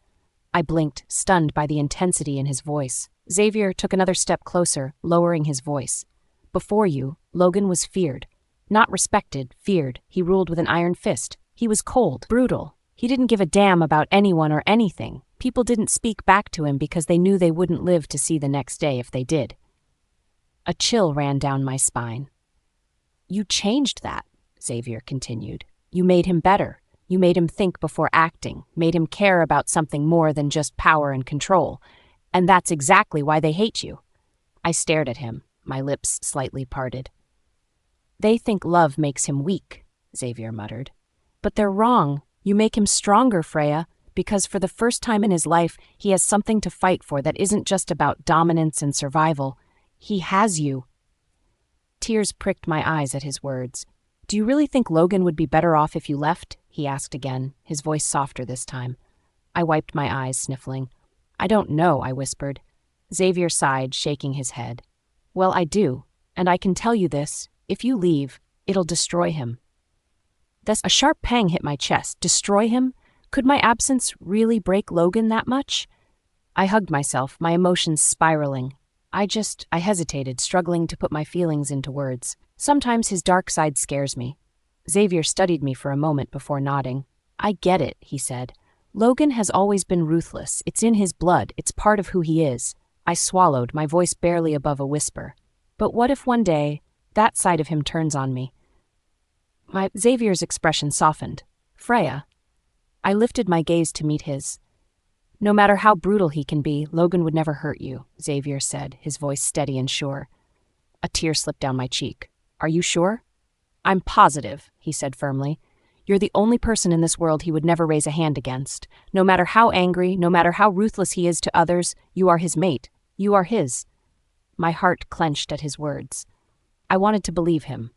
I blinked, stunned by the intensity in his voice. Xavier took another step closer, lowering his voice. Before you, Logan was feared. Not respected, feared. He ruled with an iron fist. He was cold, brutal. He didn't give a damn about anyone or anything. People didn't speak back to him because they knew they wouldn't live to see the next day if they did. A chill ran down my spine. You changed that, Xavier continued. You made him better. You made him think before acting, made him care about something more than just power and control. And that's exactly why they hate you. I stared at him, my lips slightly parted. They think love makes him weak, Xavier muttered. But they're wrong. You make him stronger, Freya, because for the first time in his life, he has something to fight for that isn't just about dominance and survival. He has you. Tears pricked my eyes at his words. Do you really think Logan would be better off if you left? He asked again, his voice softer this time. I wiped my eyes, sniffling. I don't know, I whispered. Xavier sighed, shaking his head. Well, I do, and I can tell you this. If you leave, it'll destroy him. A sharp pang hit my chest. Destroy him? Could my absence really break Logan that much? I hugged myself, my emotions spiraling. I hesitated, struggling to put my feelings into words. Sometimes his dark side scares me. Xavier studied me for a moment before nodding. I get it, he said. Logan has always been ruthless. It's in his blood. It's part of who he is. I swallowed, my voice barely above a whisper. But what if one day that side of him turns on me? Xavier's expression softened. Freya. I lifted my gaze to meet his. No matter how brutal he can be, Logan would never hurt you, Xavier said, his voice steady and sure. A tear slipped down my cheek. Are you sure? I'm positive, he said firmly. You're the only person in this world he would never raise a hand against. No matter how angry, no matter how ruthless he is to others, you are his mate. You are his. My heart clenched at his words. I wanted to believe him.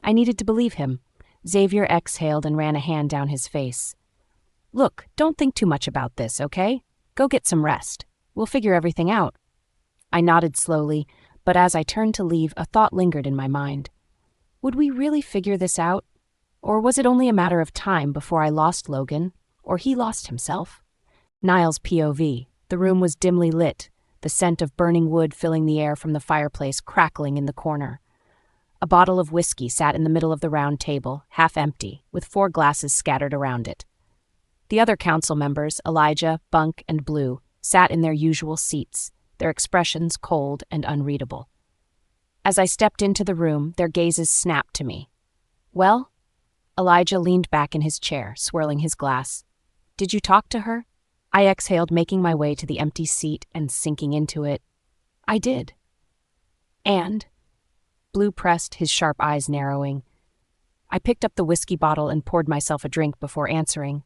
I needed to believe him. Xavier exhaled and ran a hand down his face. Look, don't think too much about this, okay? Go get some rest. We'll figure everything out. I nodded slowly, but as I turned to leave, a thought lingered in my mind. Would we really figure this out? Or was it only a matter of time before I lost Logan, or he lost himself? Niall's POV. The room was dimly lit, the scent of burning wood filling the air from the fireplace crackling in the corner. A bottle of whiskey sat in the middle of the round table, half empty, with 4 glasses scattered around it. The other council members, Elijah, Bunk, and Blue, sat in their usual seats, their expressions cold and unreadable. As I stepped into the room, their gazes snapped to me. Well? Elijah leaned back in his chair, swirling his glass. Did you talk to her? I exhaled, making my way to the empty seat and sinking into it. I did. And? Blue pressed, his sharp eyes narrowing. I picked up the whiskey bottle and poured myself a drink before answering.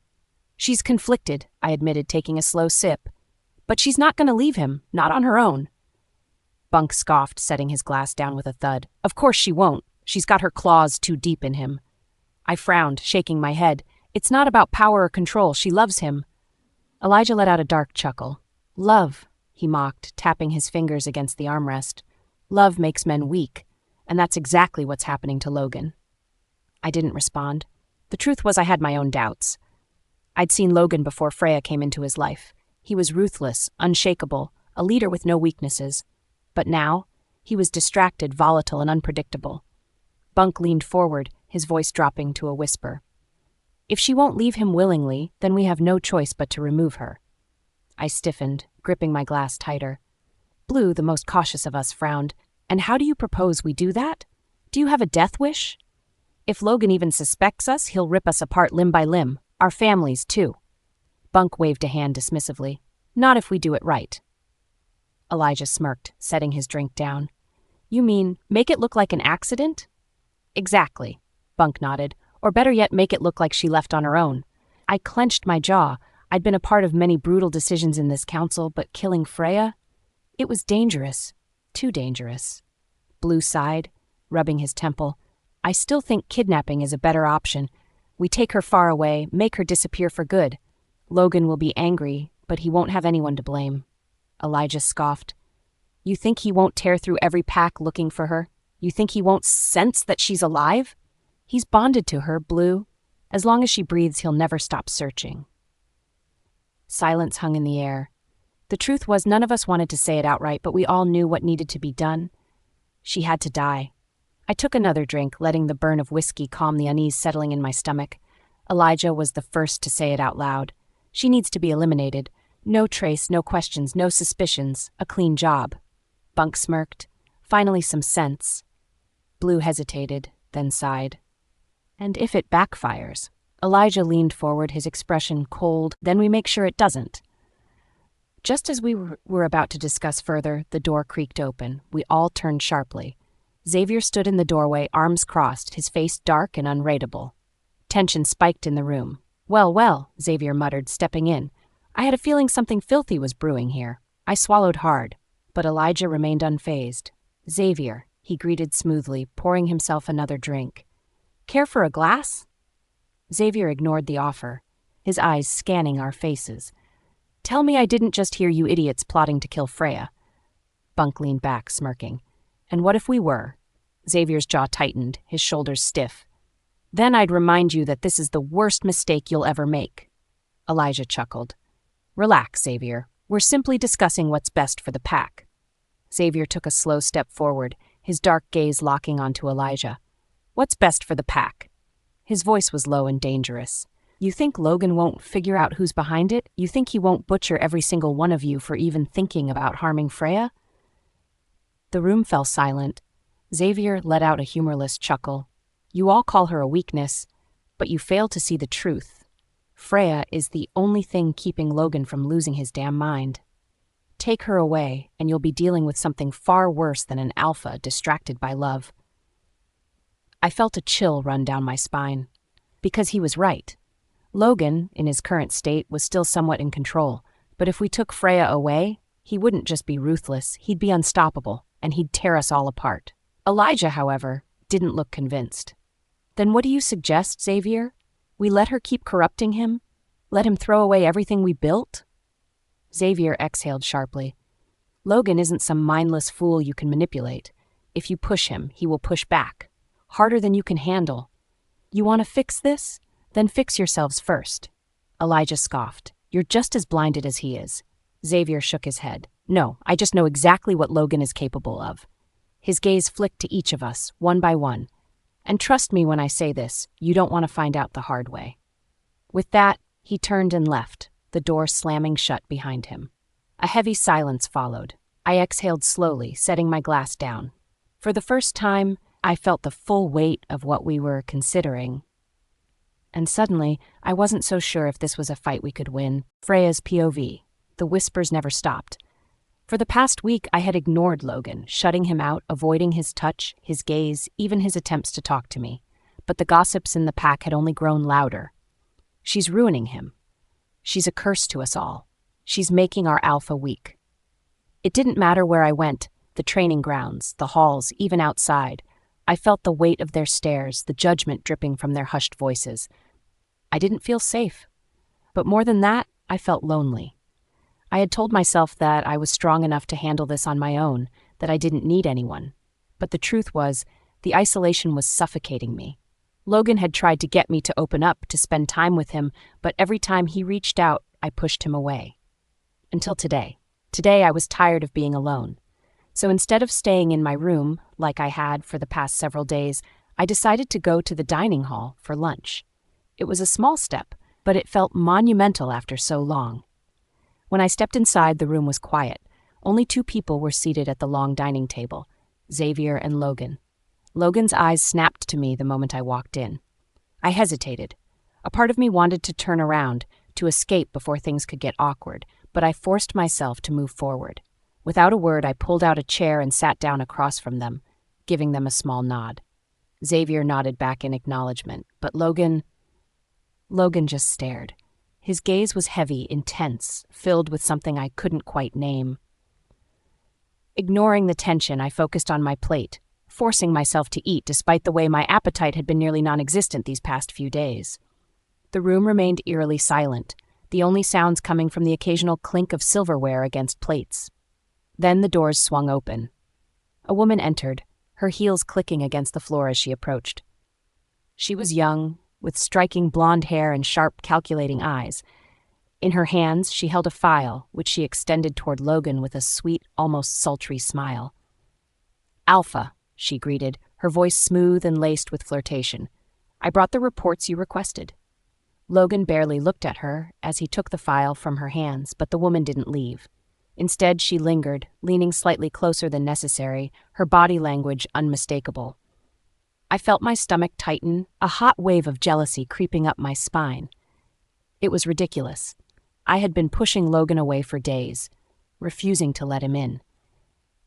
She's conflicted, I admitted, taking a slow sip. But she's not going to leave him, not on her own. Bunk scoffed, setting his glass down with a thud. Of course she won't. She's got her claws too deep in him. I frowned, shaking my head. It's not about power or control. She loves him. Elijah let out a dark chuckle. Love, he mocked, tapping his fingers against the armrest. Love makes men weak, and that's exactly what's happening to Logan. I didn't respond. The truth was I had my own doubts. I'd seen Logan before Freya came into his life. He was ruthless, unshakable, a leader with no weaknesses. But now, he was distracted, volatile, and unpredictable. Bunk leaned forward, his voice dropping to a whisper. If she won't leave him willingly, then we have no choice but to remove her. I stiffened, gripping my glass tighter. Blue, the most cautious of us, frowned. And how do you propose we do that? Do you have a death wish? If Logan even suspects us, he'll rip us apart limb by limb. Our families, too. Bunk waved a hand dismissively. Not if we do it right. Elijah smirked, setting his drink down. You mean, make it look like an accident? Exactly, Bunk nodded. Or better yet, make it look like she left on her own. I clenched my jaw. I'd been a part of many brutal decisions in this council, but killing Freya? It was dangerous. Too dangerous. Blue sighed, rubbing his temple. I still think kidnapping is a better option. We take her far away, make her disappear for good. Logan will be angry, but he won't have anyone to blame. Elijah scoffed. You think he won't tear through every pack looking for her? You think he won't sense that she's alive? He's bonded to her, Blue. As long as she breathes, he'll never stop searching. Silence hung in the air. The truth was none of us wanted to say it outright, but we all knew what needed to be done. She had to die. I took another drink, letting the burn of whiskey calm the unease settling in my stomach. Elijah was the first to say it out loud. She needs to be eliminated. No trace, no questions, no suspicions. A clean job. Bunk smirked. Finally some sense. Blue hesitated, then sighed. And if it backfires? Elijah leaned forward, his expression cold. Then we make sure it doesn't. Just as we were about to discuss further, the door creaked open. We all turned sharply. Xavier stood in the doorway, arms crossed, his face dark and unreadable. Tension spiked in the room. Well, well, Xavier muttered, stepping in. I had a feeling something filthy was brewing here. I swallowed hard, but Elijah remained unfazed. Xavier, he greeted smoothly, pouring himself another drink. Care for a glass? Xavier ignored the offer. his eyes scanning our faces. "Tell me I didn't just hear you idiots plotting to kill Freya." Bunk leaned back, smirking. "And what if we were?" Xavier's jaw tightened, his shoulders stiff. "Then I'd remind you that this is the worst mistake you'll ever make." Elijah chuckled. "Relax, Xavier. We're simply discussing what's best for the pack." Xavier took a slow step forward, his dark gaze locking onto Elijah. "What's best for the pack?" His voice was low and dangerous. "You think Logan won't figure out who's behind it? You think he won't butcher every single one of you for even thinking about harming Freya?" The room fell silent. Xavier let out a humorless chuckle. "You all call her a weakness, but you fail to see the truth. Freya is the only thing keeping Logan from losing his damn mind. Take her away, and you'll be dealing with something far worse than an alpha distracted by love." I felt a chill run down my spine. Because he was right. Logan, in his current state, was still somewhat in control, but if we took Freya away, he wouldn't just be ruthless, he'd be unstoppable, and he'd tear us all apart. Elijah, however, didn't look convinced. "Then what do you suggest, Xavier? We let her keep corrupting him? Let him throw away everything we built?" Xavier exhaled sharply. "Logan isn't some mindless fool you can manipulate. If you push him, he will push back. Harder than you can handle. You want to fix this? Then fix yourselves first." Elijah scoffed. "You're just as blinded as he is." Xavier shook his head. "No, I just know exactly what Logan is capable of." His gaze flicked to each of us, one by one. "And trust me when I say this, you don't want to find out the hard way." With that, he turned and left, the door slamming shut behind him. A heavy silence followed. I exhaled slowly, setting my glass down. For the first time, I felt the full weight of what we were considering. And suddenly, I wasn't so sure if this was a fight we could win. Freya's POV. The whispers never stopped. For the past week, I had ignored Logan, shutting him out, avoiding his touch, his gaze, even his attempts to talk to me. But the gossips in the pack had only grown louder. "She's ruining him. She's a curse to us all. She's making our alpha weak." It didn't matter where I went, the training grounds, the halls, even outside. I felt the weight of their stares, the judgment dripping from their hushed voices. I didn't feel safe. But more than that, I felt lonely. I had told myself that I was strong enough to handle this on my own, that I didn't need anyone. But the truth was, the isolation was suffocating me. Logan had tried to get me to open up, to spend time with him, but every time he reached out, I pushed him away. Until today. Today I was tired of being alone. So instead of staying in my room, like I had for the past several days, I decided to go to the dining hall for lunch. It was a small step, but it felt monumental after so long. When I stepped inside, the room was quiet. Only 2 people were seated at the long dining table, Xavier and Logan. Logan's eyes snapped to me the moment I walked in. I hesitated. A part of me wanted to turn around, to escape before things could get awkward, but I forced myself to move forward. Without a word, I pulled out a chair and sat down across from them, giving them a small nod. Xavier nodded back in acknowledgement, but Logan just stared. His gaze was heavy, intense, filled with something I couldn't quite name. Ignoring the tension, I focused on my plate, forcing myself to eat despite the way my appetite had been nearly non-existent these past few days. The room remained eerily silent, the only sounds coming from the occasional clink of silverware against plates. Then the doors swung open. A woman entered, her heels clicking against the floor as she approached. She was young, with striking blonde hair and sharp, calculating eyes. In her hands, she held a file, which she extended toward Logan with a sweet, almost sultry smile. "Alpha," she greeted, her voice smooth and laced with flirtation. "I brought the reports you requested." Logan barely looked at her as he took the file from her hands, but the woman didn't leave. Instead, she lingered, leaning slightly closer than necessary, her body language unmistakable. I felt my stomach tighten, a hot wave of jealousy creeping up my spine. It was ridiculous. I had been pushing Logan away for days, refusing to let him in.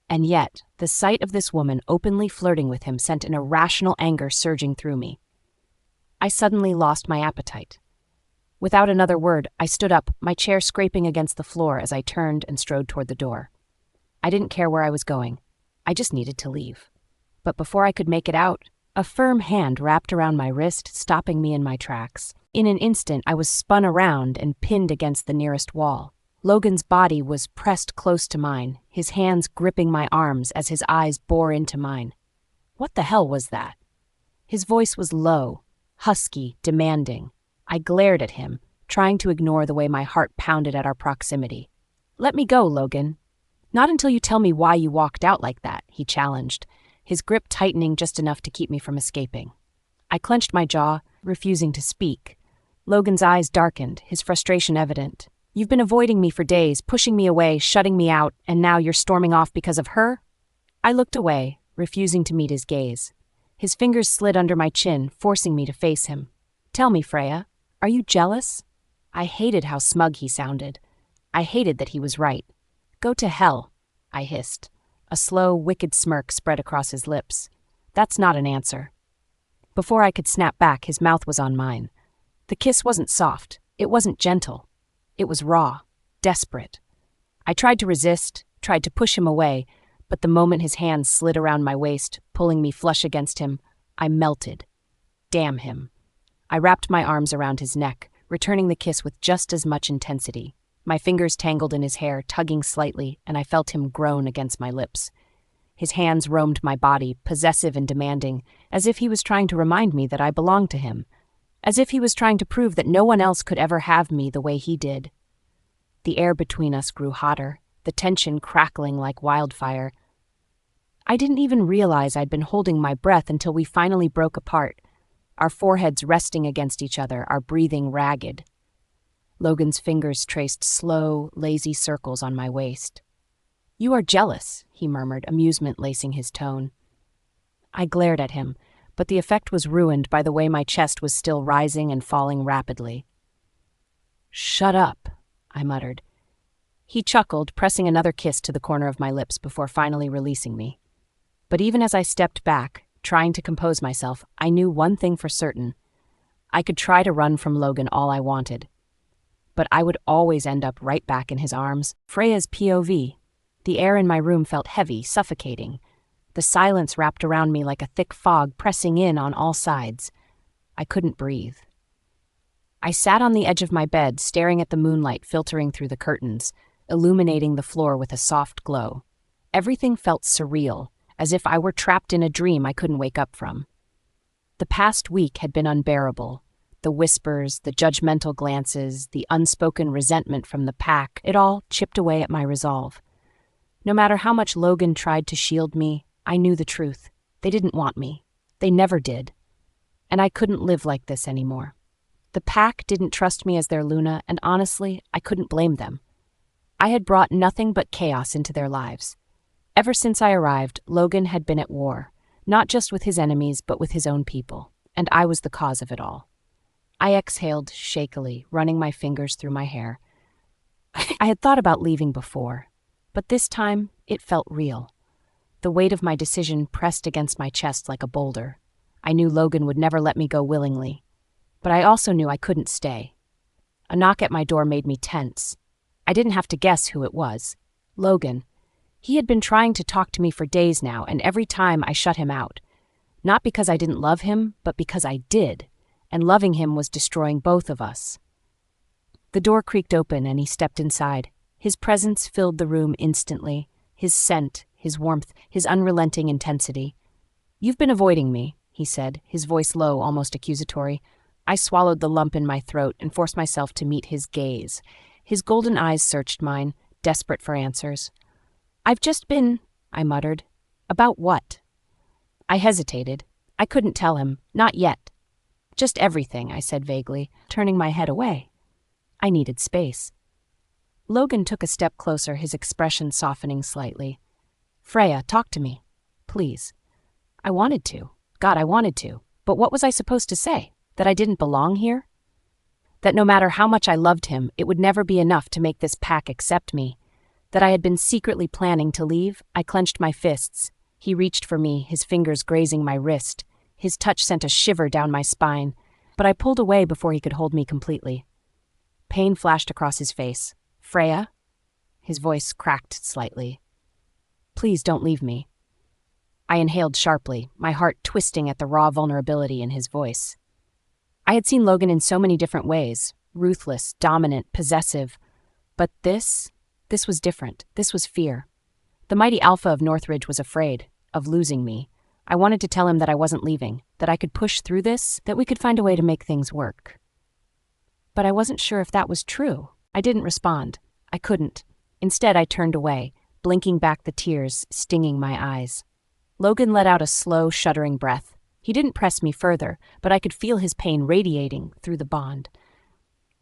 And yet, the sight of this woman openly flirting with him sent an irrational anger surging through me. I suddenly lost my appetite. Without another word, I stood up, my chair scraping against the floor as I turned and strode toward the door. I didn't care where I was going. I just needed to leave. But before I could make it out, a firm hand wrapped around my wrist, stopping me in my tracks. In an instant, I was spun around and pinned against the nearest wall. Logan's body was pressed close to mine, his hands gripping my arms as his eyes bore into mine. What the hell was that? His voice was low, husky, demanding. I glared at him, trying to ignore the way my heart pounded at our proximity. "Let me go, Logan." "Not until you tell me why you walked out like that," he challenged, his grip tightening just enough to keep me from escaping. I clenched my jaw, refusing to speak. Logan's eyes darkened, his frustration evident. "You've been avoiding me for days, pushing me away, shutting me out, and now you're storming off because of her?" I looked away, refusing to meet his gaze. His fingers slid under my chin, forcing me to face him. "Tell me, Freya, are you jealous?" I hated how smug he sounded. I hated that he was right. "Go to hell," I hissed. A slow, wicked smirk spread across his lips. "That's not an answer." Before I could snap back, his mouth was on mine. The kiss wasn't soft. It wasn't gentle. It was raw, desperate. I tried to resist, tried to push him away, but the moment his hands slid around my waist, pulling me flush against him, I melted. Damn him. I wrapped my arms around his neck, returning the kiss with just as much intensity. My fingers tangled in his hair, tugging slightly, and I felt him groan against my lips. His hands roamed my body, possessive and demanding, as if he was trying to remind me that I belonged to him, as if he was trying to prove that no one else could ever have me the way he did. The air between us grew hotter, the tension crackling like wildfire. I didn't even realize I'd been holding my breath until we finally broke apart, our foreheads resting against each other, our breathing ragged. Logan's fingers traced slow, lazy circles on my waist. "You are jealous," he murmured, amusement lacing his tone. I glared at him, but the effect was ruined by the way my chest was still rising and falling rapidly. "Shut up," I muttered. He chuckled, pressing another kiss to the corner of my lips before finally releasing me. But even as I stepped back, trying to compose myself, I knew one thing for certain. I could try to run from Logan all I wanted, but I would always end up right back in his arms. Freya's POV. The air in my room felt heavy, suffocating. The silence wrapped around me like a thick fog, pressing in on all sides. I couldn't breathe. I sat on the edge of my bed, staring at the moonlight filtering through the curtains, illuminating the floor with a soft glow. Everything felt surreal, as if I were trapped in a dream I couldn't wake up from. The past week had been unbearable. The whispers, the judgmental glances, the unspoken resentment from the pack, it all chipped away at my resolve. No matter how much Logan tried to shield me, I knew the truth. They didn't want me. They never did. And I couldn't live like this anymore. The pack didn't trust me as their Luna, and honestly, I couldn't blame them. I had brought nothing but chaos into their lives. Ever since I arrived, Logan had been at war, not just with his enemies, but with his own people, and I was the cause of it all. I exhaled shakily, running my fingers through my hair. I had thought about leaving before, but this time it felt real. The weight of my decision pressed against my chest like a boulder. I knew Logan would never let me go willingly, but I also knew I couldn't stay. A knock at my door made me tense. I didn't have to guess who it was. Logan. He had been trying to talk to me for days now, and every time I shut him out. Not because I didn't love him, but because I did, and loving him was destroying both of us. The door creaked open and he stepped inside. His presence filled the room instantly, his scent, his warmth, his unrelenting intensity. "You've been avoiding me," he said, his voice low, almost accusatory. I swallowed the lump in my throat and forced myself to meet his gaze. His golden eyes searched mine, desperate for answers. "I've just been," I muttered. "About what?" I hesitated. I couldn't tell him. Not yet. "Just everything," I said vaguely, turning my head away. I needed space. Logan took a step closer, his expression softening slightly. "Freya, talk to me. Please." I wanted to. God, I wanted to. But what was I supposed to say? That I didn't belong here? That no matter how much I loved him, it would never be enough to make this pack accept me? That I had been secretly planning to leave? I clenched my fists. He reached for me, his fingers grazing my wrist. His touch sent a shiver down my spine, but I pulled away before he could hold me completely. Pain flashed across his face. "Freya?" His voice cracked slightly. "Please don't leave me." I inhaled sharply, my heart twisting at the raw vulnerability in his voice. I had seen Logan in so many different ways, ruthless, dominant, possessive. But this was different. This was fear. The mighty Alpha of NorthRidge was afraid of losing me. I wanted to tell him that I wasn't leaving, that I could push through this, that we could find a way to make things work. But I wasn't sure if that was true. I didn't respond. I couldn't. Instead, I turned away, blinking back the tears stinging my eyes. Logan let out a slow, shuddering breath. He didn't press me further, but I could feel his pain radiating through the bond.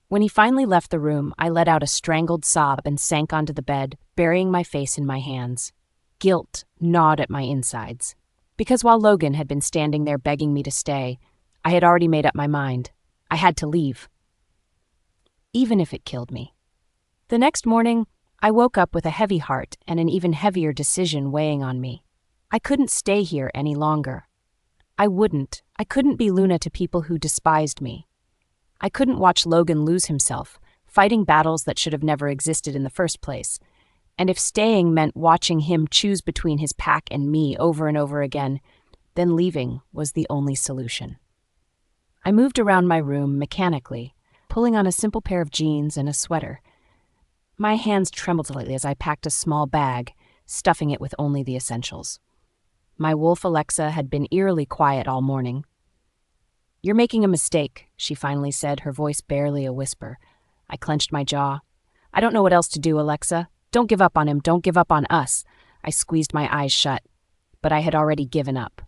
When he finally left the room, I let out a strangled sob and sank onto the bed, burying my face in my hands. Guilt gnawed at my insides. Because while Logan had been standing there begging me to stay, I had already made up my mind. I had to leave. Even if it killed me. The next morning, I woke up with a heavy heart and an even heavier decision weighing on me. I couldn't stay here any longer. I couldn't be Luna to people who despised me. I couldn't watch Logan lose himself, fighting battles that should have never existed in the first place. And if staying meant watching him choose between his pack and me over and over again, then leaving was the only solution. I moved around my room mechanically, pulling on a simple pair of jeans and a sweater. My hands trembled slightly as I packed a small bag, stuffing it with only the essentials. My wolf Alexa had been eerily quiet all morning. "You're making a mistake," she finally said, her voice barely a whisper. I clenched my jaw. "I don't know what else to do, Alexa. Don't give up on him. Don't give up on us." I squeezed my eyes shut. But I had already given up.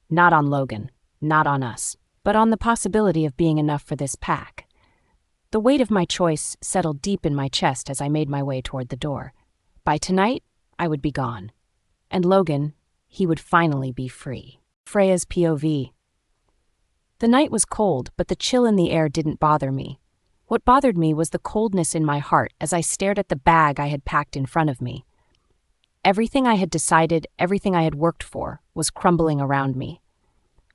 Not on Logan. Not on us. But on the possibility of being enough for this pack. The weight of my choice settled deep in my chest as I made my way toward the door. By tonight, I would be gone. And Logan, he would finally be free. Freya's POV. The night was cold, but the chill in the air didn't bother me. What bothered me was the coldness in my heart as I stared at the bag I had packed in front of me. Everything I had decided, everything I had worked for, was crumbling around me.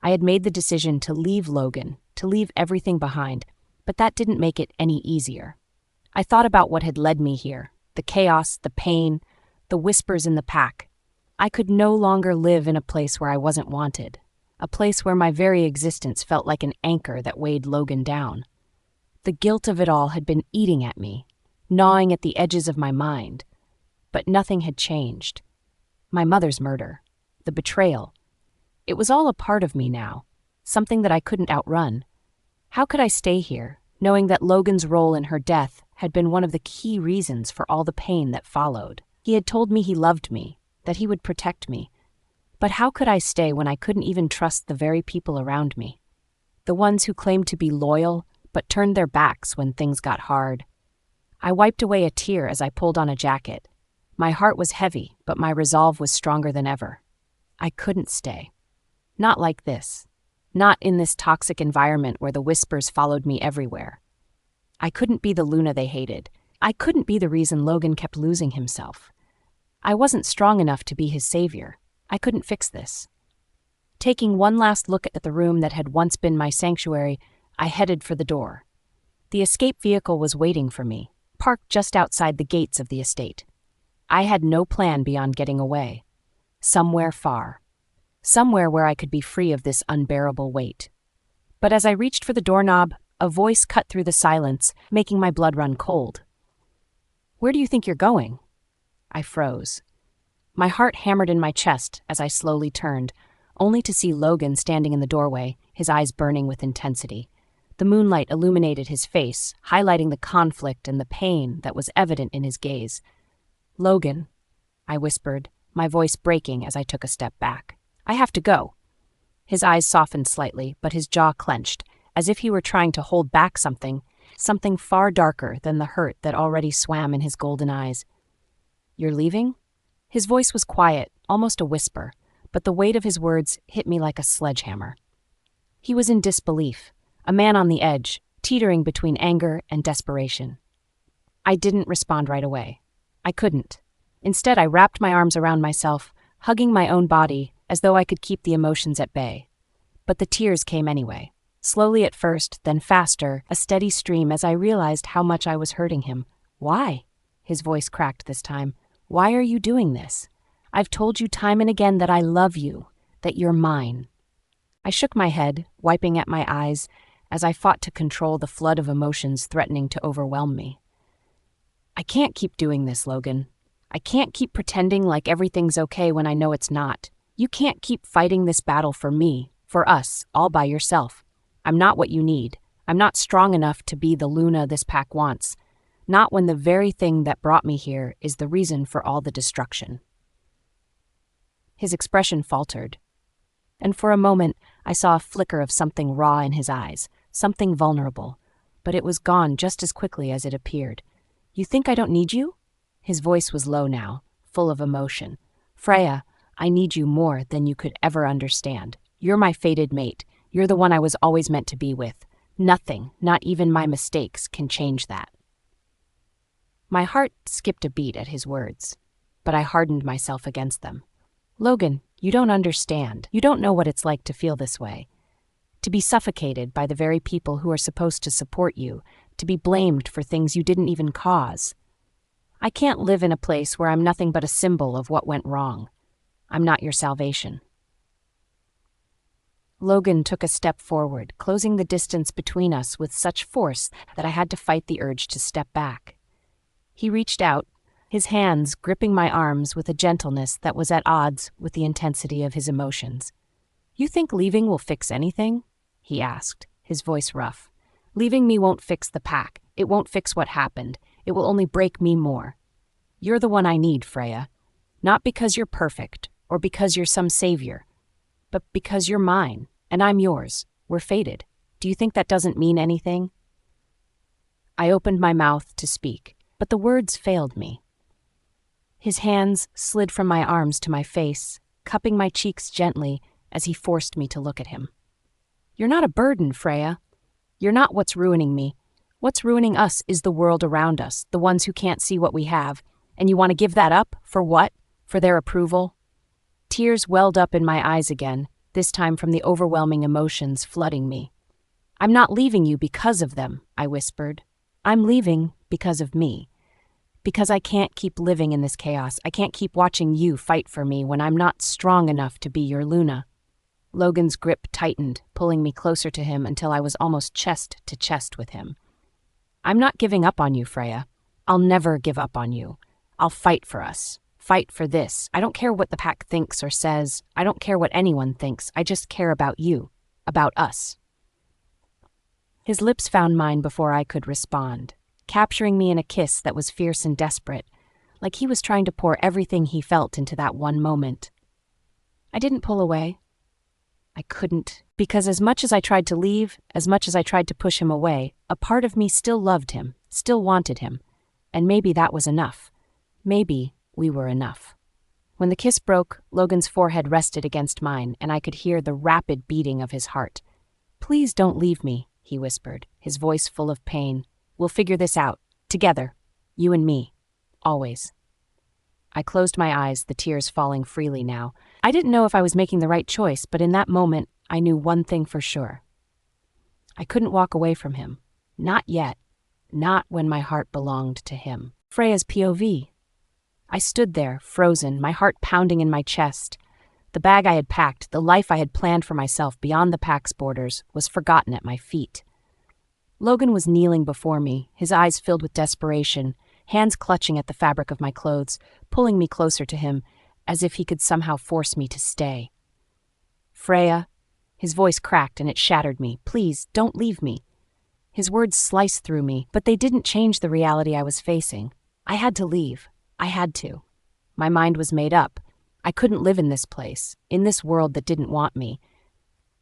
I had made the decision to leave Logan, to leave everything behind, but that didn't make it any easier. I thought about what had led me here, the chaos, the pain, the whispers in the pack. I could no longer live in a place where I wasn't wanted, a place where my very existence felt like an anchor that weighed Logan down. The guilt of it all had been eating at me, gnawing at the edges of my mind. But nothing had changed. My mother's murder, the betrayal. It was all a part of me now, something that I couldn't outrun. How could I stay here, knowing that Logan's role in her death had been one of the key reasons for all the pain that followed? He had told me he loved me, that he would protect me. But how could I stay when I couldn't even trust the very people around me? The ones who claimed to be loyal, but turned their backs when things got hard. I wiped away a tear as I pulled on a jacket. My heart was heavy, but my resolve was stronger than ever. I couldn't stay. Not like this. Not in this toxic environment where the whispers followed me everywhere. I couldn't be the Luna they hated. I couldn't be the reason Logan kept losing himself. I wasn't strong enough to be his savior. I couldn't fix this. Taking one last look at the room that had once been my sanctuary, I headed for the door. The escape vehicle was waiting for me, parked just outside the gates of the estate. I had no plan beyond getting away. Somewhere far. Somewhere where I could be free of this unbearable weight. But as I reached for the doorknob, a voice cut through the silence, making my blood run cold. "Where do you think you're going?" I froze. My heart hammered in my chest as I slowly turned, only to see Logan standing in the doorway, his eyes burning with intensity. The moonlight illuminated his face, highlighting the conflict and the pain that was evident in his gaze. "Logan," I whispered, my voice breaking as I took a step back. "I have to go." His eyes softened slightly, but his jaw clenched, as if he were trying to hold back something far darker than the hurt that already swam in his golden eyes. "You're leaving?" His voice was quiet, almost a whisper, but the weight of his words hit me like a sledgehammer. He was in disbelief, a man on the edge, teetering between anger and desperation. I didn't respond right away. I couldn't. Instead, I wrapped my arms around myself, hugging my own body as though I could keep the emotions at bay. But the tears came anyway. Slowly at first, then faster, a steady stream as I realized how much I was hurting him. "Why?" His voice cracked this time. "Why are you doing this? I've told you time and again that I love you, that you're mine." I shook my head, wiping at my eyes, as I fought to control the flood of emotions threatening to overwhelm me. I can't keep doing this, Logan. I can't keep pretending like everything's okay when I know it's not. You can't keep fighting this battle for me, for us, all by yourself. I'm not what you need. I'm not strong enough to be the Luna this pack wants. Not when the very thing that brought me here is the reason for all the destruction. His expression faltered, and for a moment I saw a flicker of something raw in his eyes, something vulnerable, but it was gone just as quickly as it appeared. You think I don't need you? His voice was low now, full of emotion. Freya, I need you more than you could ever understand. You're my fated mate. You're the one I was always meant to be with. Nothing, not even my mistakes, can change that. My heart skipped a beat at his words, but I hardened myself against them. Logan, you don't understand. You don't know what it's like to feel this way. To be suffocated by the very people who are supposed to support you, to be blamed for things you didn't even cause. I can't live in a place where I'm nothing but a symbol of what went wrong. I'm not your salvation. Logan took a step forward, closing the distance between us with such force that I had to fight the urge to step back. He reached out, his hands gripping my arms with a gentleness that was at odds with the intensity of his emotions. You think leaving will fix anything? He asked, his voice rough. Leaving me won't fix the pack. It won't fix what happened. It will only break me more. You're the one I need, Freya. Not because you're perfect, or because you're some savior, but because you're mine, and I'm yours. We're fated. Do you think that doesn't mean anything? I opened my mouth to speak, but the words failed me. His hands slid from my arms to my face, cupping my cheeks gently as he forced me to look at him. You're not a burden, Freya. You're not what's ruining me. What's ruining us is the world around us, the ones who can't see what we have. And you want to give that up? For what? For their approval? Tears welled up in my eyes again, this time from the overwhelming emotions flooding me. I'm not leaving you because of them, I whispered. I'm leaving because of me. Because I can't keep living in this chaos. I can't keep watching you fight for me when I'm not strong enough to be your Luna. Logan's grip tightened, pulling me closer to him until I was almost chest to chest with him. I'm not giving up on you, Freya. I'll never give up on you. I'll fight for us. Fight for this. I don't care what the pack thinks or says. I don't care what anyone thinks. I just care about you. About us. His lips found mine before I could respond, capturing me in a kiss that was fierce and desperate, like he was trying to pour everything he felt into that one moment. I didn't pull away. I couldn't, because as much as I tried to leave, as much as I tried to push him away, a part of me still loved him, still wanted him, and maybe that was enough. Maybe we were enough. When the kiss broke, Logan's forehead rested against mine, and I could hear the rapid beating of his heart. Please don't leave me, he whispered, his voice full of pain. We'll figure this out. Together. You and me. Always. I closed my eyes, the tears falling freely now. I didn't know if I was making the right choice, but in that moment, I knew one thing for sure. I couldn't walk away from him. Not yet. Not when my heart belonged to him. Freya's POV. I stood there, frozen, my heart pounding in my chest. The bag I had packed, the life I had planned for myself beyond the pack's borders, was forgotten at my feet. Logan was kneeling before me, his eyes filled with desperation, hands clutching at the fabric of my clothes, pulling me closer to him, as if he could somehow force me to stay. Freya, his voice cracked and it shattered me. Please, don't leave me. His words sliced through me, but they didn't change the reality I was facing. I had to leave. I had to. My mind was made up. I couldn't live in this place, in this world that didn't want me.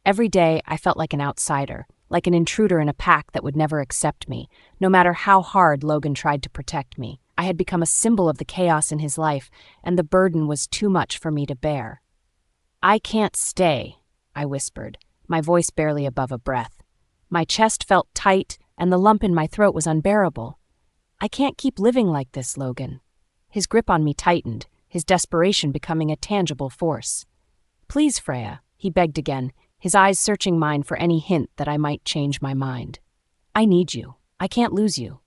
Every day, I felt like an outsider, like an intruder in a pack that would never accept me, no matter how hard Logan tried to protect me. I had become a symbol of the chaos in his life, and the burden was too much for me to bear. I can't stay, I whispered, my voice barely above a breath. My chest felt tight, and the lump in my throat was unbearable. I can't keep living like this, Logan. His grip on me tightened, his desperation becoming a tangible force. Please, Freya, he begged again, his eyes searching mine for any hint that I might change my mind. I need you. I can't lose you.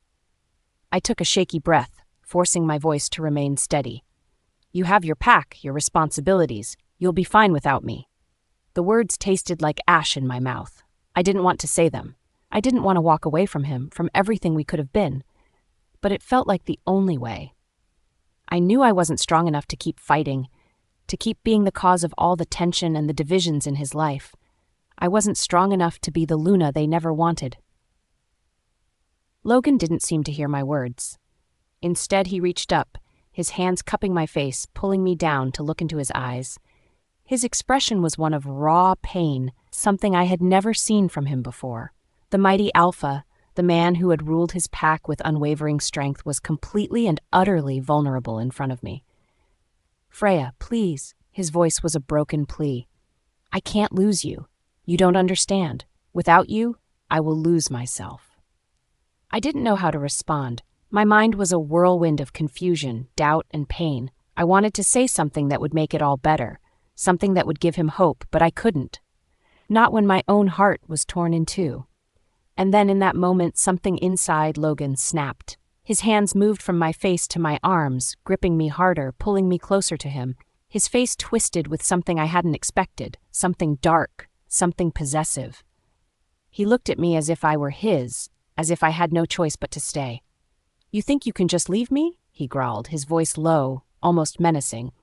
I took a shaky breath, forcing my voice to remain steady. You have your pack, your responsibilities. You'll be fine without me. The words tasted like ash in my mouth. I didn't want to say them. I didn't want to walk away from him, from everything we could have been. But it felt like the only way. I knew I wasn't strong enough to keep fighting, to keep being the cause of all the tension and the divisions in his life. I wasn't strong enough to be the Luna they never wanted. Logan didn't seem to hear my words. Instead, he reached up, his hands cupping my face, pulling me down to look into his eyes. His expression was one of raw pain, something I had never seen from him before. The mighty Alpha, the man who had ruled his pack with unwavering strength, was completely and utterly vulnerable in front of me. "Freya, please," his voice was a broken plea. "I can't lose you. You don't understand. Without you, I will lose myself." I didn't know how to respond. My mind was a whirlwind of confusion, doubt, and pain. I wanted to say something that would make it all better, something that would give him hope, but I couldn't. Not when my own heart was torn in two. And then in that moment, something inside Logan snapped. His hands moved from my face to my arms, gripping me harder, pulling me closer to him. His face twisted with something I hadn't expected, something dark, something possessive. He looked at me as if I were his, as if I had no choice but to stay. "You think you can just leave me?" he growled, his voice low, almost menacing.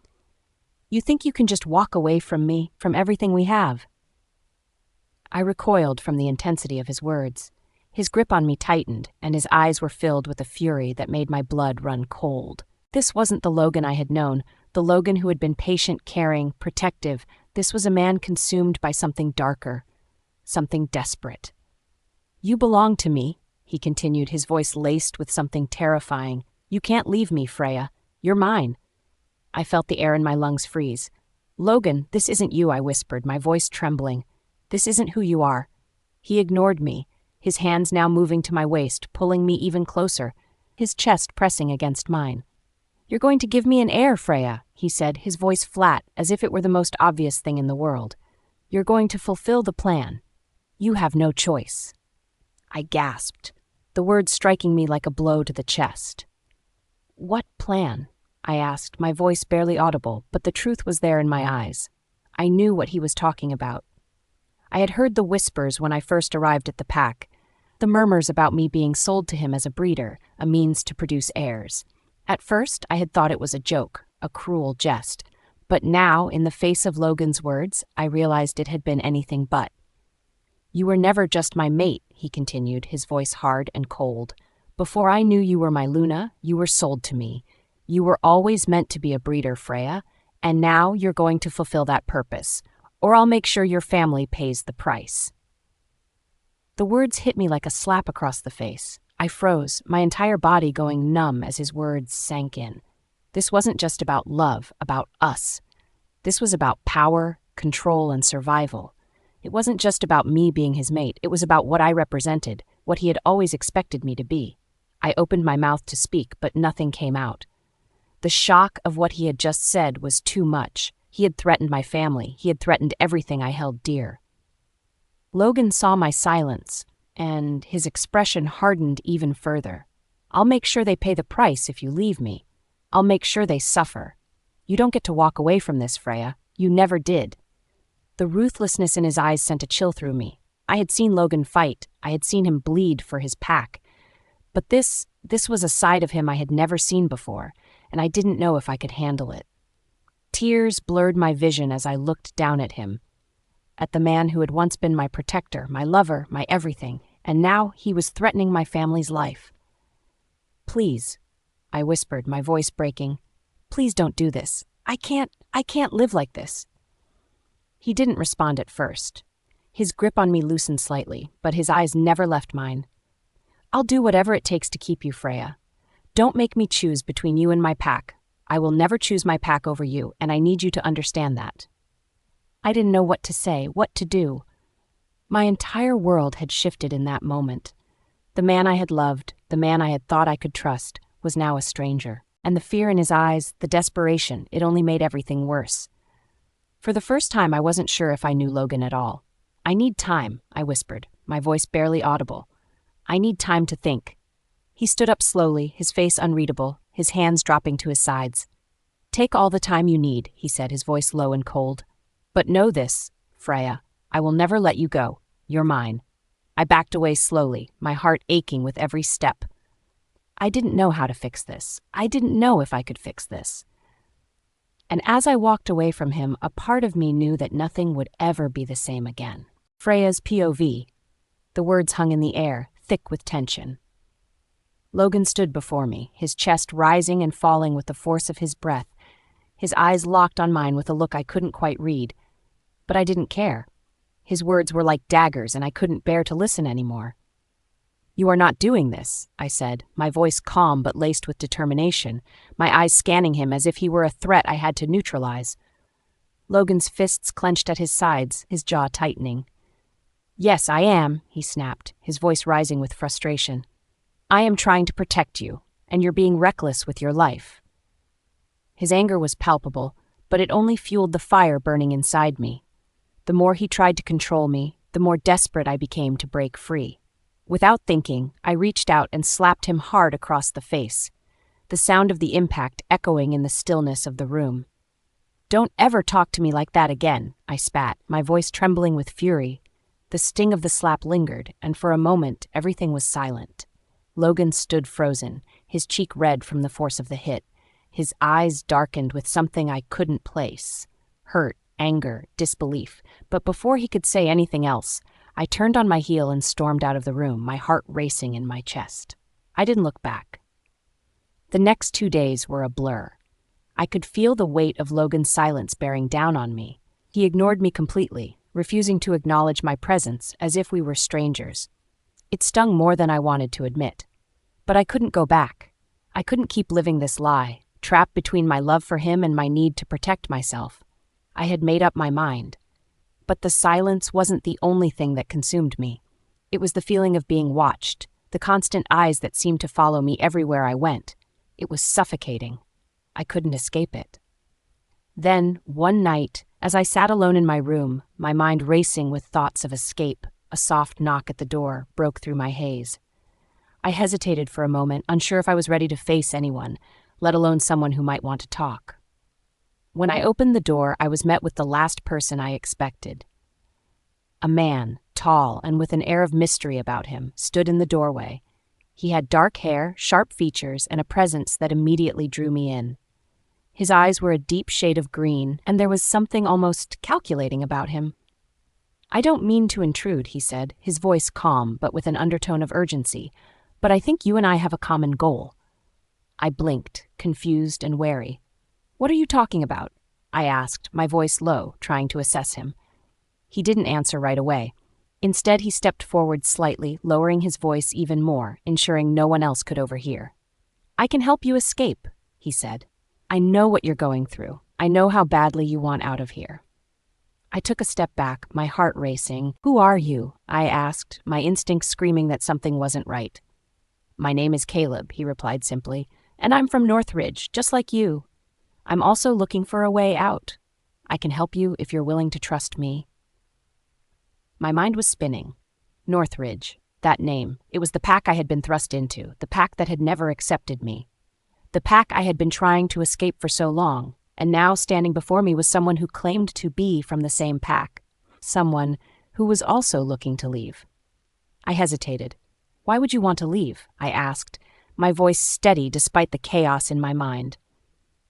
"You think you can just walk away from me, from everything we have?" I recoiled from the intensity of his words. His grip on me tightened, and his eyes were filled with a fury that made my blood run cold. This wasn't the Logan I had known, the Logan who had been patient, caring, protective. This was a man consumed by something darker, something desperate. "You belong to me," he continued, his voice laced with something terrifying. "You can't leave me, Freya. You're mine." I felt the air in my lungs freeze. "Logan, this isn't you," I whispered, my voice trembling. "This isn't who you are." He ignored me, his hands now moving to my waist, pulling me even closer, his chest pressing against mine. "You're going to give me an heir, Freya," he said, his voice flat, as if it were the most obvious thing in the world. "You're going to fulfill the plan. You have no choice." I gasped, the words striking me like a blow to the chest. "What plan?" I asked, my voice barely audible, but the truth was there in my eyes. I knew what he was talking about. I had heard the whispers when I first arrived at the pack, the murmurs about me being sold to him as a breeder, a means to produce heirs. At first, I had thought it was a joke, a cruel jest, but now, in the face of Logan's words, I realized it had been anything but. "You were never just my mate," he continued, his voice hard and cold. "Before I knew you were my Luna, you were sold to me. You were always meant to be a breeder, Freya, and now you're going to fulfill that purpose, or I'll make sure your family pays the price." The words hit me like a slap across the face. I froze, my entire body going numb as his words sank in. This wasn't just about love, about us. This was about power, control, and survival. It wasn't just about me being his mate, it was about what I represented, what he had always expected me to be. I opened my mouth to speak, but nothing came out. The shock of what he had just said was too much. He had threatened my family, he had threatened everything I held dear. Logan saw my silence, and his expression hardened even further. "I'll make sure they pay the price if you leave me. I'll make sure they suffer. You don't get to walk away from this, Freya. You never did." The ruthlessness in his eyes sent a chill through me. I had seen Logan fight. I had seen him bleed for his pack. But this was a side of him I had never seen before, and I didn't know if I could handle it. Tears blurred my vision as I looked down at him, at the man who had once been my protector, my lover, my everything, and now he was threatening my family's life. "Please," I whispered, my voice breaking, "please don't do this. I can't live like this." He didn't respond at first. His grip on me loosened slightly, but his eyes never left mine. "I'll do whatever it takes to keep you, Freya. Don't make me choose between you and my pack. I will never choose my pack over you, and I need you to understand that." I didn't know what to say, what to do. My entire world had shifted in that moment. The man I had loved, the man I had thought I could trust, was now a stranger. And the fear in his eyes, the desperation, it only made everything worse. For the first time, I wasn't sure if I knew Logan at all. "I need time," I whispered, my voice barely audible. "I need time to think." He stood up slowly, his face unreadable, his hands dropping to his sides. "Take all the time you need," he said, his voice low and cold. "But know this, Freya, I will never let you go. You're mine." I backed away slowly, my heart aching with every step. I didn't know how to fix this. I didn't know if I could fix this. And as I walked away from him, a part of me knew that nothing would ever be the same again. Freya's POV. The words hung in the air, thick with tension. Logan stood before me, his chest rising and falling with the force of his breath, his eyes locked on mine with a look I couldn't quite read. But I didn't care. His words were like daggers, and I couldn't bear to listen anymore. "You are not doing this," I said, my voice calm but laced with determination, my eyes scanning him as if he were a threat I had to neutralize. Logan's fists clenched at his sides, his jaw tightening. "Yes, I am," he snapped, his voice rising with frustration. "I am trying to protect you, and you're being reckless with your life." His anger was palpable, but it only fueled the fire burning inside me. The more he tried to control me, the more desperate I became to break free. Without thinking, I reached out and slapped him hard across the face, the sound of the impact echoing in the stillness of the room. "Don't ever talk to me like that again," I spat, my voice trembling with fury. The sting of the slap lingered, and for a moment everything was silent. Logan stood frozen, his cheek red from the force of the hit, his eyes darkened with something I couldn't place. Hurt, anger, disbelief. But before he could say anything else, I turned on my heel and stormed out of the room, my heart racing in my chest. I didn't look back. The next 2 days were a blur. I could feel the weight of Logan's silence bearing down on me. He ignored me completely, refusing to acknowledge my presence as if we were strangers. It stung more than I wanted to admit. But I couldn't go back. I couldn't keep living this lie, trapped between my love for him and my need to protect myself. I had made up my mind. But the silence wasn't the only thing that consumed me. It was the feeling of being watched, the constant eyes that seemed to follow me everywhere I went. It was suffocating. I couldn't escape it. Then, one night, as I sat alone in my room, my mind racing with thoughts of escape, a soft knock at the door broke through my haze. I hesitated for a moment, unsure if I was ready to face anyone, let alone someone who might want to talk. When I opened the door, I was met with the last person I expected. A man, tall and with an air of mystery about him, stood in the doorway. He had dark hair, sharp features, and a presence that immediately drew me in. His eyes were a deep shade of green, and there was something almost calculating about him. "I don't mean to intrude," he said, his voice calm but with an undertone of urgency, "but I think you and I have a common goal." I blinked, confused and wary. "What are you talking about?" I asked, my voice low, trying to assess him. He didn't answer right away. Instead, he stepped forward slightly, lowering his voice even more, ensuring no one else could overhear. "I can help you escape," he said. "I know what you're going through. I know how badly you want out of here." I took a step back, my heart racing. "Who are you?" I asked, my instincts screaming that something wasn't right. "My name is Caleb," he replied simply, "and I'm from NorthRidge, just like you. I'm also looking for a way out. I can help you if you're willing to trust me." My mind was spinning. NorthRidge, that name. It was the pack I had been thrust into, the pack that had never accepted me. The pack I had been trying to escape for so long, and now standing before me was someone who claimed to be from the same pack. Someone who was also looking to leave. I hesitated. "Why would you want to leave?" I asked, my voice steady despite the chaos in my mind.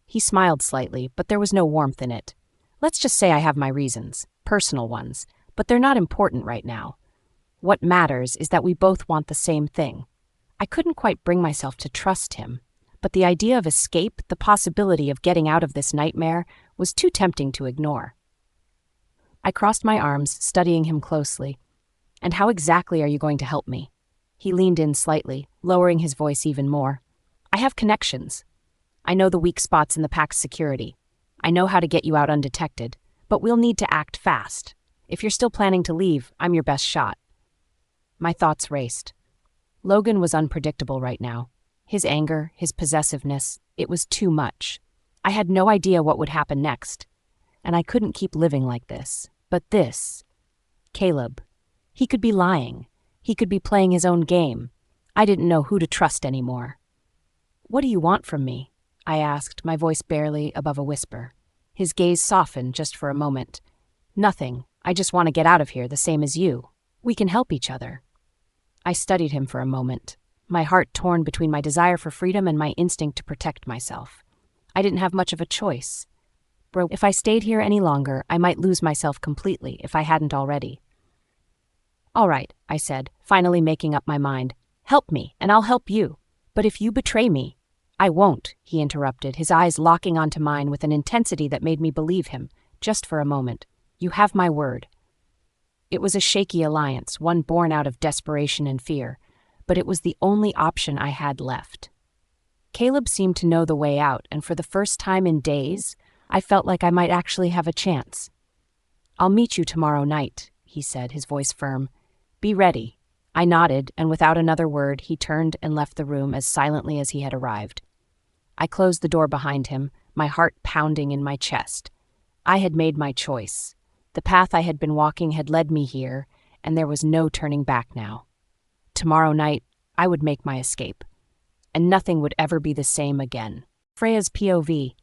He smiled slightly, but there was no warmth in it. "Let's just say I have my reasons, personal ones, but they're not important right now. What matters is that we both want the same thing." I couldn't quite bring myself to trust him, but the idea of escape, the possibility of getting out of this nightmare, was too tempting to ignore. I crossed my arms, studying him closely. "And how exactly are you going to help me?" He leaned in slightly, lowering his voice even more. "I have connections. I know the weak spots in the pack's security. I know how to get you out undetected, but we'll need to act fast. If you're still planning to leave, I'm your best shot." My thoughts raced. Logan was unpredictable right now. His anger, his possessiveness, it was too much. I had no idea what would happen next, and I couldn't keep living like this. But this, Caleb, he could be lying. He could be playing his own game. I didn't know who to trust anymore. "What do you want from me?" I asked, my voice barely above a whisper. His gaze softened just for a moment. "Nothing. I just want to get out of here the same as you. We can help each other." I studied him for a moment, my heart torn between my desire for freedom and my instinct to protect myself. I didn't have much of a choice. Bro, if I stayed here any longer, I might lose myself completely if I hadn't already. All right, I said, finally making up my mind. Help me, and I'll help you. But if you betray me, I won't, he interrupted, his eyes locking onto mine with an intensity that made me believe him, just for a moment. You have my word. It was a shaky alliance, one born out of desperation and fear, but it was the only option I had left. Caleb seemed to know the way out, and for the first time in days, I felt like I might actually have a chance. I'll meet you tomorrow night, he said, his voice firm. Be ready. I nodded, and without another word, he turned and left the room as silently as he had arrived. I closed the door behind him, my heart pounding in my chest. I had made my choice. The path I had been walking had led me here, and there was no turning back now. Tomorrow night, I would make my escape, and nothing would ever be the same again. Freya's POV.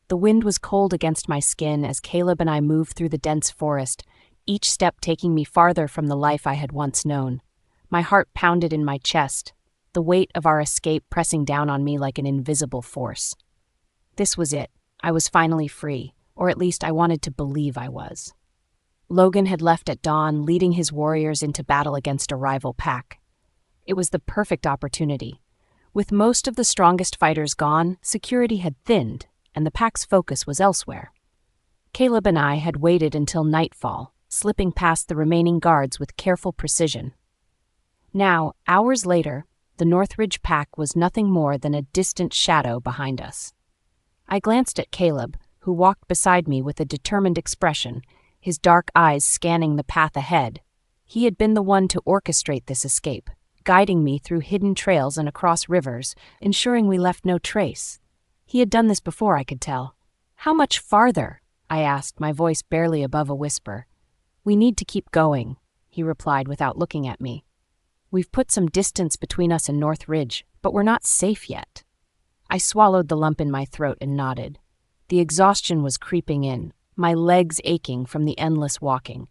The wind was cold against my skin as Caleb and I moved through the dense forest, each step taking me farther from the life I had once known. My heart pounded in my chest, the weight of our escape pressing down on me like an invisible force. This was it. I was finally free, or at least I wanted to believe I was. Logan had left at dawn, leading his warriors into battle against a rival pack. It was the perfect opportunity. With most of the strongest fighters gone, security had thinned, and the pack's focus was elsewhere. Caleb and I had waited until nightfall, slipping past the remaining guards with careful precision. Now, hours later, the NorthRidge pack was nothing more than a distant shadow behind us. I glanced at Caleb, who walked beside me with a determined expression, his dark eyes scanning the path ahead. He had been the one to orchestrate this escape, guiding me through hidden trails and across rivers, ensuring we left no trace. He had done this before, I could tell. How much farther? I asked, my voice barely above a whisper. We need to keep going, he replied without looking at me. We've put some distance between us and NorthRidge, but we're not safe yet. I swallowed the lump in my throat and nodded. The exhaustion was creeping in, my legs aching from the endless walking.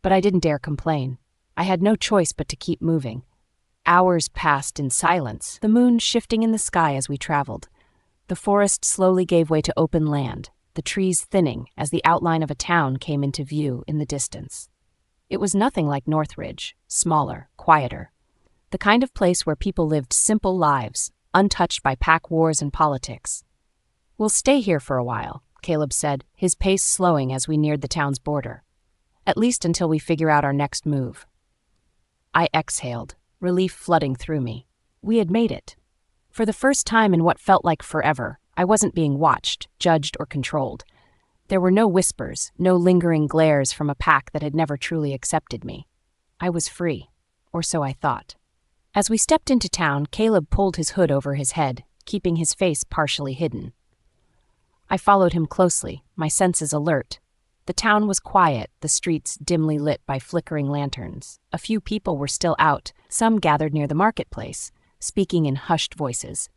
But I didn't dare complain. I had no choice but to keep moving. Hours passed in silence, the moon shifting in the sky as we traveled. The forest slowly gave way to open land, the trees thinning as the outline of a town came into view in the distance. It was nothing like NorthRidge, smaller, quieter. The kind of place where people lived simple lives, untouched by pack wars and politics. We'll stay here for a while, Caleb said, his pace slowing as we neared the town's border. At least until we figure out our next move. I exhaled, relief flooding through me. We had made it. For the first time in what felt like forever, I wasn't being watched, judged, or controlled. There were no whispers, no lingering glares from a pack that had never truly accepted me. I was free, or so I thought. As we stepped into town, Caleb pulled his hood over his head, keeping his face partially hidden. I followed him closely, my senses alert. The town was quiet, the streets dimly lit by flickering lanterns. A few people were still out, some gathered near the marketplace, speaking in hushed voices.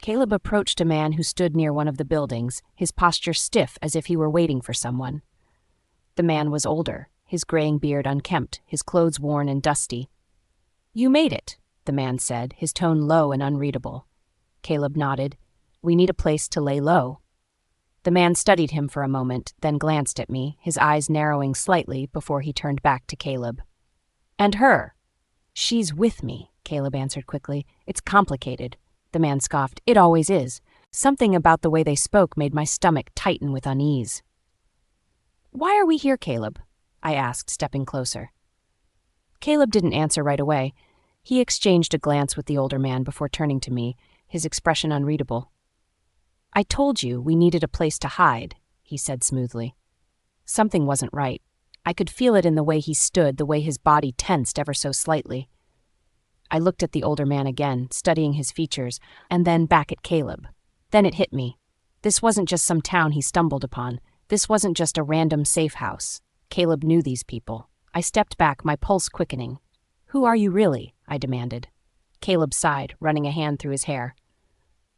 Caleb approached a man who stood near one of the buildings, his posture stiff as if he were waiting for someone. The man was older, his graying beard unkempt, his clothes worn and dusty. "You made it," the man said, his tone low and unreadable. Caleb nodded. "We need a place to lay low." The man studied him for a moment, then glanced at me, his eyes narrowing slightly before he turned back to Caleb. "And her?" "She's with me," Caleb answered quickly. "It's complicated." The man scoffed. "It always is." Something about the way they spoke made my stomach tighten with unease. "Why are we here, Caleb?" I asked, stepping closer. Caleb didn't answer right away. He exchanged a glance with the older man before turning to me, his expression unreadable. "I told you we needed a place to hide," he said smoothly. Something wasn't right. I could feel it in the way he stood, the way his body tensed ever so slightly. I looked at the older man again, studying his features, and then back at Caleb. Then it hit me. This wasn't just some town he stumbled upon. This wasn't just a random safe house. Caleb knew these people. I stepped back, my pulse quickening. "Who are you really?" I demanded. Caleb sighed, running a hand through his hair.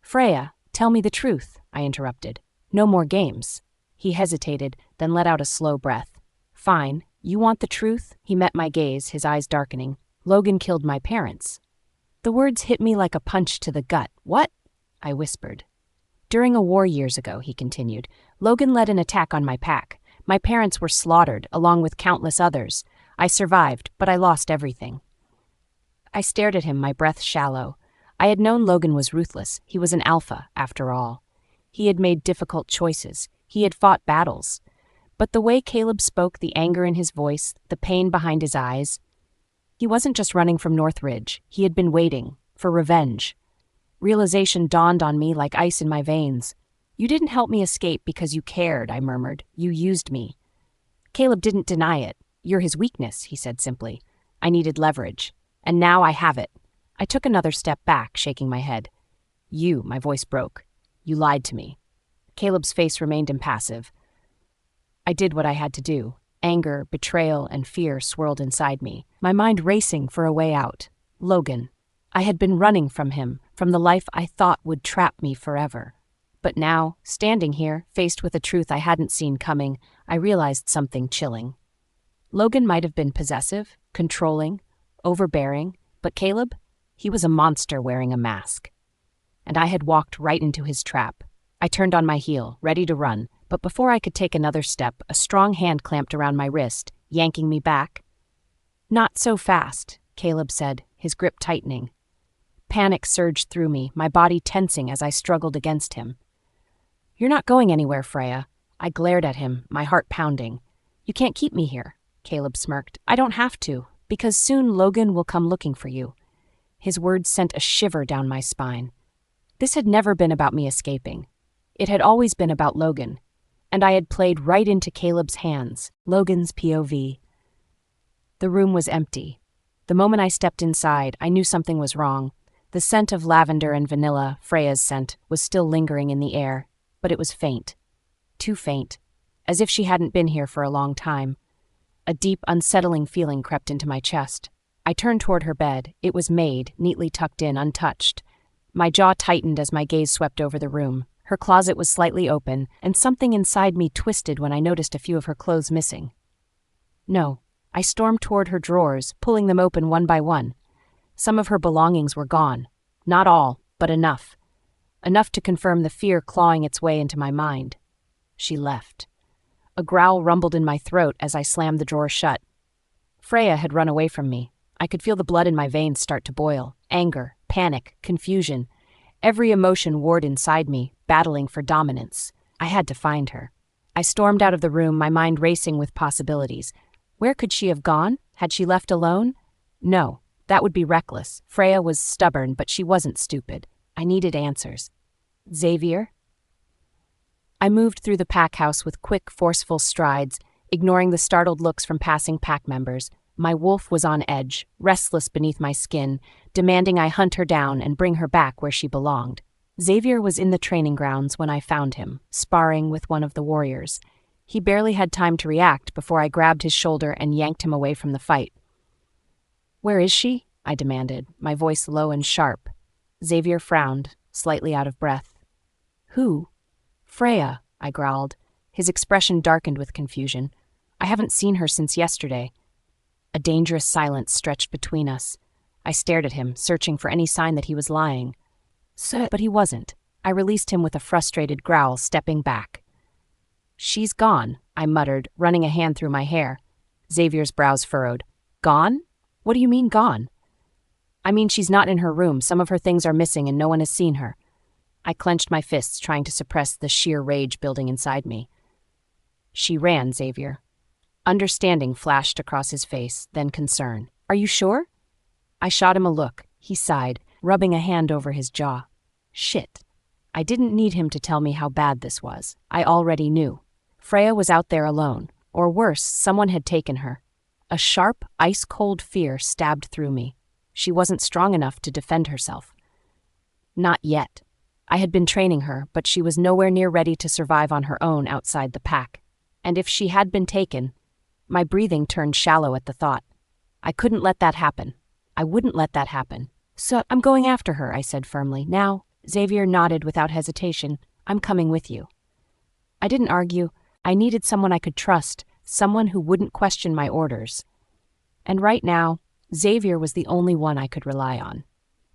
"Freya, tell me the truth," I interrupted. "No more games." He hesitated, then let out a slow breath. "Fine. You want the truth?" He met my gaze, his eyes darkening. Logan killed my parents. The words hit me like a punch to the gut. What? I whispered. During a war years ago, he continued, Logan led an attack on my pack. My parents were slaughtered, along with countless others. I survived, but I lost everything. I stared at him, my breath shallow. I had known Logan was ruthless. He was an alpha, after all. He had made difficult choices. He had fought battles. But the way Caleb spoke, the anger in his voice, the pain behind his eyes, he wasn't just running from NorthRidge. He had been waiting for revenge. Realization dawned on me like ice in my veins. You didn't help me escape because you cared, I murmured. You used me. Caleb didn't deny it. You're his weakness, he said simply. I needed leverage. And now I have it. I took another step back, shaking my head. My voice broke. You lied to me. Caleb's face remained impassive. I did what I had to do. Anger, betrayal, and fear swirled inside me, my mind racing for a way out. Logan. I had been running from him, from the life I thought would trap me forever. But now, standing here, faced with a truth I hadn't seen coming, I realized something chilling. Logan might have been possessive, controlling, overbearing, but Caleb, he was a monster wearing a mask. And I had walked right into his trap. I turned on my heel, ready to run, but before I could take another step, a strong hand clamped around my wrist, yanking me back. Not so fast, Caleb said, his grip tightening. Panic surged through me, my body tensing as I struggled against him. You're not going anywhere, Freya. I glared at him, my heart pounding. You can't keep me here, Caleb smirked. I don't have to, because soon Logan will come looking for you. His words sent a shiver down my spine. This had never been about me escaping. It had always been about Logan, and I had played right into Caleb's hands, Logan's POV. The room was empty. The moment I stepped inside, I knew something was wrong. The scent of lavender and vanilla, Freya's scent, was still lingering in the air, but it was faint. Too faint, as if she hadn't been here for a long time. A deep, unsettling feeling crept into my chest. I turned toward her bed. It was made, neatly tucked in, untouched. My jaw tightened as my gaze swept over the room. Her closet was slightly open, and something inside me twisted when I noticed a few of her clothes missing. No, I stormed toward her drawers, pulling them open one by one. Some of her belongings were gone. Not all, but enough. Enough to confirm the fear clawing its way into my mind. She left. A growl rumbled in my throat as I slammed the drawer shut. Freya had run away from me. I could feel the blood in my veins start to boil. Anger, panic, confusion. Every emotion warred inside me, battling for dominance. I had to find her. I stormed out of the room, my mind racing with possibilities. Where could she have gone? Had she left alone? No, that would be reckless. Freya was stubborn, but she wasn't stupid. I needed answers. Xavier? I moved through the pack house with quick, forceful strides, ignoring the startled looks from passing pack members. My wolf was on edge, restless beneath my skin, demanding I hunt her down and bring her back where she belonged. Xavier was in the training grounds when I found him, sparring with one of the warriors. He barely had time to react before I grabbed his shoulder and yanked him away from the fight. "Where is she?" I demanded, my voice low and sharp. Xavier frowned, slightly out of breath. "Who?" "Freya," I growled. His expression darkened with confusion. "I haven't seen her since yesterday." A dangerous silence stretched between us. I stared at him, searching for any sign that he was lying. But he wasn't. I released him with a frustrated growl, stepping back. "She's gone," I muttered, running a hand through my hair. Xavier's brows furrowed. "Gone? What do you mean, gone?" "I mean she's not in her room. Some of her things are missing and no one has seen her." I clenched my fists, trying to suppress the sheer rage building inside me. "She ran, Xavier." Understanding flashed across his face, then concern. "Are you sure?" I shot him a look. He sighed, rubbing a hand over his jaw. Shit. I didn't need him to tell me how bad this was. I already knew. Freya was out there alone, or worse, someone had taken her. A sharp, ice-cold fear stabbed through me. She wasn't strong enough to defend herself. Not yet. I had been training her, but she was nowhere near ready to survive on her own outside the pack. And if she had been taken, my breathing turned shallow at the thought. I couldn't let that happen. I wouldn't let that happen. "So I'm going after her," I said firmly. "Now," Xavier nodded without hesitation. "I'm coming with you." I didn't argue. I needed someone I could trust, someone who wouldn't question my orders. And right now, Xavier was the only one I could rely on.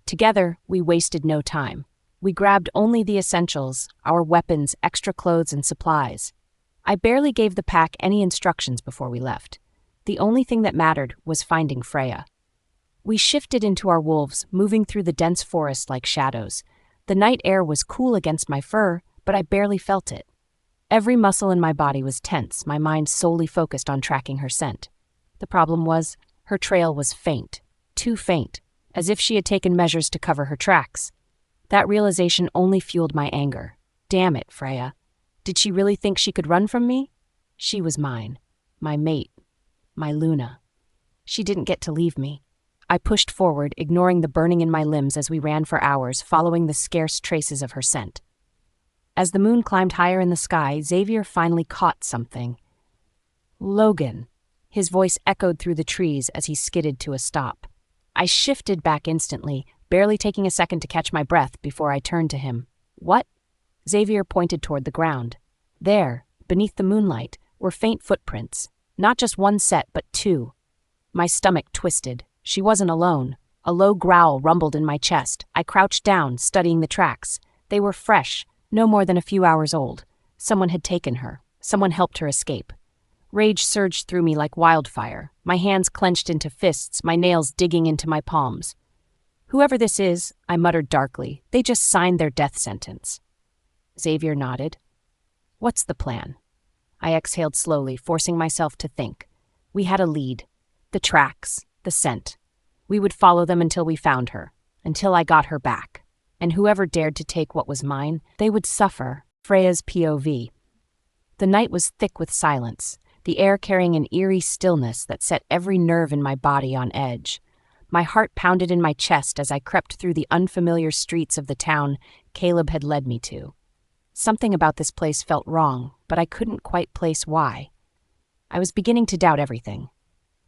Together, we wasted no time. We grabbed only the essentials, our weapons, extra clothes, and supplies. I barely gave the pack any instructions before we left. The only thing that mattered was finding Freya. We shifted into our wolves, moving through the dense forest like shadows. The night air was cool against my fur, but I barely felt it. Every muscle in my body was tense, my mind solely focused on tracking her scent. The problem was, her trail was faint, too faint, as if she had taken measures to cover her tracks. That realization only fueled my anger. Damn it, Freya. Did she really think she could run from me? She was mine, my mate, my Luna. She didn't get to leave me. I pushed forward, ignoring the burning in my limbs as we ran for hours, following the scarce traces of her scent. As the moon climbed higher in the sky, Xavier finally caught something. Logan. His voice echoed through the trees as he skidded to a stop. I shifted back instantly, barely taking a second to catch my breath before I turned to him. What? Xavier pointed toward the ground. There, beneath the moonlight, were faint footprints. Not just one set, but two. My stomach twisted. She wasn't alone. A low growl rumbled in my chest. I crouched down, studying the tracks. They were fresh, no more than a few hours old. Someone had taken her. Someone helped her escape. Rage surged through me like wildfire. My hands clenched into fists, my nails digging into my palms. Whoever this is, I muttered darkly, they just signed their death sentence. Xavier nodded. What's the plan? I exhaled slowly, forcing myself to think. We had a lead. The tracks, the scent. We would follow them until we found her, until I got her back. And whoever dared to take what was mine, they would suffer. Freya's POV. The night was thick with silence, the air carrying an eerie stillness that set every nerve in my body on edge. My heart pounded in my chest as I crept through the unfamiliar streets of the town Caleb had led me to. Something about this place felt wrong, but I couldn't quite place why. I was beginning to doubt everything.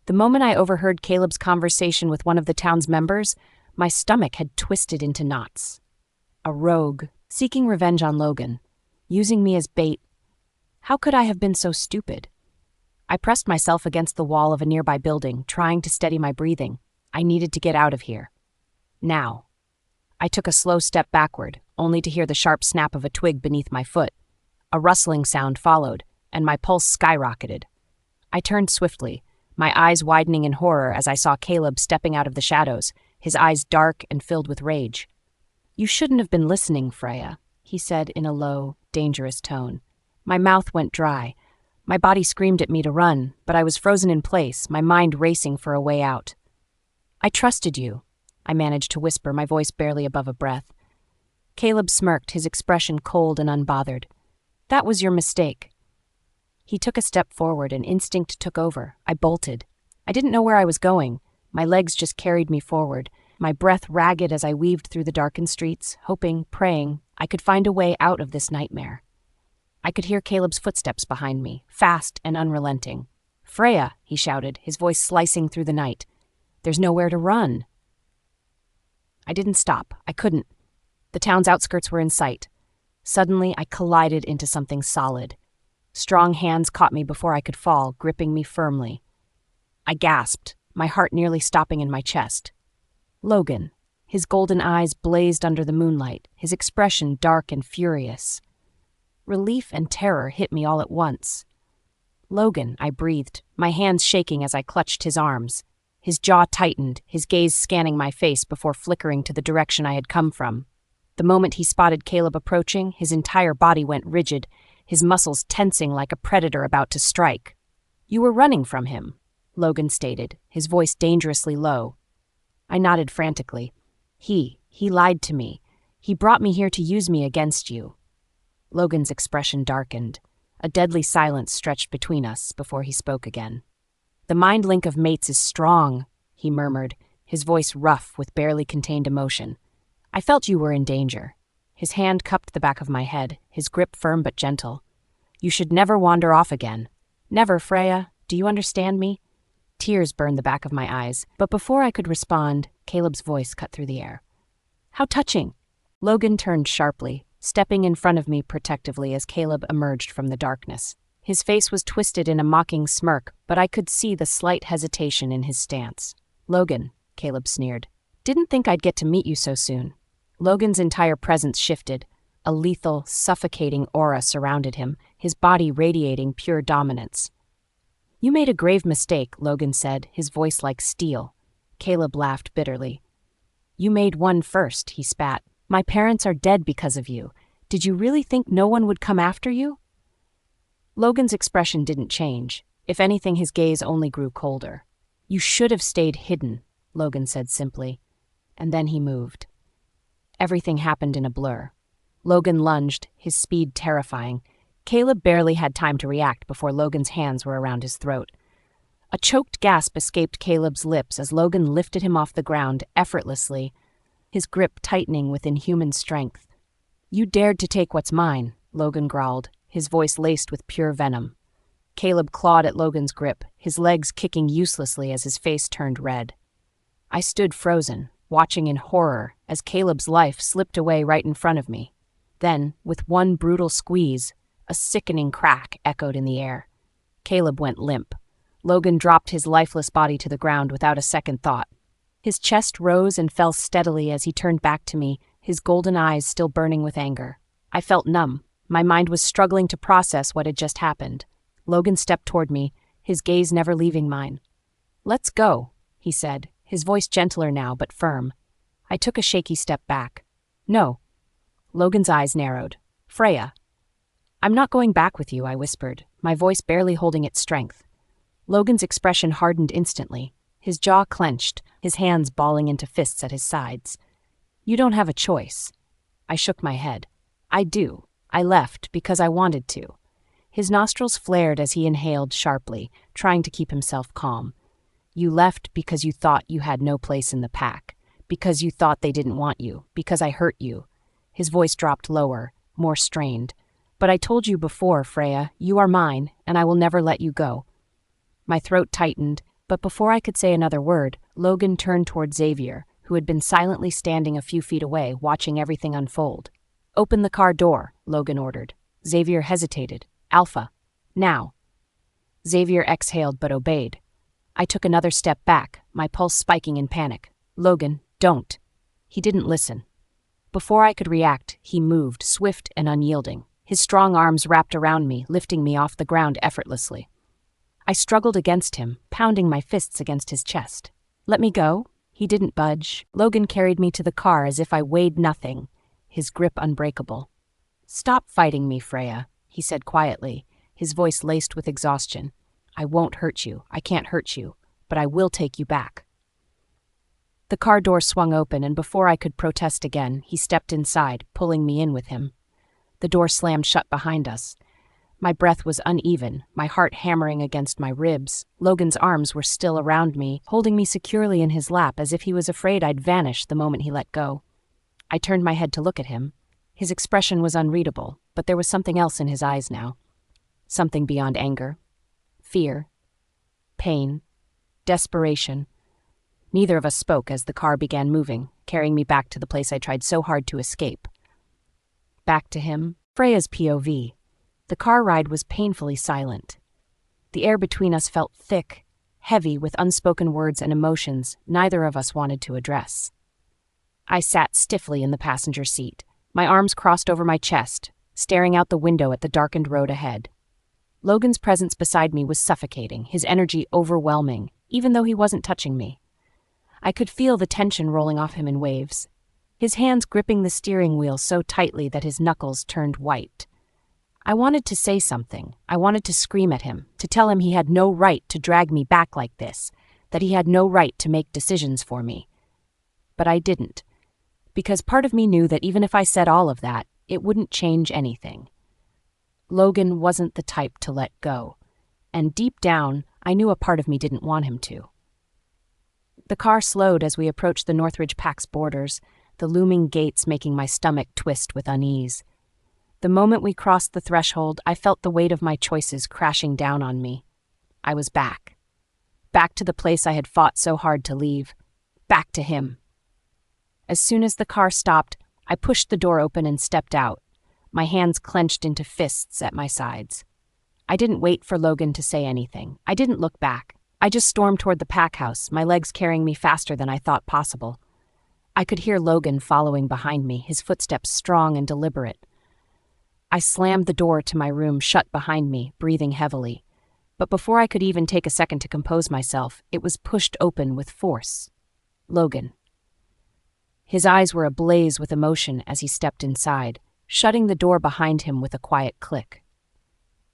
The moment I overheard Caleb's conversation with one of the town's members, my stomach had twisted into knots. A rogue, seeking revenge on Logan, using me as bait. How could I have been so stupid? I pressed myself against the wall of a nearby building, trying to steady my breathing. I needed to get out of here. Now. I took a slow step backward, only to hear the sharp snap of a twig beneath my foot. A rustling sound followed, and my pulse skyrocketed. I turned swiftly, my eyes widening in horror as I saw Caleb stepping out of the shadows, his eyes dark and filled with rage. You shouldn't have been listening, Freya, he said in a low, dangerous tone. My mouth went dry. My body screamed at me to run, but I was frozen in place, my mind racing for a way out. I trusted you, I managed to whisper, my voice barely above a breath. Caleb smirked, his expression cold and unbothered. That was your mistake. He took a step forward and instinct took over. I bolted. I didn't know where I was going. My legs just carried me forward, my breath ragged as I weaved through the darkened streets, hoping, praying, I could find a way out of this nightmare. I could hear Caleb's footsteps behind me, fast and unrelenting. Freya, he shouted, his voice slicing through the night. There's nowhere to run. I didn't stop. I couldn't. The town's outskirts were in sight. Suddenly, I collided into something solid. Strong hands caught me before I could fall, gripping me firmly. I gasped, my heart nearly stopping in my chest. Logan. His golden eyes blazed under the moonlight, his expression dark and furious. Relief and terror hit me all at once. Logan, I breathed, my hands shaking as I clutched his arms. His jaw tightened, his gaze scanning my face before flickering to the direction I had come from. The moment he spotted Caleb approaching, his entire body went rigid, his muscles tensing like a predator about to strike. You were running from him, Logan stated, his voice dangerously low. I nodded frantically. He lied to me. He brought me here to use me against you. Logan's expression darkened. A deadly silence stretched between us before he spoke again. The mind link of mates is strong, he murmured, his voice rough with barely contained emotion. I felt you were in danger. His hand cupped the back of my head, his grip firm but gentle. You should never wander off again. Never, Freya. Do you understand me? Tears burned the back of my eyes, but before I could respond, Caleb's voice cut through the air. How touching! Logan turned sharply, stepping in front of me protectively as Caleb emerged from the darkness. His face was twisted in a mocking smirk, but I could see the slight hesitation in his stance. Logan, Caleb sneered. Didn't think I'd get to meet you so soon. Logan's entire presence shifted. A lethal, suffocating aura surrounded him, his body radiating pure dominance. You made a grave mistake, Logan said, his voice like steel. Caleb laughed bitterly. You made one first, he spat. My parents are dead because of you. Did you really think no one would come after you? Logan's expression didn't change. If anything, his gaze only grew colder. You should have stayed hidden, Logan said simply. And then he moved. Everything happened in a blur. Logan lunged, his speed terrifying. Caleb barely had time to react before Logan's hands were around his throat. A choked gasp escaped Caleb's lips as Logan lifted him off the ground effortlessly, his grip tightening with inhuman strength. You dared to take what's mine, Logan growled, his voice laced with pure venom. Caleb clawed at Logan's grip, his legs kicking uselessly as his face turned red. I stood frozen, watching in horror as Caleb's life slipped away right in front of me. Then, with one brutal squeeze, a sickening crack echoed in the air. Caleb went limp. Logan dropped his lifeless body to the ground without a second thought. His chest rose and fell steadily as he turned back to me, his golden eyes still burning with anger. I felt numb. My mind was struggling to process what had just happened. Logan stepped toward me, his gaze never leaving mine. Let's go, he said, his voice gentler now but firm. I took a shaky step back. No. Logan's eyes narrowed. Freya. I'm not going back with you, I whispered, my voice barely holding its strength. Logan's expression hardened instantly, his jaw clenched, his hands balling into fists at his sides. You don't have a choice. I shook my head. I do. I left because I wanted to. His nostrils flared as he inhaled sharply, trying to keep himself calm. You left because you thought you had no place in the pack, because you thought they didn't want you, because I hurt you. His voice dropped lower, more strained. But I told you before, Freya, you are mine, and I will never let you go. My throat tightened, but before I could say another word, Logan turned toward Xavier, who had been silently standing a few feet away, watching everything unfold. Open the car door, Logan ordered. Xavier hesitated. Alpha. Now. Xavier exhaled but obeyed. I took another step back, my pulse spiking in panic. Logan, don't. He didn't listen. Before I could react, he moved, swift and unyielding. His strong arms wrapped around me, lifting me off the ground effortlessly. I struggled against him, pounding my fists against his chest. Let me go? He didn't budge. Logan carried me to the car as if I weighed nothing, his grip unbreakable. Stop fighting me, Freya, he said quietly, his voice laced with exhaustion. I won't hurt you. I can't hurt you, but I will take you back. The car door swung open, and before I could protest again, he stepped inside, pulling me in with him. The door slammed shut behind us. My breath was uneven, my heart hammering against my ribs. Logan's arms were still around me, holding me securely in his lap as if he was afraid I'd vanish the moment he let go. I turned my head to look at him. His expression was unreadable, but there was something else in his eyes now. Something beyond anger. Fear. Pain. Desperation. Neither of us spoke as the car began moving, carrying me back to the place I tried so hard to escape. Back to him. Freya's POV. The car ride was painfully silent. The air between us felt thick, heavy with unspoken words and emotions neither of us wanted to address. I sat stiffly in the passenger seat, my arms crossed over my chest, staring out the window at the darkened road ahead. Logan's presence beside me was suffocating, his energy overwhelming, even though he wasn't touching me. I could feel the tension rolling off him in waves, his hands gripping the steering wheel so tightly that his knuckles turned white. I wanted to say something. I wanted to scream at him, to tell him he had no right to drag me back like this, that he had no right to make decisions for me. But I didn't, because part of me knew that even if I said all of that, it wouldn't change anything. Logan wasn't the type to let go, and deep down, I knew a part of me didn't want him to. The car slowed as we approached the NorthRidge Pack's borders, the looming gates making my stomach twist with unease. The moment we crossed the threshold, I felt the weight of my choices crashing down on me. I was back. Back to the place I had fought so hard to leave. Back to him. As soon as the car stopped, I pushed the door open and stepped out, my hands clenched into fists at my sides. I didn't wait for Logan to say anything. I didn't look back. I just stormed toward the pack house, my legs carrying me faster than I thought possible. I could hear Logan following behind me, his footsteps strong and deliberate. I slammed the door to my room shut behind me, breathing heavily. But before I could even take a second to compose myself, it was pushed open with force. Logan. His eyes were ablaze with emotion as he stepped inside, shutting the door behind him with a quiet click.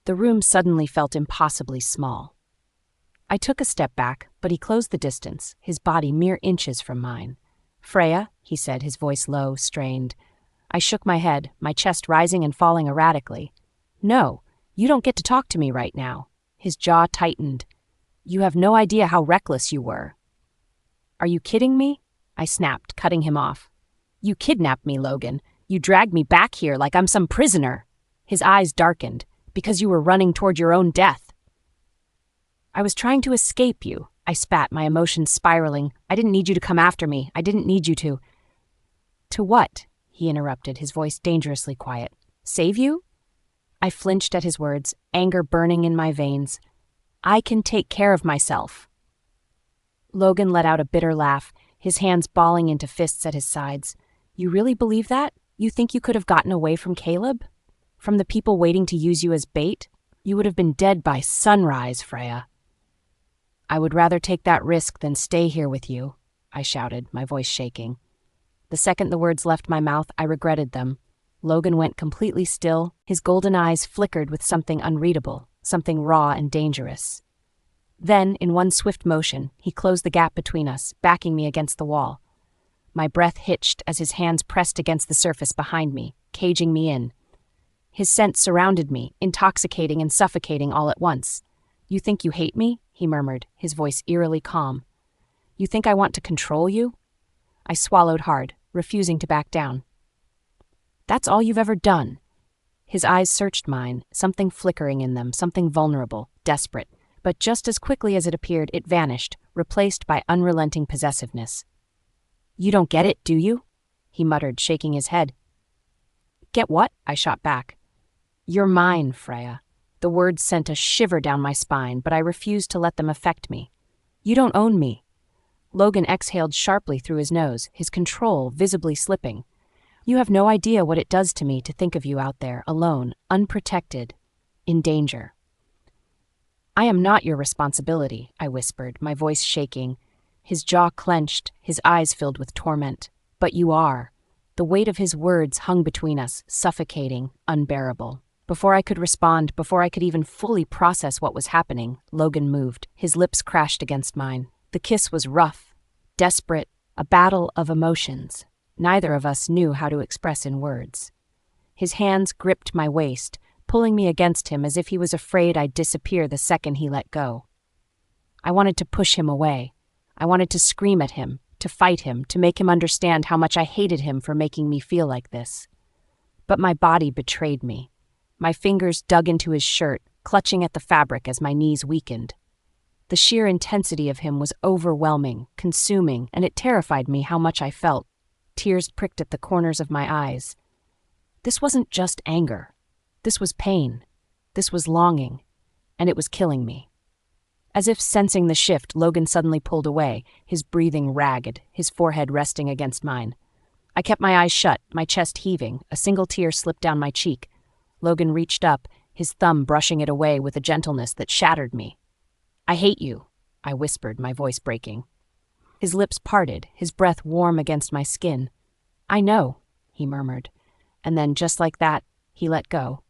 The room suddenly felt impossibly small. I took a step back, but he closed the distance, his body mere inches from mine. "Freya," he said, his voice low, strained. I shook my head, my chest rising and falling erratically. "No, you don't get to talk to me right now." His jaw tightened. "You have no idea how reckless you were." "Are you kidding me?" I snapped, cutting him off. "You kidnapped me, Logan. You dragged me back here like I'm some prisoner." His eyes darkened. "Because you were running toward your own death." "I was trying to escape you," I spat, my emotions spiraling. "I didn't need you to come after me. I didn't need you to—" "To what?" he interrupted, his voice dangerously quiet. "Save you?" I flinched at his words, anger burning in my veins. "I can take care of myself." Logan let out a bitter laugh, his hands balling into fists at his sides. "You really believe that? You think you could have gotten away from Caleb? From the people waiting to use you as bait? You would have been dead by sunrise, Freya." "I would rather take that risk than stay here with you," I shouted, my voice shaking. The second the words left my mouth, I regretted them. Logan went completely still, his golden eyes flickered with something unreadable, something raw and dangerous. Then, in one swift motion, he closed the gap between us, backing me against the wall. My breath hitched as his hands pressed against the surface behind me, caging me in. His scent surrounded me, intoxicating and suffocating all at once. "You think you hate me?" he murmured, his voice eerily calm. "You think I want to control you?" I swallowed hard, refusing to back down. "That's all you've ever done." His eyes searched mine, something flickering in them, something vulnerable, desperate. But just as quickly as it appeared, it vanished, replaced by unrelenting possessiveness. "You don't get it, do you?" he muttered, shaking his head. "Get what?" I shot back. "You're mine, Freya." The words sent a shiver down my spine, but I refused to let them affect me. "You don't own me." Logan exhaled sharply through his nose, his control visibly slipping. "You have no idea what it does to me to think of you out there, alone, unprotected, in danger." "I am not your responsibility," I whispered, my voice shaking. His jaw clenched, his eyes filled with torment. "But you are." The weight of his words hung between us, suffocating, unbearable. Before I could respond, before I could even fully process what was happening, Logan moved. His lips crashed against mine. The kiss was rough, desperate, a battle of emotions neither of us knew how to express in words. His hands gripped my waist, pulling me against him as if he was afraid I'd disappear the second he let go. I wanted to push him away. I wanted to scream at him, to fight him, to make him understand how much I hated him for making me feel like this. But my body betrayed me. My fingers dug into his shirt, clutching at the fabric as my knees weakened. The sheer intensity of him was overwhelming, consuming, and it terrified me how much I felt. Tears pricked at the corners of my eyes. This wasn't just anger. This was pain. This was longing. And it was killing me. As if sensing the shift, Logan suddenly pulled away, his breathing ragged, his forehead resting against mine. I kept my eyes shut, my chest heaving, a single tear slipped down my cheek. Logan reached up, his thumb brushing it away with a gentleness that shattered me. "I hate you," I whispered, my voice breaking. His lips parted, his breath warm against my skin. "I know," he murmured. And then, just like that, he let go.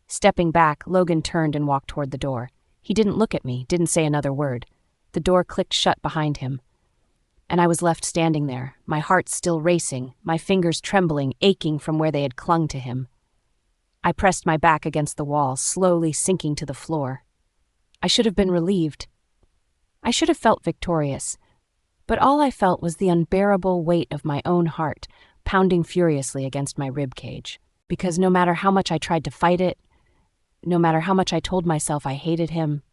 Stepping back, Logan turned and walked toward the door. He didn't look at me, didn't say another word. The door clicked shut behind him. And I was left standing there, my heart still racing, my fingers trembling, aching from where they had clung to him. I pressed my back against the wall, slowly sinking to the floor. I should have been relieved. I should have felt victorious. But all I felt was the unbearable weight of my own heart, pounding furiously against my ribcage. Because no matter how much I tried to fight it, no matter how much I told myself I hated him,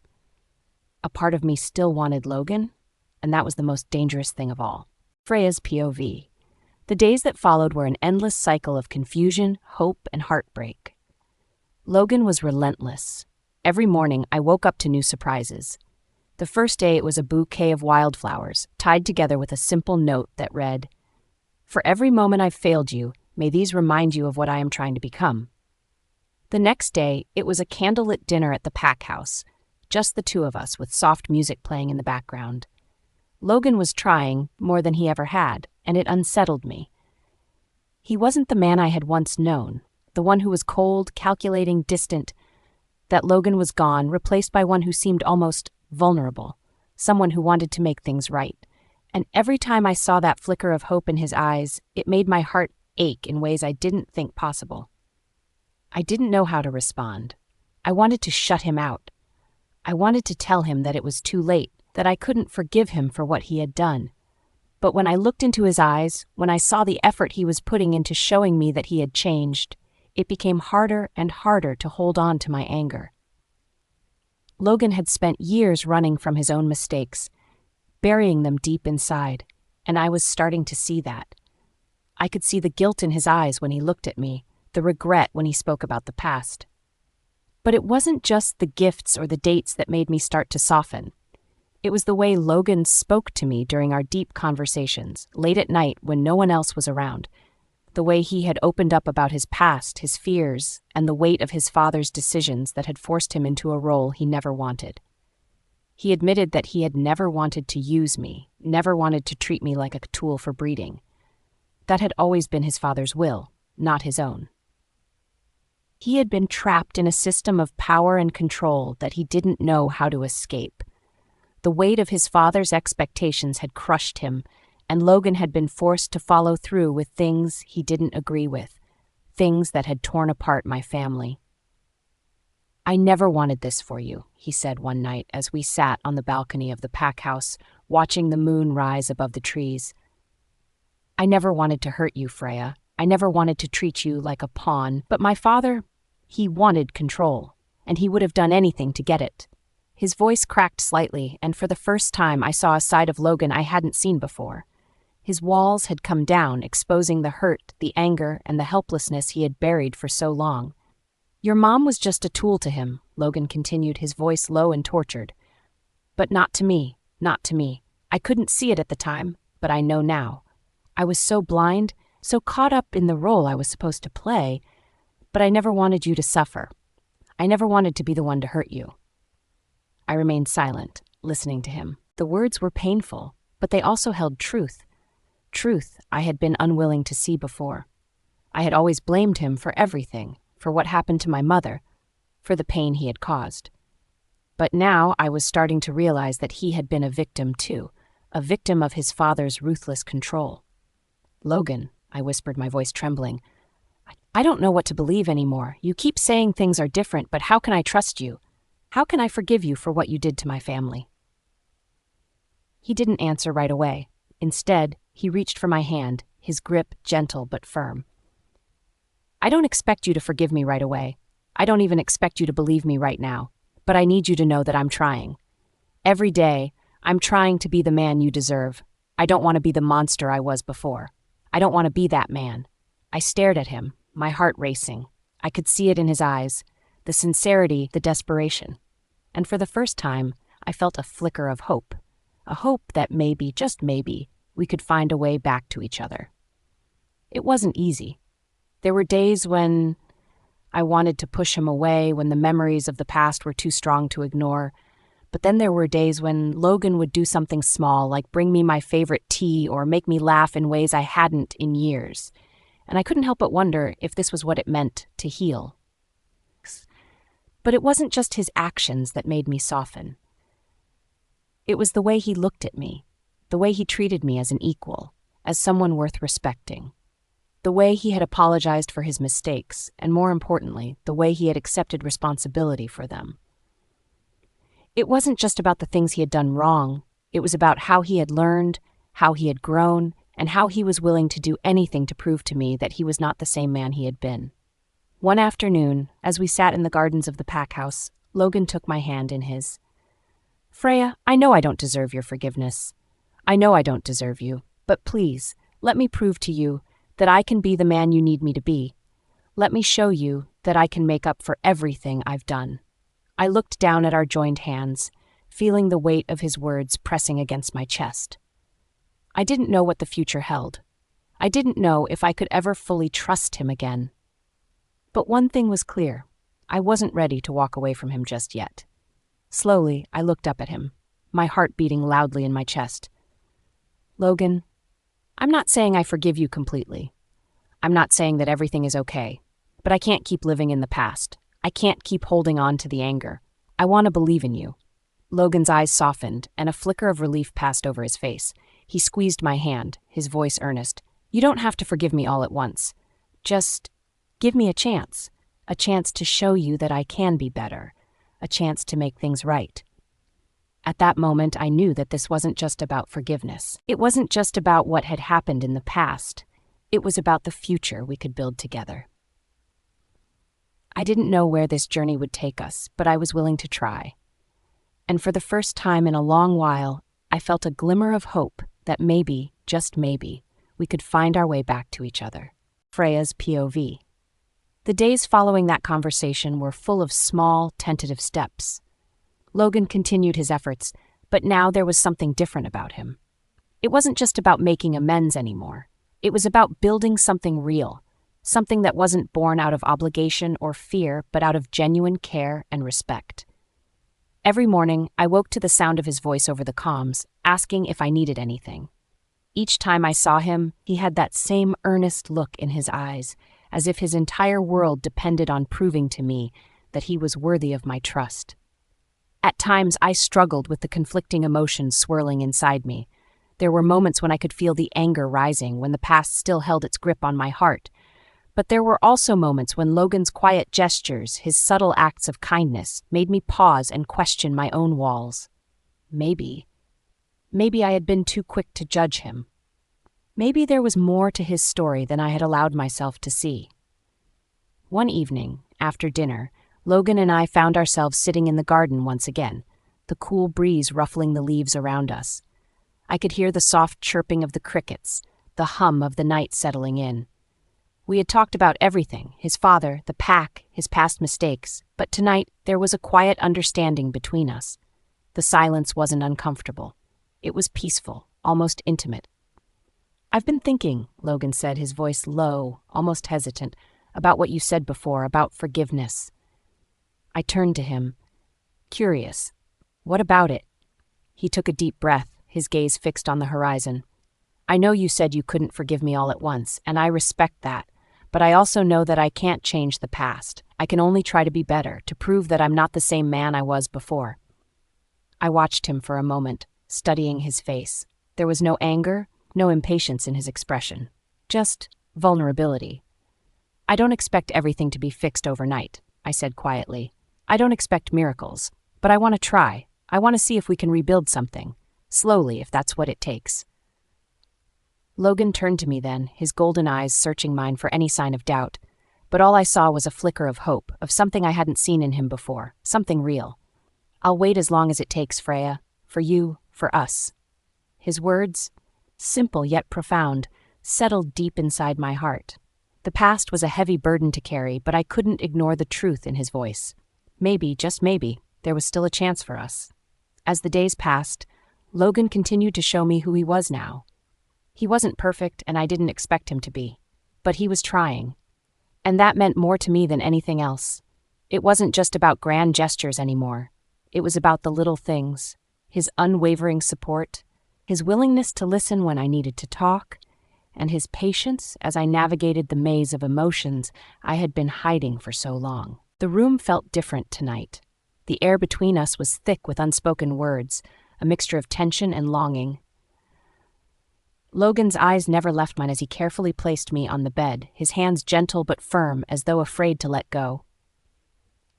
a part of me still wanted Logan, and that was the most dangerous thing of all. Freya's POV. The days that followed were an endless cycle of confusion, hope, and heartbreak. Logan was relentless. Every morning, I woke up to new surprises. The first day it was a bouquet of wildflowers, tied together with a simple note that read, "For every moment I've failed you, may these remind you of what I am trying to become." The next day, it was a candlelit dinner at the pack house, just the two of us with soft music playing in the background. Logan was trying, more than he ever had, and it unsettled me. He wasn't the man I had once known, the one who was cold, calculating, distant. That Logan was gone, replaced by one who seemed almost vulnerable, someone who wanted to make things right. And every time I saw that flicker of hope in his eyes, it made my heart ache in ways I didn't think possible. I didn't know how to respond. I wanted to shut him out. I wanted to tell him that it was too late, that I couldn't forgive him for what he had done. But when I looked into his eyes, when I saw the effort he was putting into showing me that he had changed, it became harder and harder to hold on to my anger. Logan had spent years running from his own mistakes, burying them deep inside, and I was starting to see that. I could see the guilt in his eyes when he looked at me, the regret when he spoke about the past. But it wasn't just the gifts or the dates that made me start to soften. It was the way Logan spoke to me during our deep conversations, late at night when no one else was around. The way he had opened up about his past, his fears, and the weight of his father's decisions that had forced him into a role he never wanted. He admitted that he had never wanted to use me, never wanted to treat me like a tool for breeding. That had always been his father's will, not his own. He had been trapped in a system of power and control that he didn't know how to escape. The weight of his father's expectations had crushed him, and Logan had been forced to follow through with things he didn't agree with, things that had torn apart my family. "I never wanted this for you," he said one night as we sat on the balcony of the pack house, watching the moon rise above the trees. "I never wanted to hurt you, Freya. I never wanted to treat you like a pawn, but my father, he wanted control, and he would have done anything to get it." His voice cracked slightly, and for the first time I saw a side of Logan I hadn't seen before. His walls had come down, exposing the hurt, the anger, and the helplessness he had buried for so long. "Your mom was just a tool to him," Logan continued, his voice low and tortured. "But not to me, not to me. I couldn't see it at the time, but I know now. I was so blind, so caught up in the role I was supposed to play, but I never wanted you to suffer. I never wanted to be the one to hurt you." I remained silent, listening to him. The words were painful, but they also held truth. Truth I had been unwilling to see before. I had always blamed him for everything, for what happened to my mother, for the pain he had caused. But now I was starting to realize that he had been a victim too, a victim of his father's ruthless control. "Logan," I whispered, my voice trembling, "I don't know what to believe anymore. You keep saying things are different, but how can I trust you? How can I forgive you for what you did to my family?" He didn't answer right away. Instead, he reached for my hand, his grip gentle but firm. "I don't expect you to forgive me right away. I don't even expect you to believe me right now. But I need you to know that I'm trying. Every day, I'm trying to be the man you deserve. I don't want to be the monster I was before. I don't want to be that man." I stared at him, my heart racing. I could see it in his eyes, the sincerity, the desperation. And for the first time, I felt a flicker of hope, a hope that maybe, just maybe, we could find a way back to each other. It wasn't easy. There were days when I wanted to push him away, when the memories of the past were too strong to ignore. But then there were days when Logan would do something small, like bring me my favorite tea or make me laugh in ways I hadn't in years. And I couldn't help but wonder if this was what it meant to heal. But it wasn't just his actions that made me soften. It was the way he looked at me, the way he treated me as an equal, as someone worth respecting. The way he had apologized for his mistakes, and more importantly, the way he had accepted responsibility for them. It wasn't just about the things he had done wrong. It was about how he had learned, how he had grown, and how he was willing to do anything to prove to me that he was not the same man he had been. One afternoon, as we sat in the gardens of the pack house, Logan took my hand in his. "Freya, I know I don't deserve your forgiveness. I know I don't deserve you, but please, let me prove to you that I can be the man you need me to be. Let me show you that I can make up for everything I've done." I looked down at our joined hands, feeling the weight of his words pressing against my chest. I didn't know what the future held. I didn't know if I could ever fully trust him again. But one thing was clear. I wasn't ready to walk away from him just yet. Slowly, I looked up at him, my heart beating loudly in my chest. Logan, I'm not saying I forgive you completely. I'm not saying that everything is okay, but I can't keep living in the past. I can't keep holding on to the anger. I want to believe in you. Logan's eyes softened, and a flicker of relief passed over his face. He squeezed my hand, his voice earnest. You don't have to forgive me all at once. Just give me a chance to show you that I can be better, a chance to make things right. At that moment, I knew that this wasn't just about forgiveness. It wasn't just about what had happened in the past. It was about the future we could build together. I didn't know where this journey would take us, but I was willing to try. And for the first time in a long while, I felt a glimmer of hope that maybe, just maybe, we could find our way back to each other. Freya's POV. The days following that conversation were full of small, tentative steps. Logan continued his efforts, but now there was something different about him. It wasn't just about making amends anymore. It was about building something real, something that wasn't born out of obligation or fear, but out of genuine care and respect. Every morning, I woke to the sound of his voice over the comms, asking if I needed anything. Each time I saw him, he had that same earnest look in his eyes, as if his entire world depended on proving to me that he was worthy of my trust. At times, I struggled with the conflicting emotions swirling inside me. There were moments when I could feel the anger rising, when the past still held its grip on my heart. But there were also moments when Logan's quiet gestures, his subtle acts of kindness, made me pause and question my own walls. Maybe I had been too quick to judge him. Maybe there was more to his story than I had allowed myself to see. One evening, after dinner, Logan and I found ourselves sitting in the garden once again, the cool breeze ruffling the leaves around us. I could hear the soft chirping of the crickets, the hum of the night settling in. We had talked about everything, his father, the pack, his past mistakes, but tonight there was a quiet understanding between us. The silence wasn't uncomfortable. It was peaceful, almost intimate. I've been thinking, Logan said, his voice low, almost hesitant, about what you said before, about forgiveness. I turned to him, curious. What about it? He took a deep breath, his gaze fixed on the horizon. I know you said you couldn't forgive me all at once, and I respect that, but I also know that I can't change the past. I can only try to be better, to prove that I'm not the same man I was before. I watched him for a moment, studying his face. There was no anger, no impatience in his expression, just vulnerability. I don't expect everything to be fixed overnight, I said quietly. I don't expect miracles, but I want to try. I want to see if we can rebuild something, slowly if that's what it takes. Logan turned to me then, his golden eyes searching mine for any sign of doubt, but all I saw was a flicker of hope, of something I hadn't seen in him before, something real. I'll wait as long as it takes, Freya, for you, for us. His words, simple yet profound, settled deep inside my heart. The past was a heavy burden to carry, but I couldn't ignore the truth in his voice. Maybe, just maybe, there was still a chance for us. As the days passed, Logan continued to show me who he was now. He wasn't perfect, and I didn't expect him to be, but he was trying. And that meant more to me than anything else. It wasn't just about grand gestures anymore. It was about the little things, his unwavering support, his willingness to listen when I needed to talk, and his patience as I navigated the maze of emotions I had been hiding for so long. The room felt different tonight. The air between us was thick with unspoken words, a mixture of tension and longing. Logan's eyes never left mine as he carefully placed me on the bed, his hands gentle but firm as though afraid to let go.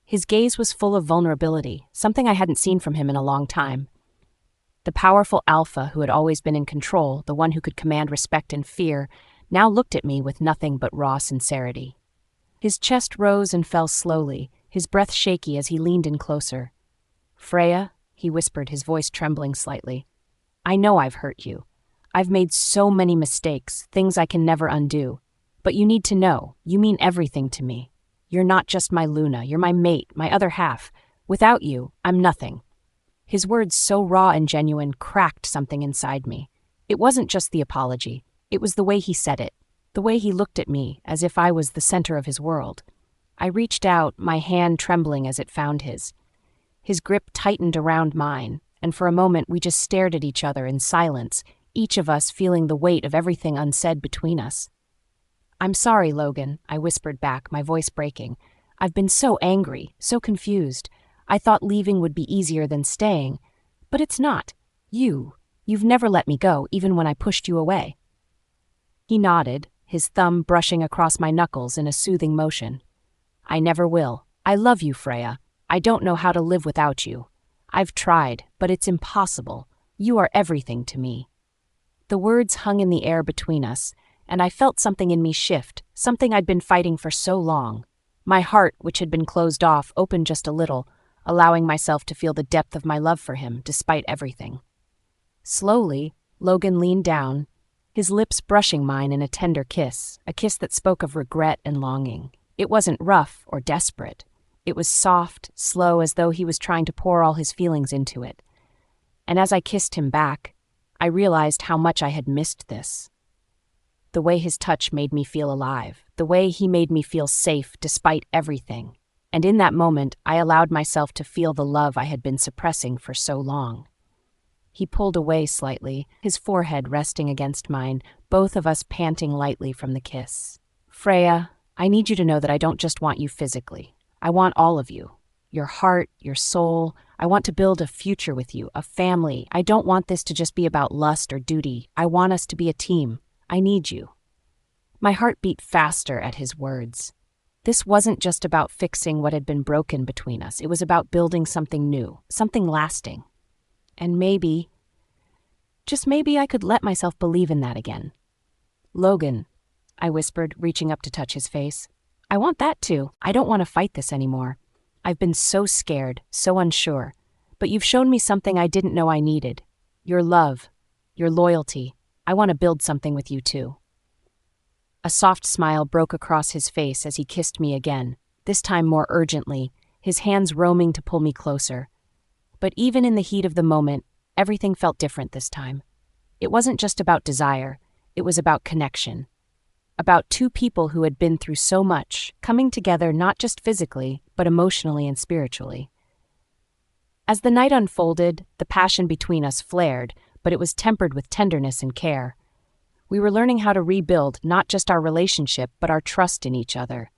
His gaze was full of vulnerability, something I hadn't seen from him in a long time. The powerful Alpha who had always been in control, the one who could command respect and fear, now looked at me with nothing but raw sincerity. His chest rose and fell slowly, his breath shaky as he leaned in closer. Freya, he whispered, his voice trembling slightly, I know I've hurt you. I've made so many mistakes, things I can never undo. But you need to know, you mean everything to me. You're not just my Luna, you're my mate, my other half. Without you, I'm nothing. His words, so raw and genuine, cracked something inside me. It wasn't just the apology. It was the way he said it, the way he looked at me, as if I was the center of his world. I reached out, my hand trembling as it found his. His grip tightened around mine, and for a moment we just stared at each other in silence, each of us feeling the weight of everything unsaid between us. "I'm sorry, Logan," I whispered back, my voice breaking. "I've been so angry, so confused. I thought leaving would be easier than staying. But it's not. You've never let me go, even when I pushed you away." He nodded, his thumb brushing across my knuckles in a soothing motion. "I never will. I love you, Freya. I don't know how to live without you. I've tried, but it's impossible. You are everything to me." The words hung in the air between us, and I felt something in me shift, something I'd been fighting for so long. My heart, which had been closed off, opened just a little, allowing myself to feel the depth of my love for him, despite everything. Slowly, Logan leaned down, his lips brushing mine in a tender kiss, a kiss that spoke of regret and longing. It wasn't rough or desperate. It was soft, slow, as though he was trying to pour all his feelings into it. And as I kissed him back, I realized how much I had missed this. The way his touch made me feel alive, the way he made me feel safe despite everything. And in that moment, I allowed myself to feel the love I had been suppressing for so long. He pulled away slightly, his forehead resting against mine, both of us panting lightly from the kiss. "Freya, I need you to know that I don't just want you physically. I want all of you. Your heart, your soul. I want to build a future with you, a family. I don't want this to just be about lust or duty. I want us to be a team. I need you." My heart beat faster at his words. This wasn't just about fixing what had been broken between us. It was about building something new, something lasting. And maybe, just maybe, I could let myself believe in that again. "Logan," I whispered, reaching up to touch his face. "I want that too. I don't want to fight this anymore. I've been so scared, so unsure. But you've shown me something I didn't know I needed. Your love, your loyalty. I want to build something with you too." A soft smile broke across his face as he kissed me again, this time more urgently, his hands roaming to pull me closer. But even in the heat of the moment, everything felt different this time. It wasn't just about desire, it was about connection. About two people who had been through so much, coming together not just physically, but emotionally and spiritually. As the night unfolded, the passion between us flared, but it was tempered with tenderness and care. We were learning how to rebuild not just our relationship, but our trust in each other.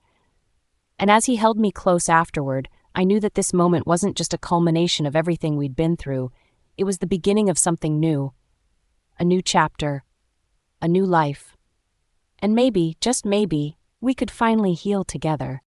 And as he held me close afterward, I knew that this moment wasn't just a culmination of everything we'd been through. It was the beginning of something new. A new chapter. A new life. And maybe, just maybe, we could finally heal together.